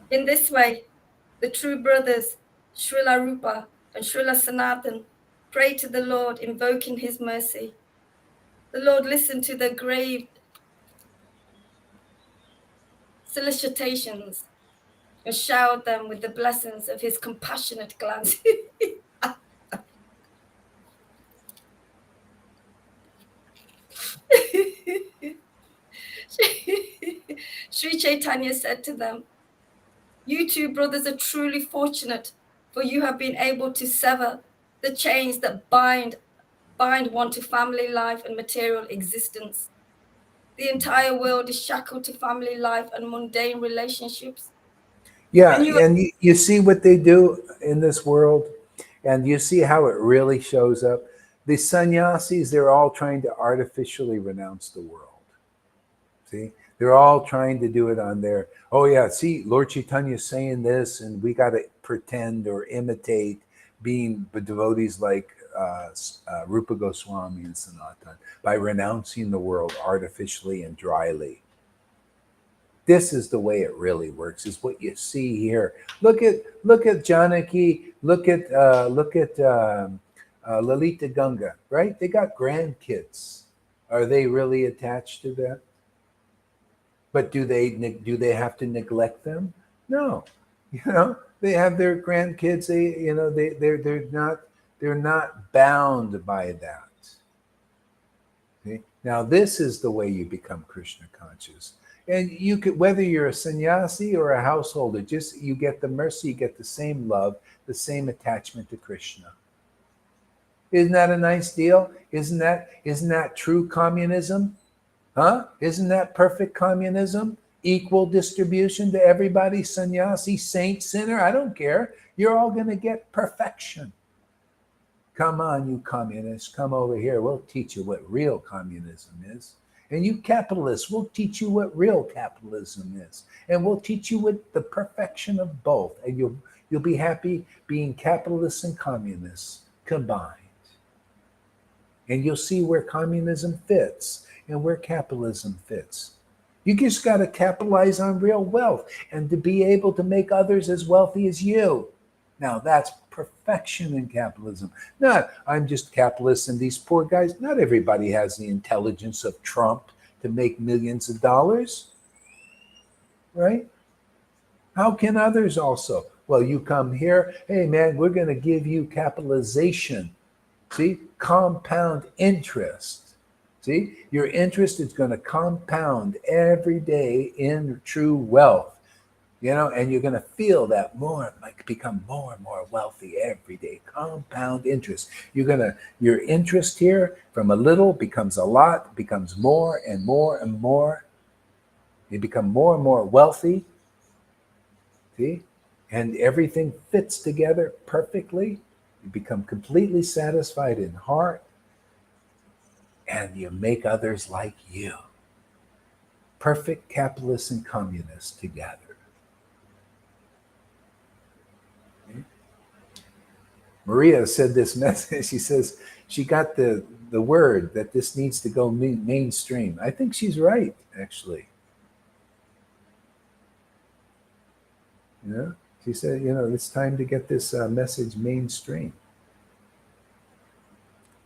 In this way, the true brothers, Srila Rupa and Srila Sanatan, pray to the Lord, invoking his mercy. The Lord listened to their grave solicitations and showered them with the blessings of his compassionate glance. Sri Caitanya said to them, "You two brothers are truly fortunate, for you have been able to sever the chains that bind one to family life and material existence. The entire world is shackled to family life and mundane relationships." Yeah, and you see what they do in this world, and you see how it really shows up. The sannyasis, they're all trying to artificially renounce the world. See, they're all trying to do it on their, oh yeah, see, Lord Caitanya is saying this, and we got to pretend or imitate. being devotees like Rupa Goswami and Sanatan, by renouncing the world artificially and dryly. This is the way it really works. Is what you see here. Look at Janaki. Look at Lalita Ganga. Right? They got grandkids. Are they really attached to that? But do they have to neglect them? No. They have their grandkids. They're not bound by that. Okay? Now this is the way you become Krishna conscious. And you could, whether you're a sannyasi or a householder, just you get the mercy, you get the same love, the same attachment to Krishna. Isn't that a nice deal? Isn't that true communism? Huh? Isn't that perfect communism? Equal distribution to everybody, sannyasi, saint, sinner, I don't care. You're all going to get perfection. Come on, you communists, come over here. We'll teach you what real communism is. And you capitalists, we'll teach you what real capitalism is. And we'll teach you what the perfection of both. And you'll be happy being capitalists and communists combined. And you'll see where communism fits and where capitalism fits. You just got to capitalize on real wealth and to be able to make others as wealthy as you. Now that's perfection in capitalism. Not, I'm just capitalist and these poor guys. Not everybody has the intelligence of Trump to make millions of dollars, right? How can others also? Well, you come here, hey man, we're going to give you capitalization. See, compound interest. See, your interest is going to compound every day in true wealth. And you're going to feel that more, like become more and more wealthy every day. Compound interest. Your interest here from a little becomes a lot, becomes more and more and more. You become more and more wealthy. See? And everything fits together perfectly. You become completely satisfied in heart. And you make others like you. Perfect capitalists and communists together. Maria said this message. She says she got the word that this needs to go mainstream. I think she's right, actually. She said, it's time to get this message mainstream.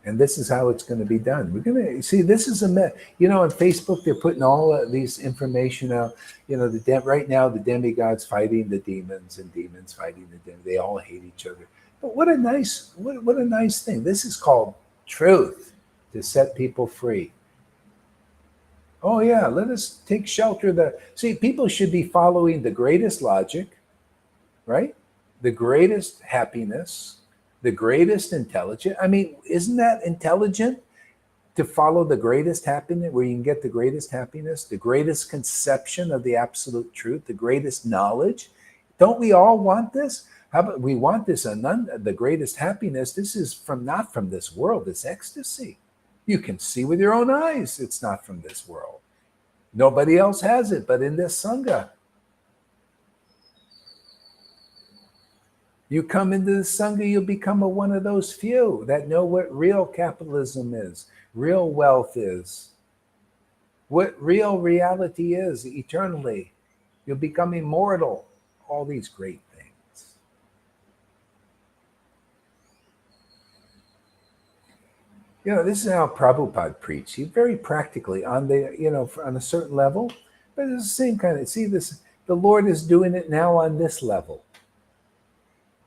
And this is how it's going to be done. We're going to see, this is on Facebook, they're putting all of these information out. Right now, the demigods fighting the demons and demons fighting the demons. They all hate each other. But what a nice thing. This is called truth to set people free. Oh yeah, let us take shelter. See, people should be following the greatest logic, right? The greatest happiness, the greatest intelligence. I mean, isn't that intelligent to follow the greatest happiness, where you can get the greatest happiness, the greatest conception of the absolute truth, the greatest knowledge? Don't we all want this? How about we want this, the greatest happiness? This is not from this world, this ecstasy. You can see with your own eyes it's not from this world. Nobody else has it but in this Sangha. You come into the Sangha, you'll become one of those few that know what real capitalism is, real wealth is, what real reality is eternally. You'll become immortal. All these great things. This is how Prabhupada preached. He very practically on a certain level, but it's the same kind of, see this, the Lord is doing it now on this level.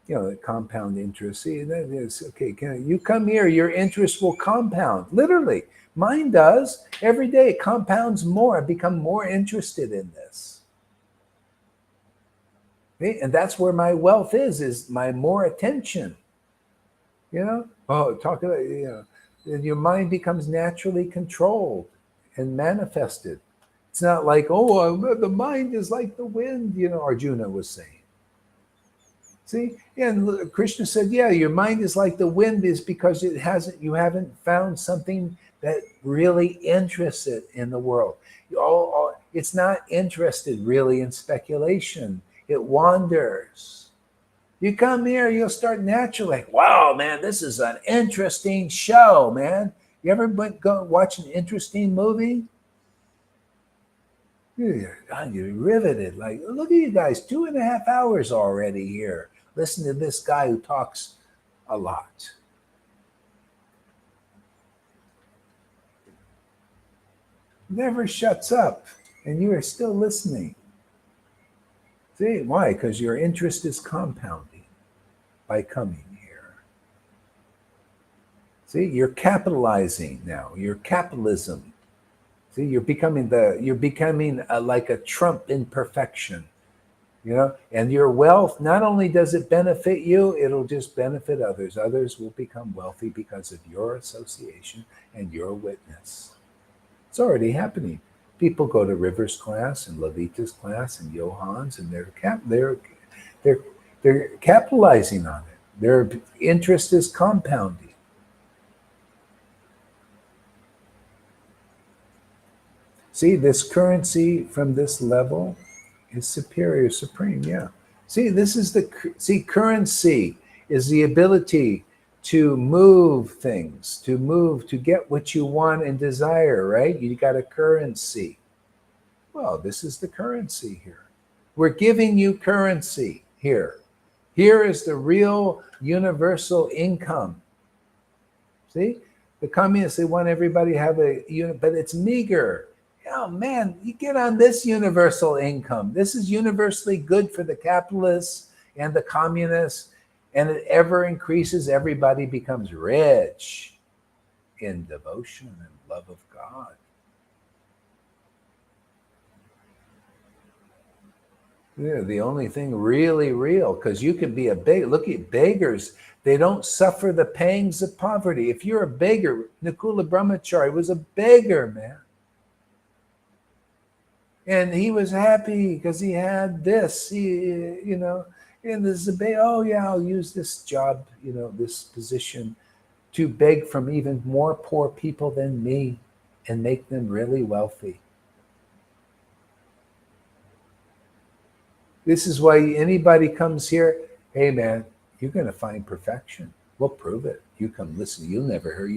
The compound interest. See, that is, okay, you come here, your interest will compound. Literally, mine does. Every day it compounds more. I become more interested in this. Okay? And that's where my wealth is my more attention. Talk about, your mind becomes naturally controlled and manifested. It's not like, the mind is like the wind, Arjuna was saying. See, and Krishna said, your mind is like the wind is because you haven't found something that really interests it in the world. It's not interested really in speculation. It wanders. You come here, you'll start naturally. Like, wow, man, this is an interesting show, man. You ever go watch an interesting movie? You're riveted. Like, look at you guys, 2.5 hours already here. Listen to this guy who talks a lot. Never shuts up, and you are still listening. See, why? Because your interest is compounding by coming here. See, you're capitalizing now. Your capitalism. See, you're becoming like a Trump in perfection, and your wealth, not only does it benefit you, it'll just benefit others. Others will become wealthy because of your association and your witness. It's already happening. People go to River's class and Lavita's class and Johan's, and they're capitalizing on it. Their interest is compounding. See, this currency from this level is superior, supreme. Yeah. See, currency is the ability to move things, to get what you want and desire, right? You got a currency. Well, this is the currency here. We're giving you currency here. Here is the real universal income. See, the communists, they want everybody to have a unit, but it's meager. Oh man, you get on this universal income. This is universally good for the capitalists and the communists, and it ever increases. Everybody becomes rich in devotion and love of God. Yeah, the only thing really real, because you can be a beggar. Look at beggars. They don't suffer the pangs of poverty. If you're a beggar, Nakula Brahmachari was a beggar, man. And he was happy because he had this, and this is oh yeah, I'll use this job, this position to beg from even more poor people than me and make them really wealthy. This is why anybody comes here, hey man, you're going to find perfection. We'll prove it. You come listen. You never heard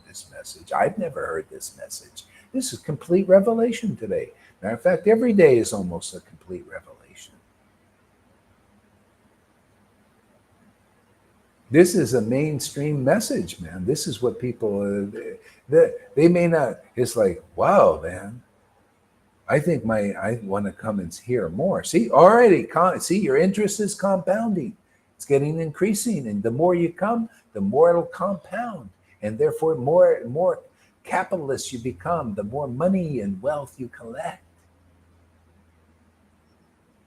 this message. I've never heard this message. This is complete revelation today. Matter of fact, every day is almost a complete revelation. This is a mainstream message, man. This is what people, they may not, it's like, wow, man. I think I want to come and hear more. See, already, your interest is compounding. It's getting increasing. And the more you come, the more it'll compound. And therefore, more capitalist you become, the more money and wealth you collect.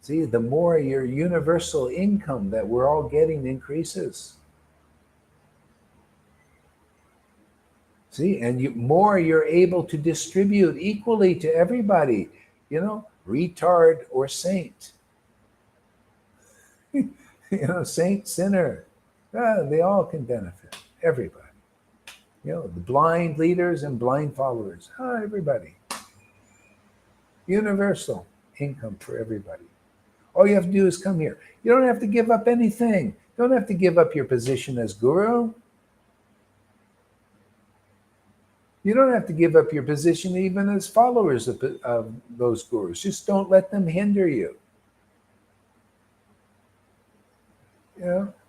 See, the more your universal income that we're all getting increases. See, and more you're able to distribute equally to everybody, retard or saint. Saint, sinner, they all can benefit, everybody. The blind leaders and blind followers, everybody. Universal income for everybody. All you have to do is come here. You don't have to give up anything. You don't have to give up your position as guru. You don't have to give up your position even as followers of those gurus. Just don't let them hinder you.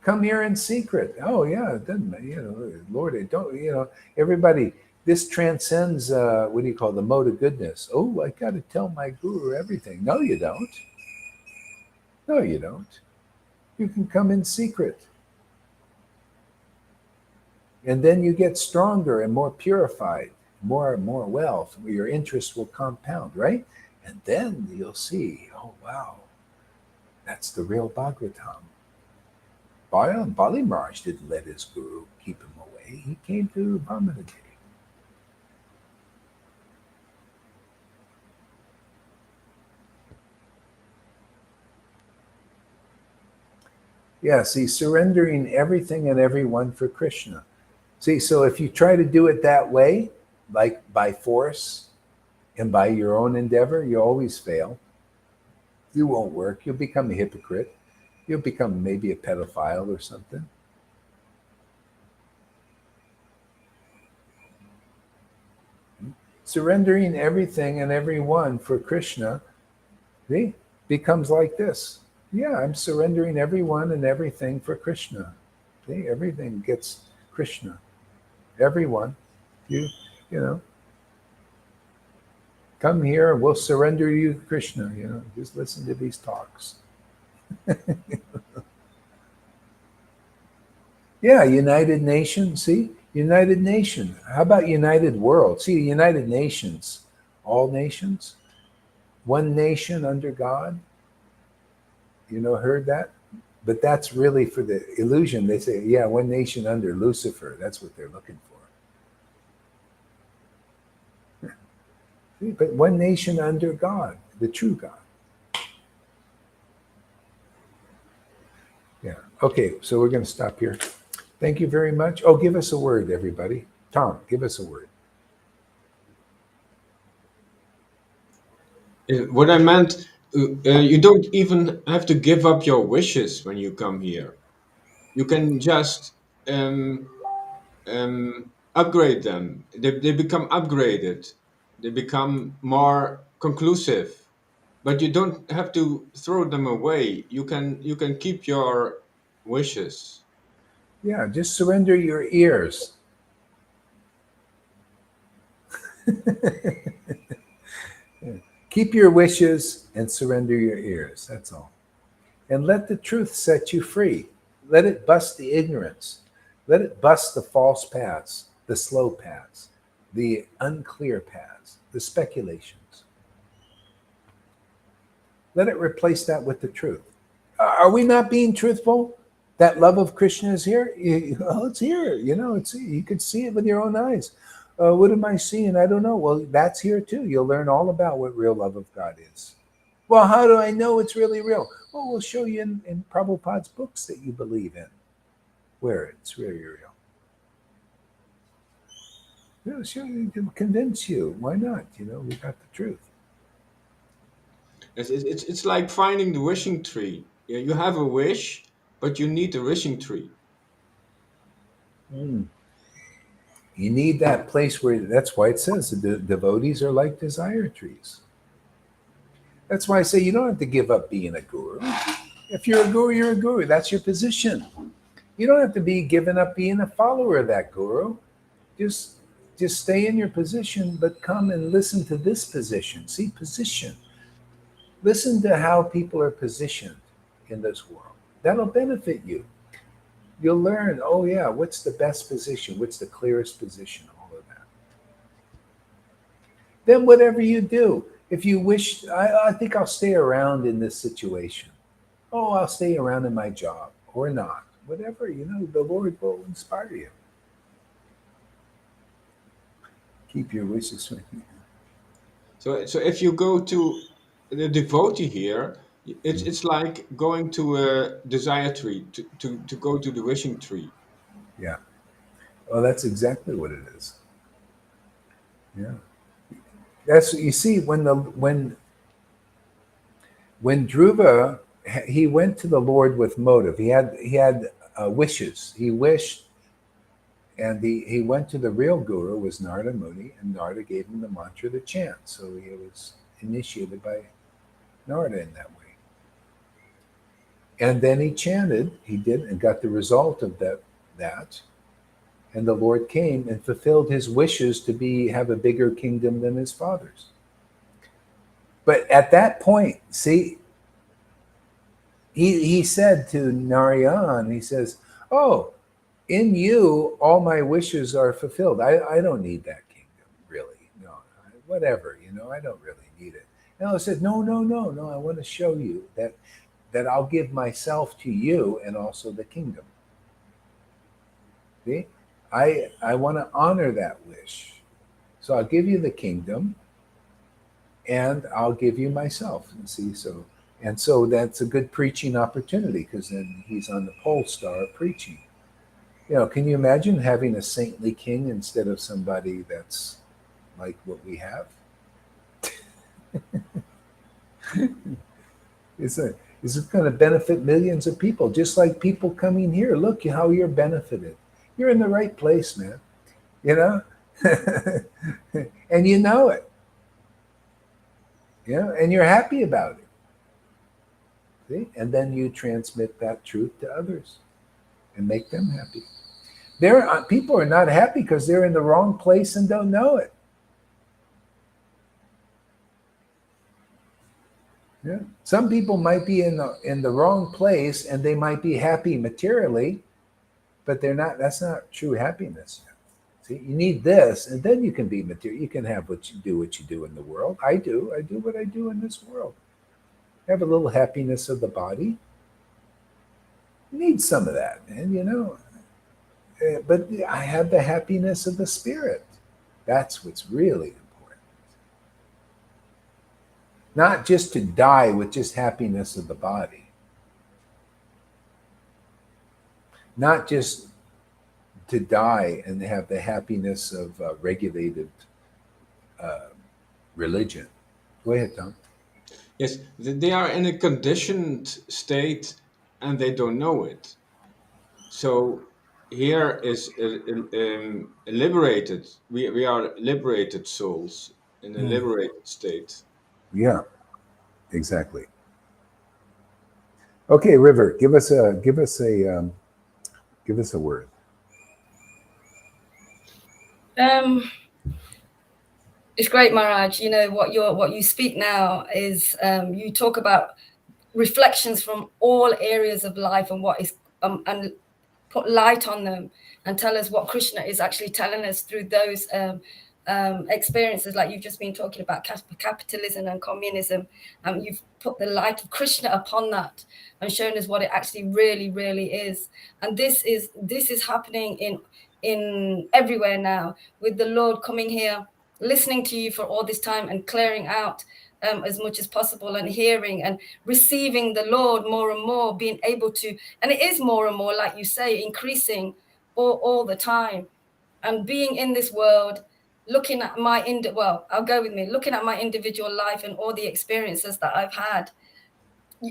Come here in secret. Oh yeah, it doesn't, Lord, it don't, everybody, this transcends, the mode of goodness. Oh, I got to tell my guru everything. No, you don't. No, you don't. You can come in secret. And then you get stronger and more purified, more wealth. Your interest will compound, right? And then you'll see, oh, wow, that's the real Bhagavatam. Bali Maharaj didn't let his guru keep him away. He came to Brahmanagiri. Yeah, see, surrendering everything and everyone for Krishna. See, so if you try to do it that way, like by force and by your own endeavor, you always fail. You won't work. You'll become a hypocrite. You'll become maybe a pedophile or something. Surrendering everything and everyone for Krishna, see, becomes like this. Yeah, I'm surrendering everyone and everything for Krishna. See, everything gets Krishna. Everyone. You know, come here, we'll surrender you, Krishna. Just listen to these talks. Yeah, United Nations. See, United Nation. How about United World? See, United Nations, all nations, one nation under God. Heard that? But that's really for the illusion. They say, yeah, one nation under Lucifer. That's what they're looking for. See, but one nation under God, the true God. Yeah. Okay, so we're going to stop here. Thank you very much. Oh, give us a word, everybody. Tom, give us a word. What I meant, you don't even have to give up your wishes when you come here. You can just upgrade them. They become upgraded. They become more conclusive. But you don't have to throw them away. You can keep your wishes. Yeah, just surrender your ears. Yeah. Keep your wishes and surrender your ears. That's all. And let the truth set you free. Let it bust the ignorance. Let it bust the false paths, the slow paths, the unclear paths, the speculations. Let it replace that with the truth. Are we not being truthful? That love of Krishna is here. It's here. You could see it with your own eyes. What am I seeing? I don't know. Well, that's here too. You'll learn all about what real love of God is. Well, how do I know it's really real? Well, we'll show you in Prabhupada's books that you believe in, where it's really real. We'll show you to convince you. Why not? We got the truth. It's like finding the wishing tree. Yeah, you have a wish, but you need the wishing tree. Mm. You need that place where, that's why it says the devotees are like desire trees. That's why I say you don't have to give up being a guru. If you're a guru, you're a guru. That's your position. You don't have to be giving up being a follower of that guru. Just stay in your position, but come and listen to this position. See, position. Listen to how people are positioned in this world. That'll benefit you. You'll learn, oh yeah, what's the best position? What's the clearest position? All of that. Then whatever you do, if you wish, I think I'll stay around in this situation. Oh, I'll stay around in my job or not. Whatever, the Lord will inspire you. Keep your wishes with you. So if you go to the devotee here, it's like going to a desire tree to go to the wishing tree. Yeah. Well, that's exactly what it is. Yeah. That's, you see, when Dhruva, he went to the Lord with motive. He had wishes. He wished, and he went to the real guru, was Narada Muni, and Narada gave him the mantra to chant. So he was initiated by Narada in that way. And then he chanted. He did, and got the result of that. And the Lord came and fulfilled his wishes to have a bigger kingdom than his father's. But at that point, see, he said to Narayan, he says, oh, in you, all my wishes are fulfilled. I don't need that kingdom, really. No, whatever, I don't really need it. And I said, no, I want to show you that I'll give myself to you and also the kingdom. See? I want to honor that wish. So I'll give you the kingdom and I'll give you myself. And see, so that's a good preaching opportunity, because then he's on the pole star preaching. Can you imagine having a saintly king instead of somebody that's like what we have? This is going to benefit millions of people, just like people coming here. Look how you're benefited. You're in the right place, man. You know? And you know it. You know, and you're happy about it. See? And then you transmit that truth to others and make them happy. People are not happy because they're in the wrong place and don't know it. Yeah. Some people might be in the wrong place and they might be happy materially, but they're not. That's not true happiness. See, you need this, and then you can be material. You can have what you do in the world. I do what I do in this world. Have a little happiness of the body. You need some of that, man. You know. But I have the happiness of the spirit. That's what's really important. Not just to die with just happiness of the body. Not just to die and have the happiness of regulated religion. Go ahead, Tom. Yes, they are in a conditioned state and they don't know it. So here is liberated. We are liberated souls in a liberated state. Yeah, exactly. Okay, River, give us a word. It's great, Maharaj. You know what you speak now is you talk about reflections from all areas of life and what is and put light on them and tell us what Krishna is actually telling us through those experiences, like you've just been talking about capitalism and communism. You've put the light of Krishna upon that and shown us what it actually really is. And this is happening in everywhere now, with the Lord coming here, listening to you for all this time and clearing out as much as possible, and hearing and receiving the Lord more and more, being able to, and it is more and more, like you say, increasing all the time, and being in this world, looking at looking at my individual life and all the experiences that I've had.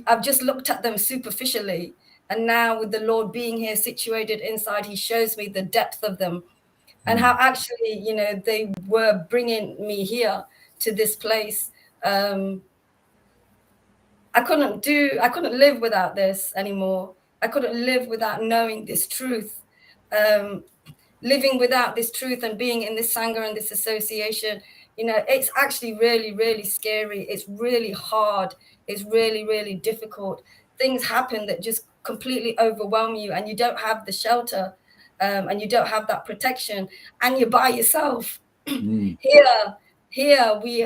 I've just looked at them superficially, and now with the Lord being here situated inside, he shows me the depth of them and how actually, you know, they were bringing me here to this place. I couldn't live without this anymore. I couldn't live without knowing this truth. Living without this truth and being in this sangha and this association, you know, it's actually really scary. It's really hard. It's really difficult. Things happen that just completely overwhelm you, and you don't have the shelter, and you don't have that protection, and you're by yourself. Here we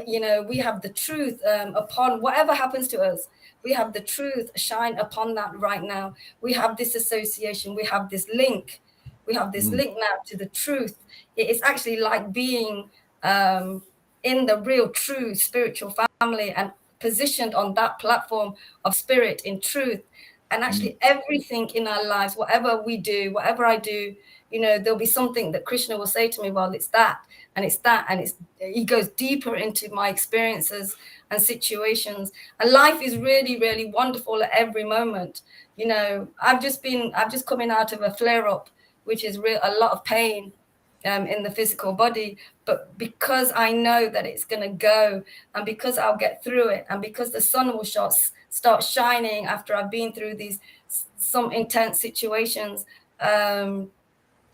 have the truth upon whatever happens to us. We have the truth shine upon that right now. We have this association. We have this link. We have this link now to the truth. It is actually like being in the real true spiritual family and positioned on that platform of spirit in truth. And actually everything in our lives, whatever we do, whatever I do, you know, there'll be something that Krishna will say to me, well, it's that, and it's that, and he goes deeper into my experiences and situations. And life is really wonderful at every moment. You know, I've just coming out of a flare-up, which is a lot of pain in the physical body, but because I know that it's going to go, and because I'll get through it, and because the sun will start shining after I've been through some intense situations,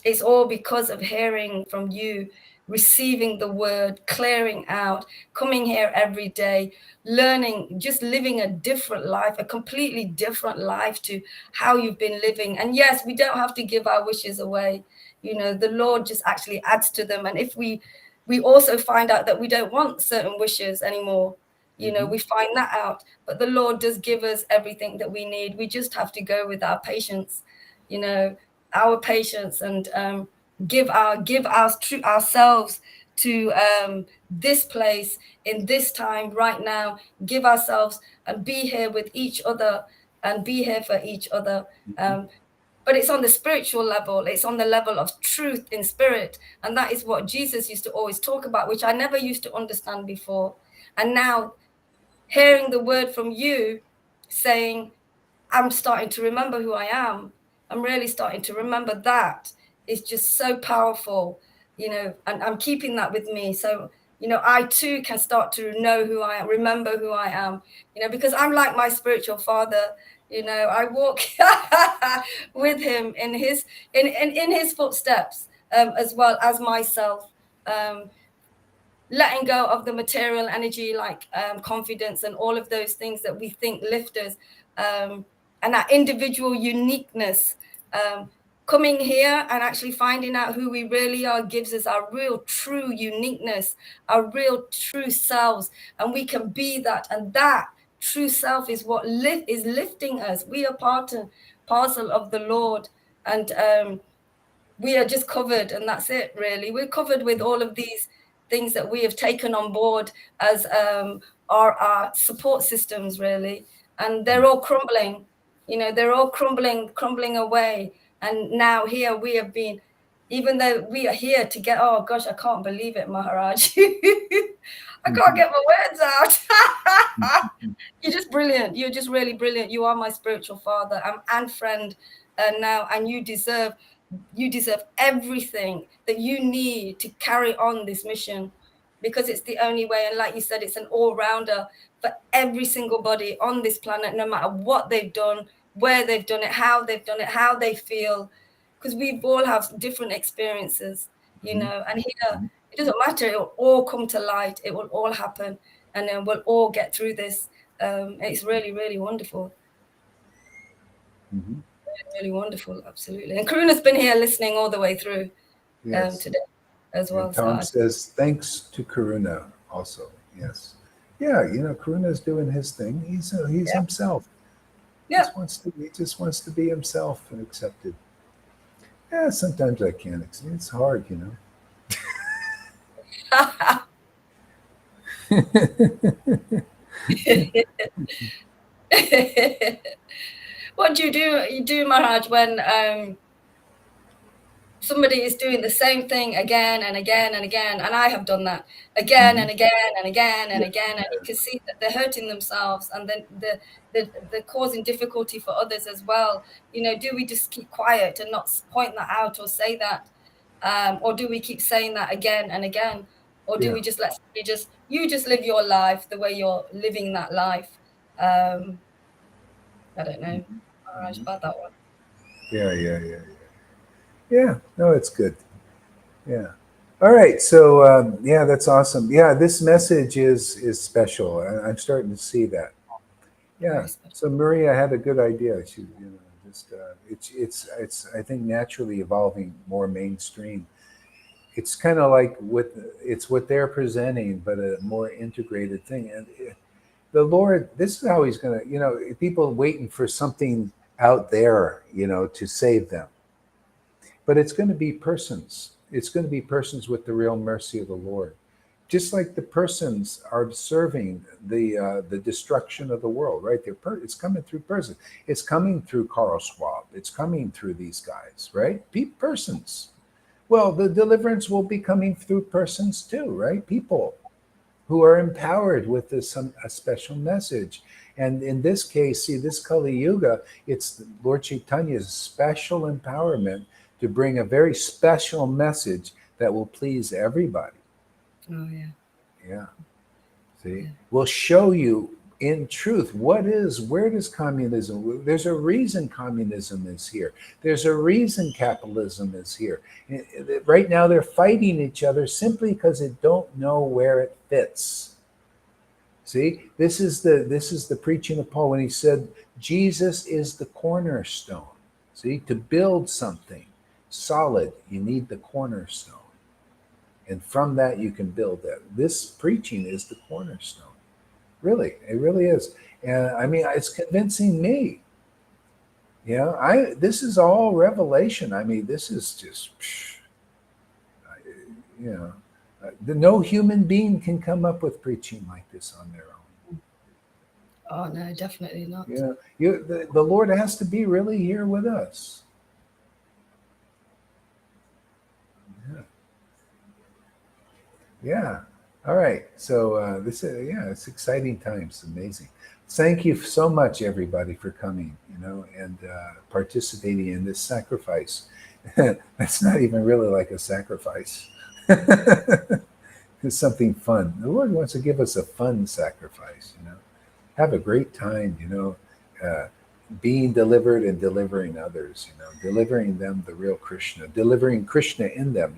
it's all because of hearing from you, receiving the word, clearing out, coming here every day, learning, just living a different life, a completely different life to how you've been living. And yes, we don't have to give our wishes away. You know, the Lord just actually adds to them. And if we also find out that we don't want certain wishes anymore, you know, we find that out. But the Lord does give us everything that we need. We just have to go with our patience, you know, our patience, and give ourselves to this place in this time right now. Give ourselves and be here with each other and be here for each other. But it's on the spiritual level. It's on the level of truth in spirit. And that is what Jesus used to always talk about, which I never used to understand before. And now hearing the word from you saying, I'm starting to remember who I am. I'm really starting to remember that. It's just so powerful, you know, and I'm keeping that with me. So, you know, I too can start to know who I am, remember who I am, you know, because I'm like my spiritual father. You know, I walk with him in his in his footsteps, as well as myself. Letting go of the material energy, like confidence and all of those things that we think lift us, and that individual uniqueness. Coming here and actually finding out who we really are gives us our real true uniqueness, our real true selves, and we can be that. And that true self is what is lifting us. We are part and parcel of the Lord, and we are just covered, and that's it, really. We're covered with all of these things that we have taken on board as our support systems, really, and they're all crumbling. You know, they're all crumbling away. And now here we have been, even though we are here to get, oh gosh, I can't believe it, Maharaj. I can't get my words out. You're just brilliant. You're just really brilliant. You are my spiritual father and friend now, and you deserve everything that you need to carry on this mission, because it's the only way. And like you said, it's an all-rounder for every single body on this planet, no matter what they've done, where they've done it, how they've done it, how they feel, because we all have different experiences, you know. And here it doesn't matter, it will all come to light, it will all happen, and then we'll all get through this. It's really, really wonderful. Really wonderful, absolutely. And Karuna's been here listening all the way through today as well. And Tom So says, thanks to Karuna also. Yes. Yeah, you know, Karuna's doing his thing. He's himself. Yeah. He just wants to be himself and accepted. Yeah, sometimes I can't. It's hard, you know. What do? You do, Maharaj, when somebody is doing the same thing again and again and again, and I have done that again and again and again and again, and you can see that they're hurting themselves, and then they're causing difficulty for others as well. You know, do we just keep quiet and not point that out or say that, or do we keep saying that again and again, or do we just let somebody you just live your life the way you're living that life? I don't know, Maharaj, about that one. Yeah, no, it's good. Yeah. All right. So yeah, that's awesome. Yeah, this message is special. I'm starting to see that. Yeah. So Maria had a good idea. She, you know, just it's I think naturally evolving more mainstream. It's kind of like what they're presenting, but a more integrated thing. And the Lord, this is how He's gonna. You know, people waiting for something out there, you know, to save them. But it's going to be persons. It's going to be persons with the real mercy of the Lord. Just like the persons are observing the destruction of the world, right? It's coming through persons. It's coming through Carl Schwab. It's coming through these guys, right? Persons. Well, the deliverance will be coming through persons too, right? People who are empowered with a special message. And in this case, see, this Kali Yuga, it's Lord Caitanya's special empowerment to bring a very special message that will please everybody. Oh, yeah. Yeah. See, we'll show you in truth where does communism, there's a reason communism is here. There's a reason capitalism is here. Right now they're fighting each other simply because they don't know where it fits. See, this is the preaching of Paul when he said, Jesus is the cornerstone. See, to build something solid, you need the cornerstone. And from that, you can build that. This preaching is the cornerstone. Really, it really is. And I mean, it's convincing me. You know, this is all revelation. I mean, this is just, you know, no human being can come up with preaching like this on their own. Oh, no, definitely not. Yeah, the Lord has to be really here with us. Yeah. All right. So this is, yeah, it's exciting times. Amazing. Thank you so much, everybody, for coming. And participating in this sacrifice. That's not even really like a sacrifice. It's something fun. The Lord wants to give us a fun sacrifice. Have a great time. Being delivered and delivering others. Delivering them the real Krishna, delivering Krishna in them.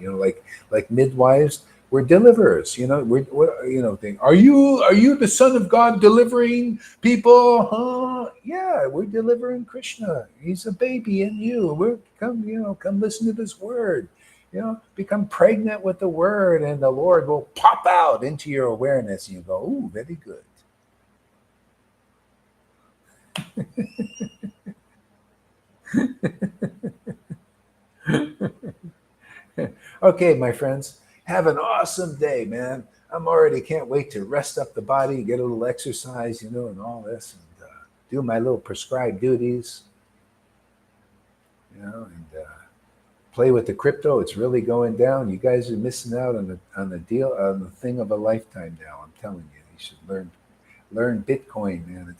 Like midwives. We're deliverers, are you the son of God delivering people? Huh? Yeah, we're delivering Krishna. He's a baby in you. Come listen to this word. Become pregnant with the word, and the Lord will pop out into your awareness, and you go, "Ooh, very good." Okay, my friends, have an awesome day, man. I'm already can't wait to rest up the body, get a little exercise, and all this, and do my little prescribed duties, and play with the crypto. It's really going down. You guys are missing out on the deal, on the thing of a lifetime now. I'm telling you, you should learn Bitcoin, man.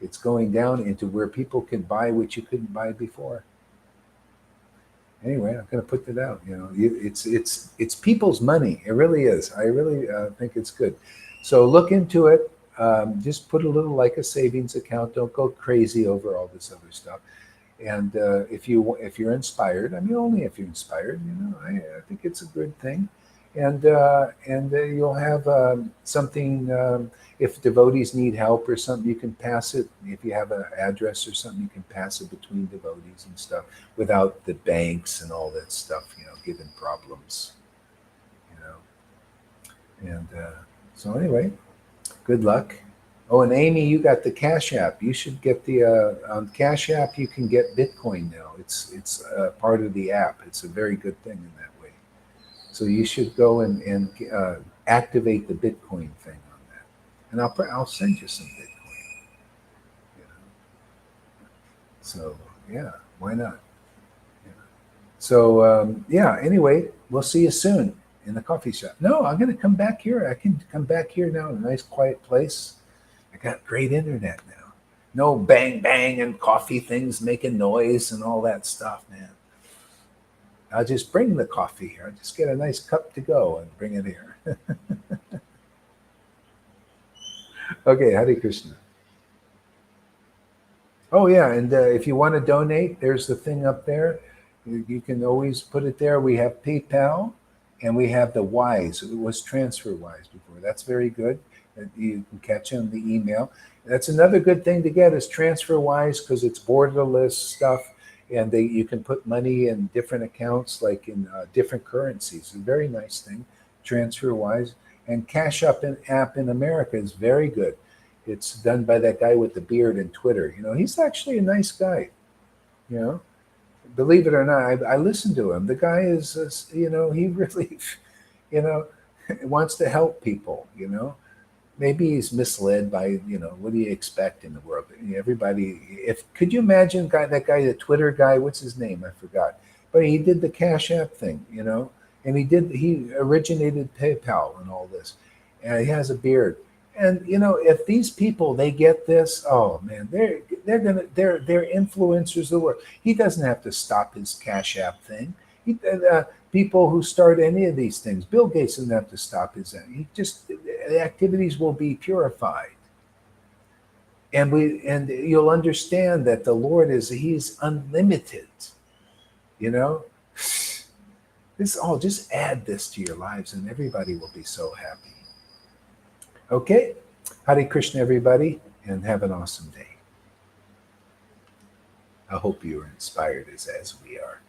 It's going down into where people can buy what you couldn't buy before. Anyway, I'm going to put that out. It's people's money. It really is. I really think it's good. So look into it. Just put a little like a savings account. Don't go crazy over all this other stuff. And if you're inspired, I mean, only if you're inspired, I think it's a good thing. And you'll have something. If devotees need help or something, you can pass it. If you have an address or something, you can pass it between devotees and stuff without the banks and all that stuff, giving problems. And so anyway, good luck. Oh, and Amy, you got the Cash App. You should get the on Cash App. You can get Bitcoin now. It's part of the app. It's a very good thing in that way. So you should go and activate the Bitcoin thing on that, and I'll send you some Bitcoin. So yeah, why not? Yeah. So yeah. Anyway, we'll see you soon in the coffee shop. No, I'm going to come back here. I can come back here now in a nice quiet place. I got great internet now. No bang bang and coffee things making noise and all that stuff, man. I'll just bring the coffee here. I'll just get a nice cup to go and bring it here. Okay, Hare Krishna. Oh yeah, and if you want to donate, there's the thing up there. You can always put it there. We have PayPal, and we have the Wise. It was TransferWise before. That's very good. You can catch on the email. That's another good thing to get is TransferWise because it's borderless stuff, and you can put money in different accounts, like in different currencies. It's a very nice thing, TransferWise. And Cash App in America is very good. It's done by that guy with the beard and Twitter. He's actually a nice guy. Believe it or not, I listen to him. The guy is, he really, wants to help people. Maybe he's misled by, what do you expect in the world? Everybody, could you imagine that guy, the Twitter guy, what's his name? I forgot. But he did the Cash App thing, and he originated PayPal and all this. And he has a beard. And if these people they get this, oh man, they're influencers of the world. He doesn't have to stop his Cash App thing. People who start any of these things, Bill Gates doesn't have to stop his. The activities will be purified, and you'll understand that the Lord he's unlimited. This just add this to your lives, and everybody will be so happy. Okay, Hare Krishna, everybody, and have an awesome day. I hope you are inspired as we are.